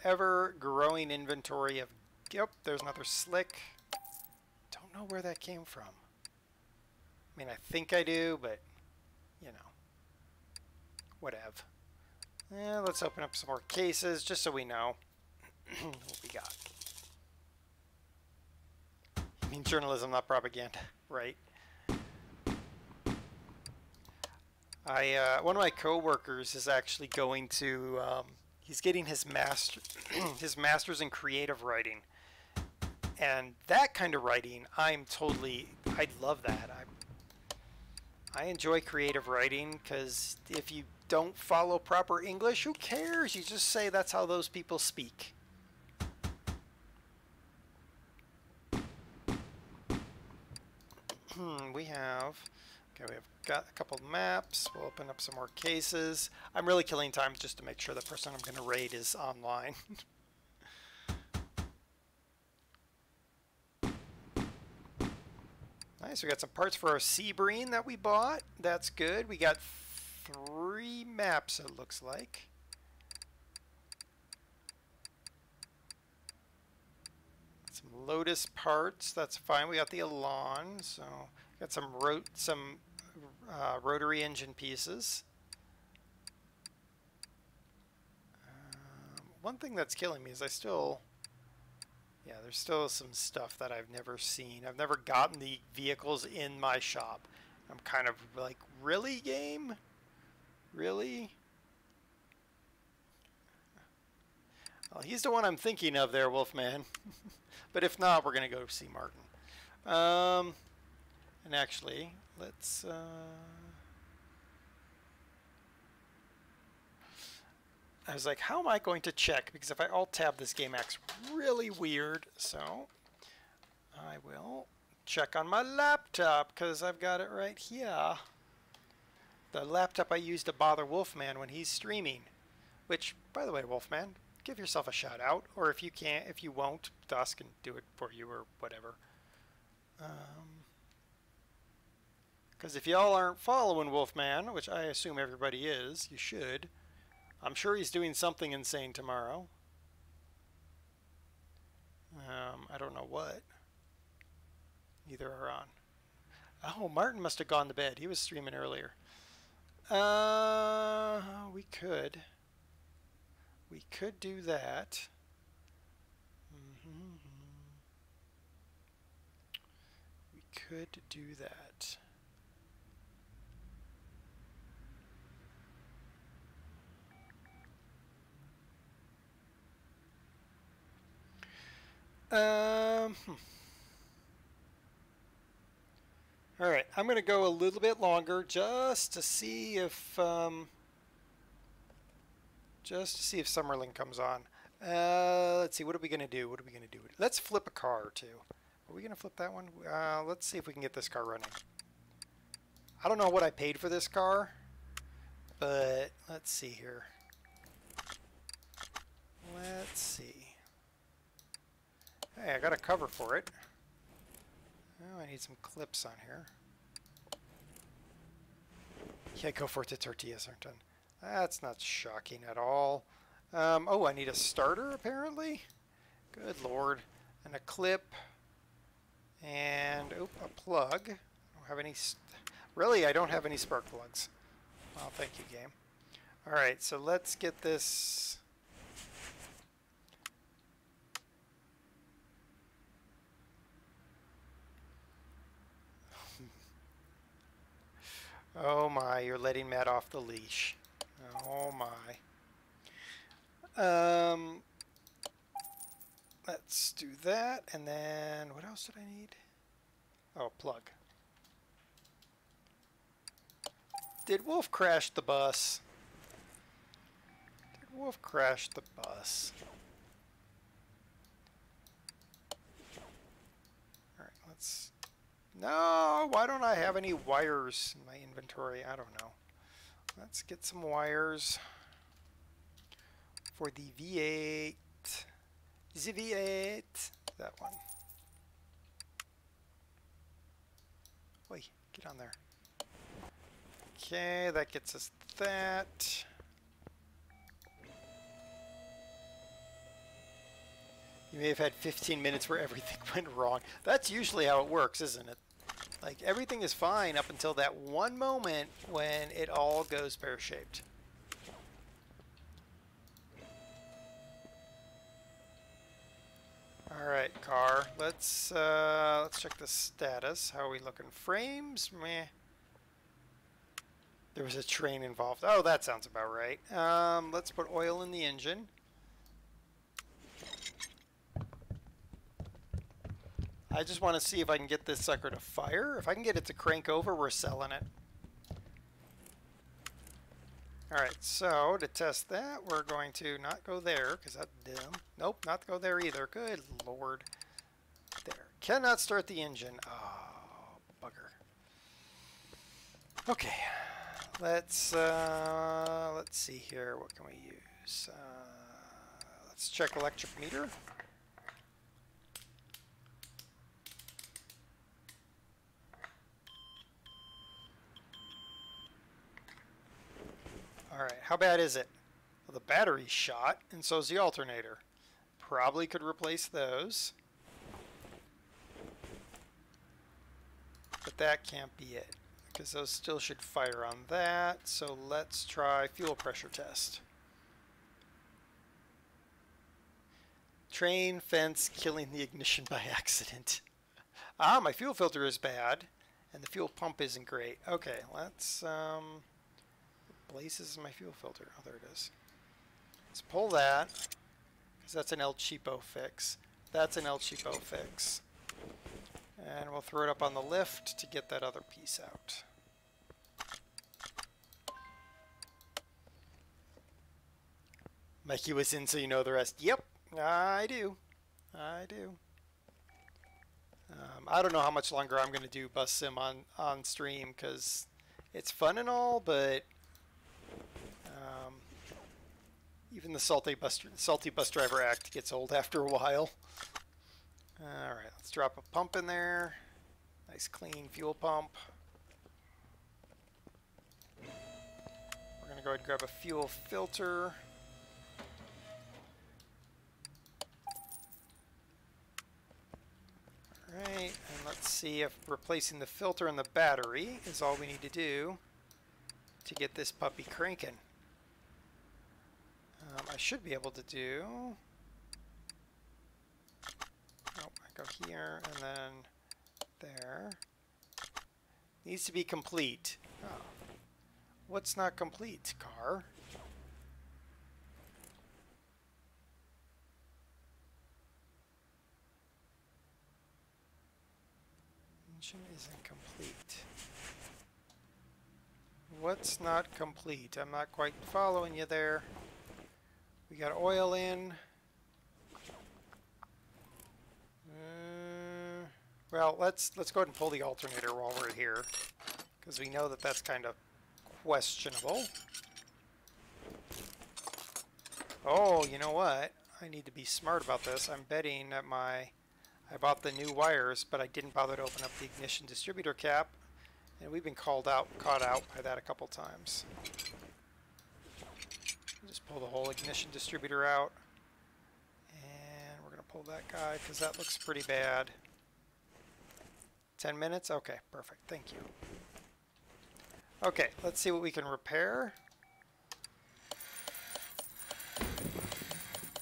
ever-growing inventory of... Yep, there's another slick. Don't know where that came from. I mean, I think I do, but, you know, whatever. Yeah, let's open up some more cases, just so we know what we got. I mean, journalism, not propaganda, right? One of my coworkers is actually going to, he's getting his his master's in creative writing. And that kind of writing, I love that. I enjoy creative writing because if you don't follow proper English, who cares? You just say that's how those people speak. We've got a couple maps. We'll open up some more cases. I'm really killing time just to make sure the person I'm going to raid is online. Nice, we got some parts for our Sebring that we bought. That's good. We got 3 maps, it looks like. Some Lotus parts, that's fine. We got the Elan, so got some rotary engine pieces. One thing that's killing me is there's still some stuff that I've never seen. I've never gotten the vehicles in my shop. I'm kind of like, really, game? Really? Well, he's the one I'm thinking of there, Wolfman. But if not, we're going to go see Martin. And actually, let's... I was like, how am I going to check? Because if I alt-tab, this game acts really weird. So I will check on my laptop because I've got it right here. The laptop I use to bother Wolfman when he's streaming. Which, by the way, Wolfman, give yourself a shout out. Or if you can't, if you won't, Dusk can do it for you or whatever. Because if y'all aren't following Wolfman, which I assume everybody is, you should. I'm sure he's doing something insane tomorrow. I don't know what. Neither are on. Oh, Martin must have gone to bed. He was streaming earlier. We could do that. We could do that. All right, I'm going to go a little bit longer just to see if Summerlin comes on. Let's see, what are we going to do? Let's flip a car or two. Are we going to flip that one? Let's see if we can get this car running. I don't know what I paid for this car, but let's see here. Let's see. Hey, I got a cover for it. Oh, I need some clips on here. Yeah, go for it. The tortillas aren't done. That's not shocking at all. Oh, I need a starter, apparently. Good lord. And a clip. And, oh, a plug. I don't have any... Really, I don't have any spark plugs. Well, thank you, game. Alright, so let's get this... Oh my, you're letting Matt off the leash. Oh my. Let's do that, and then what else did I need? Oh, plug. Did Wolf crash the bus? Did Wolf crash the bus? Alright, let's... No, why don't I have any wires in my inventory? I don't know. Let's get some wires for the V8. The V8. That one. Oi, get on there. Okay, that gets us that. You may have had 15 minutes where everything went wrong. That's usually how it works, isn't it? Like, everything is fine up until that one moment when it all goes pear-shaped. Alright, car. Let's check the status. How are we looking? Frames? Meh. There was a train involved. Oh, that sounds about right. Let's put oil in the engine. I just want to see if I can get this sucker to fire. If I can get it to crank over, we're selling it. Alright, so to test that, we're going to not go there, because that's dumb. Nope, not go there either. Good lord. There. Cannot start the engine. Oh, bugger. Okay. Let's see here. What can we use? Let's check electric meter. Alright, how bad is it? Well, the battery's shot, and so is the alternator. Probably could replace those. But that can't be it, because those still should fire on that. So let's try fuel pressure test. Train fence killing the ignition by accident. Ah, my fuel filter is bad, and the fuel pump isn't great. Okay, let's... Places my fuel filter. Oh, there it is. Let's pull that. because that's an El Cheapo fix. That's an El Cheapo fix. And we'll throw it up on the lift to get that other piece out. Mikey was in, so you know the rest. Yep, I do. I do. I don't know how much longer I'm going to do Bus Sim on stream, because it's fun and all, but even the Salty Bus Driver Act gets old after a while. Alright, let's drop a pump in there. Nice clean fuel pump. We're going to go ahead and grab a fuel filter. Alright, and let's see if replacing the filter and the battery is all we need to do to get this puppy cranking. I should be able to do... Oh, I go here and then there. Needs to be complete. Oh. What's not complete, car? Engine isn't complete. What's not complete? I'm not quite following you there. We got oil in. Well, let's go ahead and pull the alternator while we're here, because we know that that's kind of questionable. Oh, you know what? I need to be smart about this. I'm betting that I bought the new wires, but I didn't bother to open up the ignition distributor cap, and we've been caught out by that a couple times. Just pull the whole ignition distributor out, and we're going to pull that guy because that looks pretty bad. 10 minutes? Okay, perfect. Thank you. Okay, let's see what we can repair.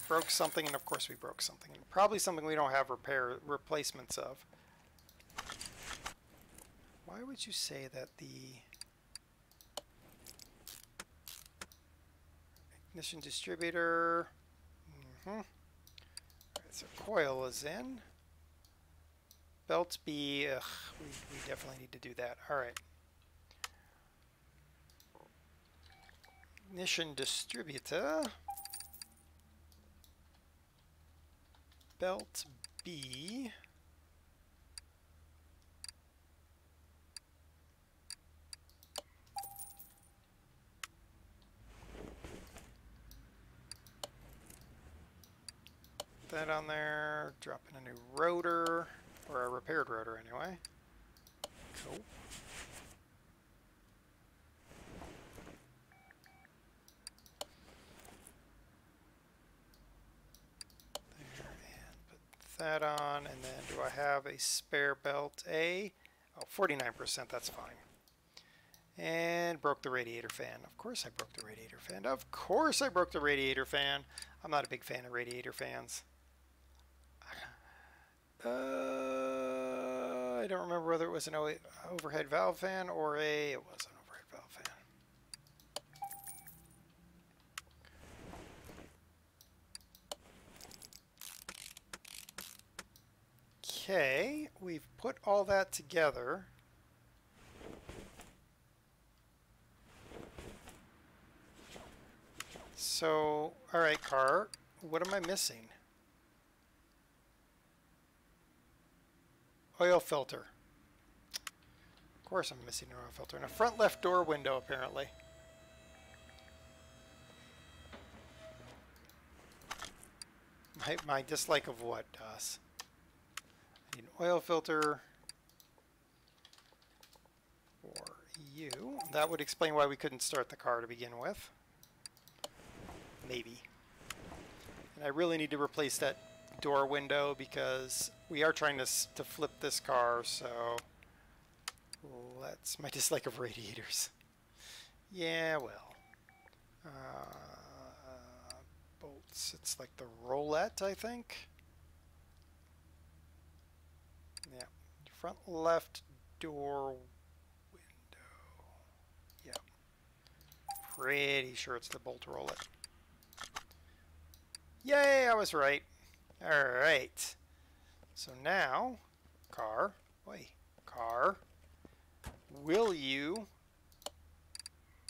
Broke something, and of course we broke something. Probably something we don't have replacements of. Why would you say that the ignition distributor... Alright, so coil is in. Belt B, ugh, we definitely need to do that. Alright. Ignition distributor. Belt B. That on there. Drop in a new rotor. Or a repaired rotor, anyway. Cool. There, and put that on, and then do I have a spare belt A? Oh, 49%, that's fine. And broke the radiator fan. Of course I broke the radiator fan. Of course I broke the radiator fan. I'm not a big fan of radiator fans. I don't remember whether it was an overhead valve fan or it was an overhead valve fan. Okay, we've put all that together. So, alright car, what am I missing? Oil filter. Of course I'm missing an oil filter. And a front left door window, apparently. My dislike of what does? I need an oil filter for you. That would explain why we couldn't start the car to begin with. Maybe. And I really need to replace that door window because we are trying to flip this car, so let's... My dislike of radiators. Yeah, well. Bolts. It's like the roulette, I think. Yeah. Front left door window. Yeah. Pretty sure it's the bolt roulette. Yay, I was right. Alright. So now, car, car, will you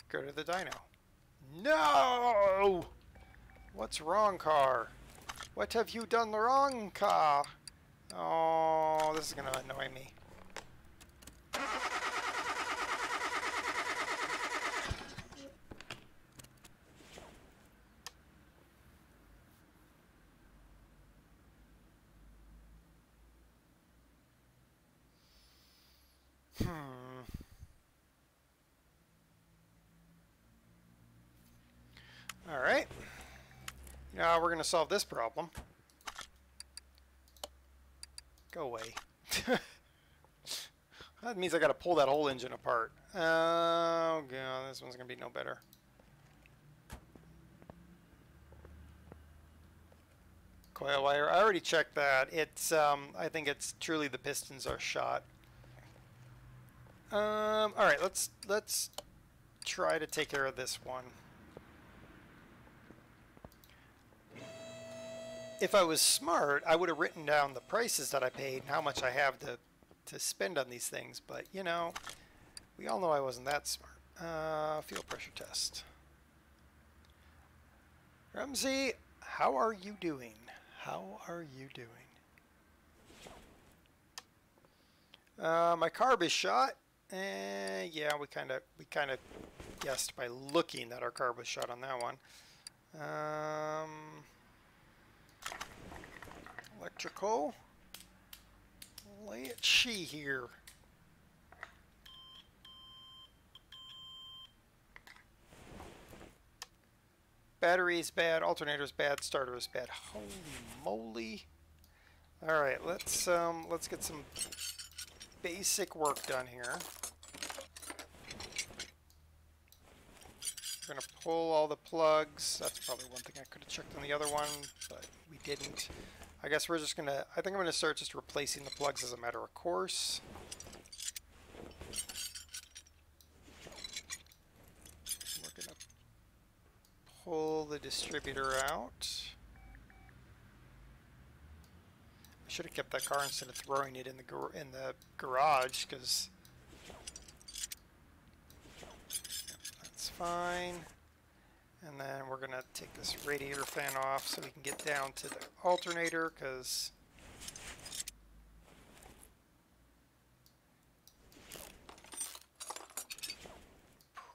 go to the dyno? No! What's wrong, car? What have you done wrong, car? Oh, this is going to annoy me. Alright. Now we're going to solve this problem. Go away. That means I got to pull that whole engine apart. Oh, God, this one's going to be no better. Coil wire. I already checked that. It's, I think it's truly the pistons are shot. All right, let's try to take care of this one. If I was smart, I would have written down the prices that I paid and how much I have to spend on these things. But, you know, we all know I wasn't that smart. Fuel pressure test. Rumsey, how are you doing? How are you doing? My carb is shot. Yeah, we kind of guessed by looking that our carb was shot on that one. Electrical. Let's see here. Battery is bad, alternator is bad, starter is bad. Holy moly! All right, let's get some basic work done here. We're gonna pull all the plugs. That's probably one thing I could have checked on the other one, but we didn't. I guess we're just gonna. I think I'm gonna start just replacing the plugs as a matter of course. We're gonna pull the distributor out. I should have kept that car instead of throwing it in the garage, because that's fine. And then we're gonna take this radiator fan off so we can get down to the alternator, because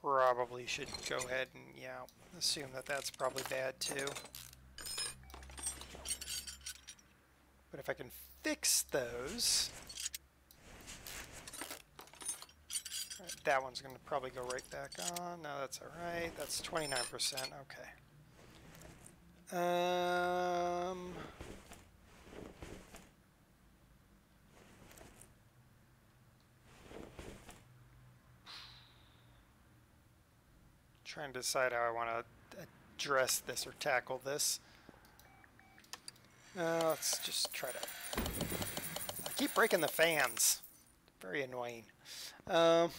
probably should go ahead and, yeah, assume that that's probably bad too. But if I can fix those, right, that one's going to probably go right back on. No, that's all right. That's 29%. Okay. Trying to decide how I want to address this or tackle this. Let's just try to... I keep breaking the fans. Very annoying. Water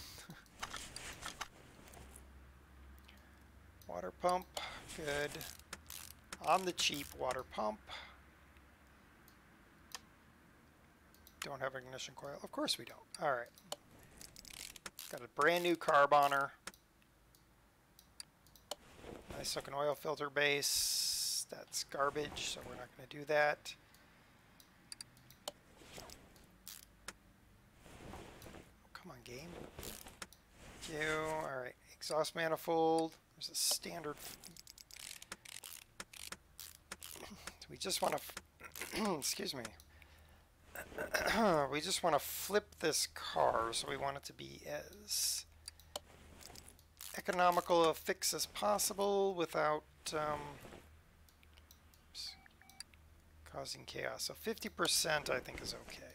pump, good. On the cheap water pump. Don't have an ignition coil. Of course we don't. All right. Got a brand new carb on her. Nice looking oil filter base. That's garbage, so we're not going to do that. Come on, game. Thank you. All right. Exhaust manifold. There's a standard. We just want to, excuse me. We just want to flip this car, so we want it to be as economical a fix as possible without causing chaos. So 50% I think is okay.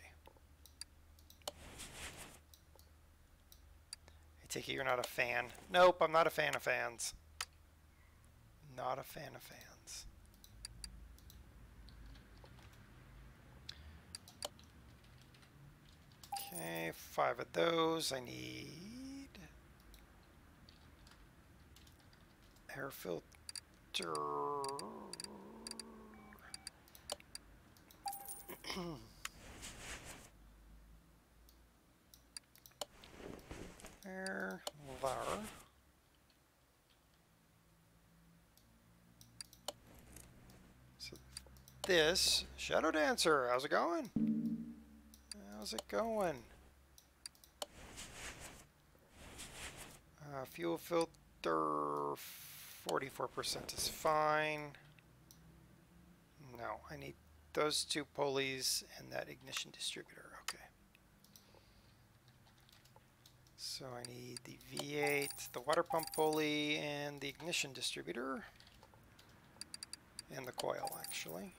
I take it you're not a fan. Nope, I'm not a fan of fans. Not a fan of fans. Okay, 5 of those. I need air filter. There. So this, Shadow Dancer, how's it going? How's it going? Fuel filter, 44% is fine. No, I need those two pulleys and that ignition distributor. Okay. So I need the V8, the water pump pulley, and the ignition distributor. And the coil, actually.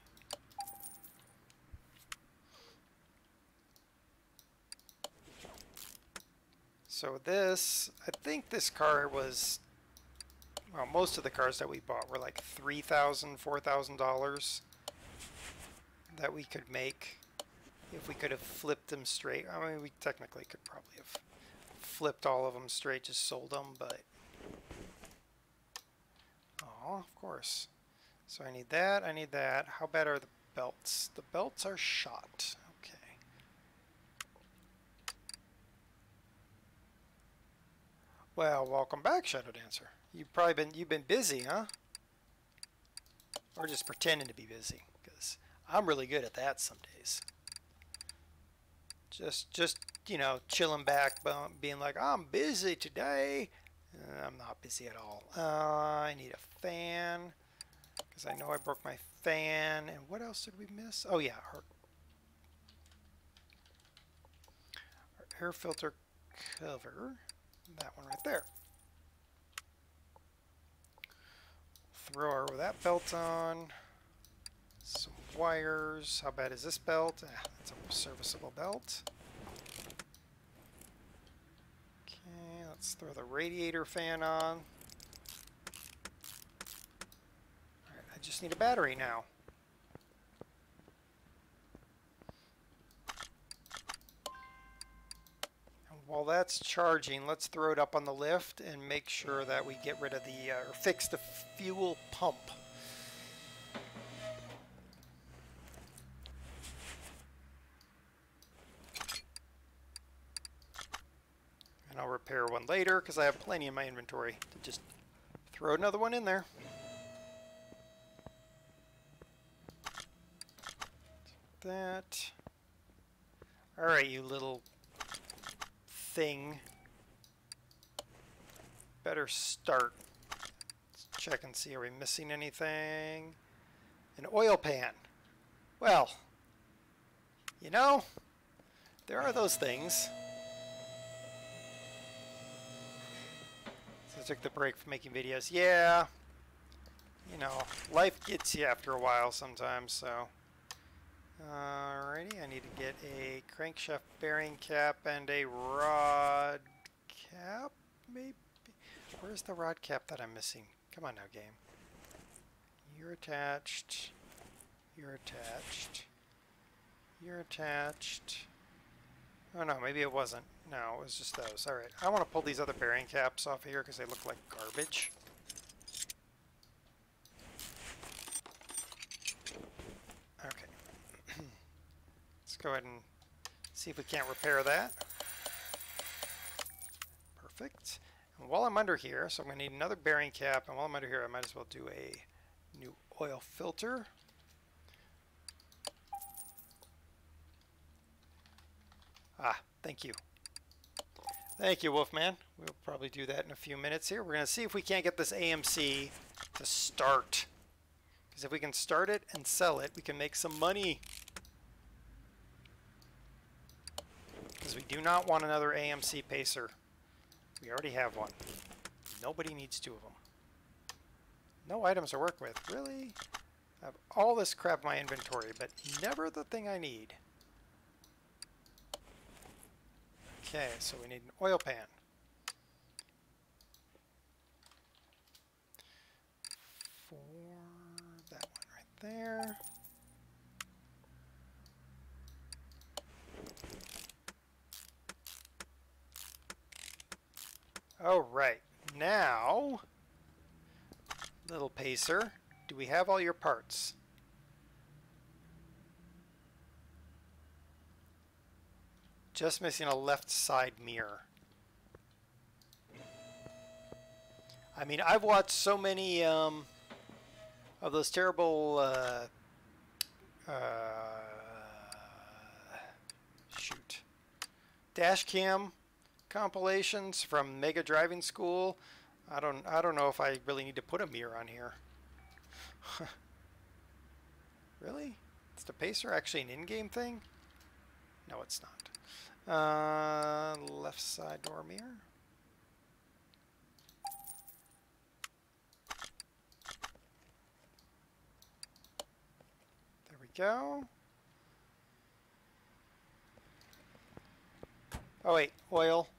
So this, I think this car was, well, most of the cars that we bought were like $3,000, $4,000 that we could make if we could have flipped them straight. I mean, we technically could probably have flipped all of them straight, just sold them, but oh, of course. So I need that, I need that. How bad are the belts? The belts are shot. Okay. Well, welcome back, Shadow Dancer. You've been busy, huh? Or just pretending to be busy, because I'm really good at that some days. Just you know, chilling back, being like, I'm busy today. I'm not busy at all. I need a fan, because I know I broke my fan. And what else did we miss? Oh yeah, our air filter cover. That one right there. Throw her with that belt on. Some wires. How bad is this belt? It's a serviceable belt. Okay, let's throw the radiator fan on. Alright, I just need a battery now. While that's charging, let's throw it up on the lift and make sure that we get rid of the, or fix the fuel pump. And I'll repair one later because I have plenty in my inventory to just throw another one in there. That. Alright, you little thing. Better start. Let's check and see, are we missing anything? An oil pan. Well, you know, there are those things. So I took the break from making videos. Yeah, you know, life gets you after a while sometimes, so. Alrighty, I need to get a crankshaft bearing cap and a rod cap, maybe? Where's the rod cap that I'm missing? Come on now, game. You're attached. You're attached. You're attached. Oh no, maybe it wasn't. No, it was just those. Alright, I want to pull these other bearing caps off of here because they look like garbage. Okay. Let's go ahead and see if we can't repair that. Perfect. And while I'm under here, so I'm going to need another bearing cap, and while I'm under here I might as well do a new oil filter. Ah, thank you. Thank you, Wolfman. We'll probably do that in a few minutes here. We're going to see if we can't get this AMC to start. Because if we can start it and sell it, we can make some money. Because we do not want another AMC Pacer. We already have one. Nobody needs two of them. No items to work with. Really? I have all this crap in my inventory, but never the thing I need. Okay, so we need an oil pan. For that one right there. All right, now, little Pacer, do we have all your parts? Just missing a left side mirror. I mean, I've watched so many of those terrible dash cam compilations from Mega Driving School. I don't know if I really need to put a mirror on here. Really? Is the pacer actually an in-game thing? No, it's not. Left side door mirror. There we go. Oh wait, oil.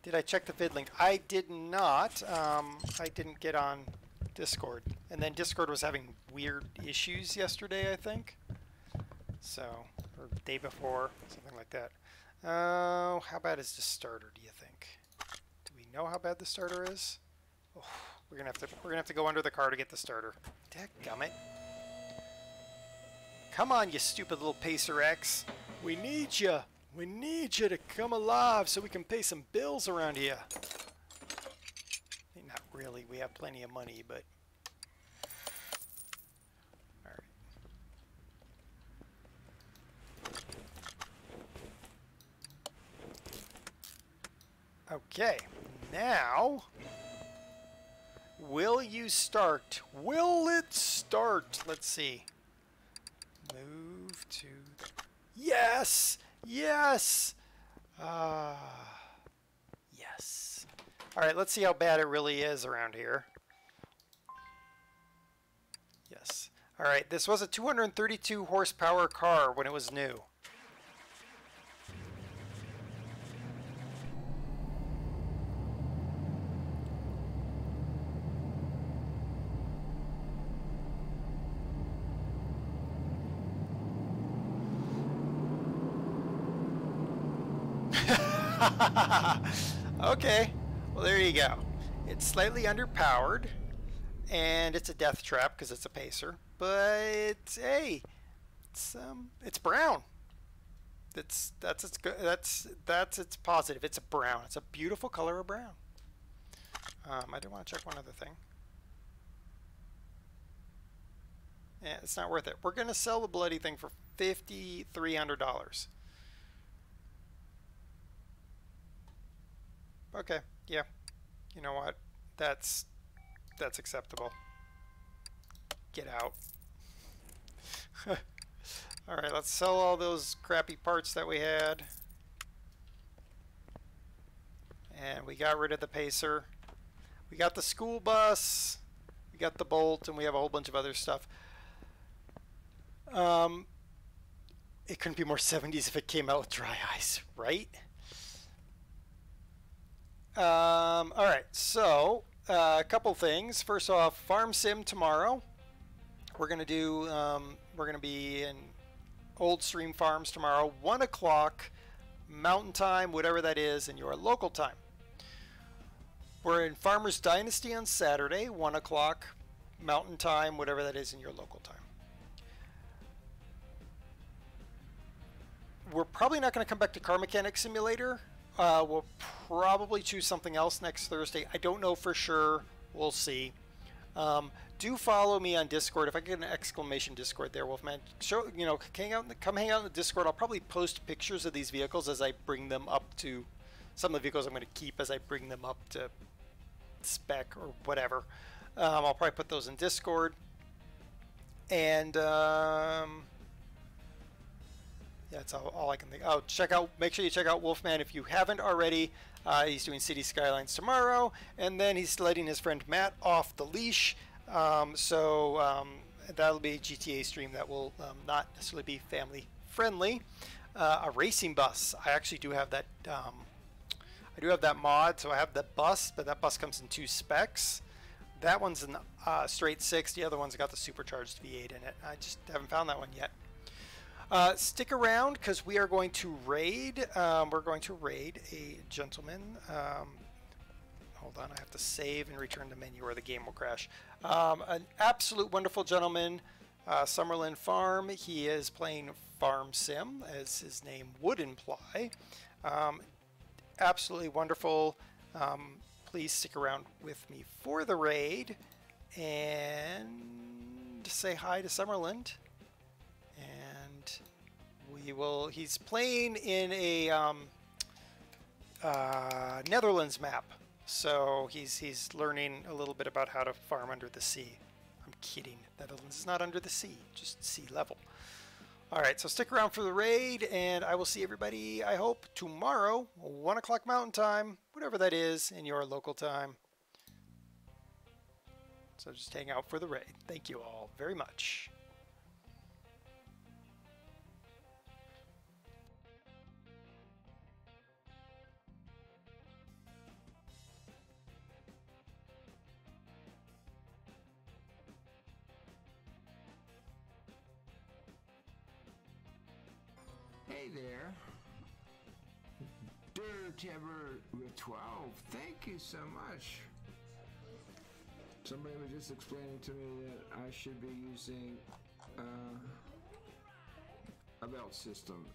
Did I check the vid link? I did not. I didn't get on Discord. And then Discord was having weird issues yesterday, I think. So, or the day before, something like that. How bad is the starter, do you think? Do we know how bad the starter is? Oh, we're gonna have to go under the car to get the starter. Dadgummit. Come on, you stupid little Pacer X. We need you. We need you to come alive so we can pay some bills around here. Not really. We have plenty of money, but... Alright. Okay. Now... Will you start? Will it start? Let's see. Move to the... Yes! Yes! Yes. Alright, let's see how bad it really is around here. Yes. Alright, this was a 232 horsepower car when it was new. Okay, well there you go. It's slightly underpowered, and it's a death trap because it's a pacer. But hey, it's brown. That's its positive. It's a brown. It's a beautiful color of brown. I do want to check one other thing. Yeah, it's not worth it. We're gonna sell the bloody thing for $5,300. Okay, yeah. You know what? That's acceptable. Get out. Alright, let's sell all those crappy parts that we had. And we got rid of the pacer. We got the school bus. We got the Bolt, and we have a whole bunch of other stuff. It couldn't be more 70s if it came out with dry ice, right? Alright, so a couple things. First off, Farm Sim tomorrow. We're gonna do we're gonna be in Old Stream Farms tomorrow, 1 o'clock Mountain Time, whatever that is, in your local time. We're in Farmers Dynasty on Saturday, 1 o'clock Mountain Time, whatever that is in your local time. We're probably not going to come back to Car Mechanic Simulator. We'll probably choose something else next Thursday. I don't know for sure. We'll see. Do follow me on Discord. If I get an exclamation Discord there, Wolfman, show, you know, come hang out in the Discord. I'll probably post pictures of these vehicles as I bring them up to, some of the vehicles I'm going to keep as I bring them up to spec or whatever. I'll probably put those in Discord. And yeah, that's all I can think. Oh, make sure you check out Wolfman if you haven't already. He's doing City Skylines tomorrow, and then he's letting his friend Matt off the leash. That'll be a GTA stream that will not necessarily be family friendly. A racing bus. I actually do have that. I do have that mod, so I have the bus, but that bus comes in 2 specs. That one's in straight 6. The other one's got the supercharged V8 in it. I just haven't found that one yet. Stick around because we are going to raid. We're going to raid a gentleman. Hold on, I have to save and return the menu or the game will crash. An absolute wonderful gentleman, Summerlin Farm. He is playing farm sim, as his name would imply. Absolutely wonderful. Please stick around with me for the raid and say hi to Summerland. And we will. He's playing in a Netherlands map, so he's learning a little bit about how to farm under the sea. I'm kidding. Netherlands is not under the sea, just sea level. Alright, so stick around for the raid, and I will see everybody, I hope, tomorrow, 1 o'clock Mountain Time, whatever that is in your local time. So just hang out for the raid. Thank you all very much. Hey there, Dirthammer with 12. Thank you so much. Somebody was just explaining to me that I should be using a belt system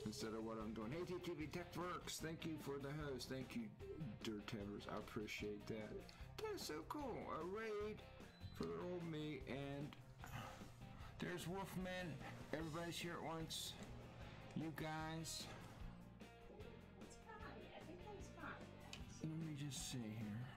instead of what I'm doing. Hey, TTV TechWorks, thank you for the host. Thank you, Dirthammers. I appreciate that. That's so cool. A raid for old me, and there's Wolfman. Everybody's here at once. You guys, let me just see here.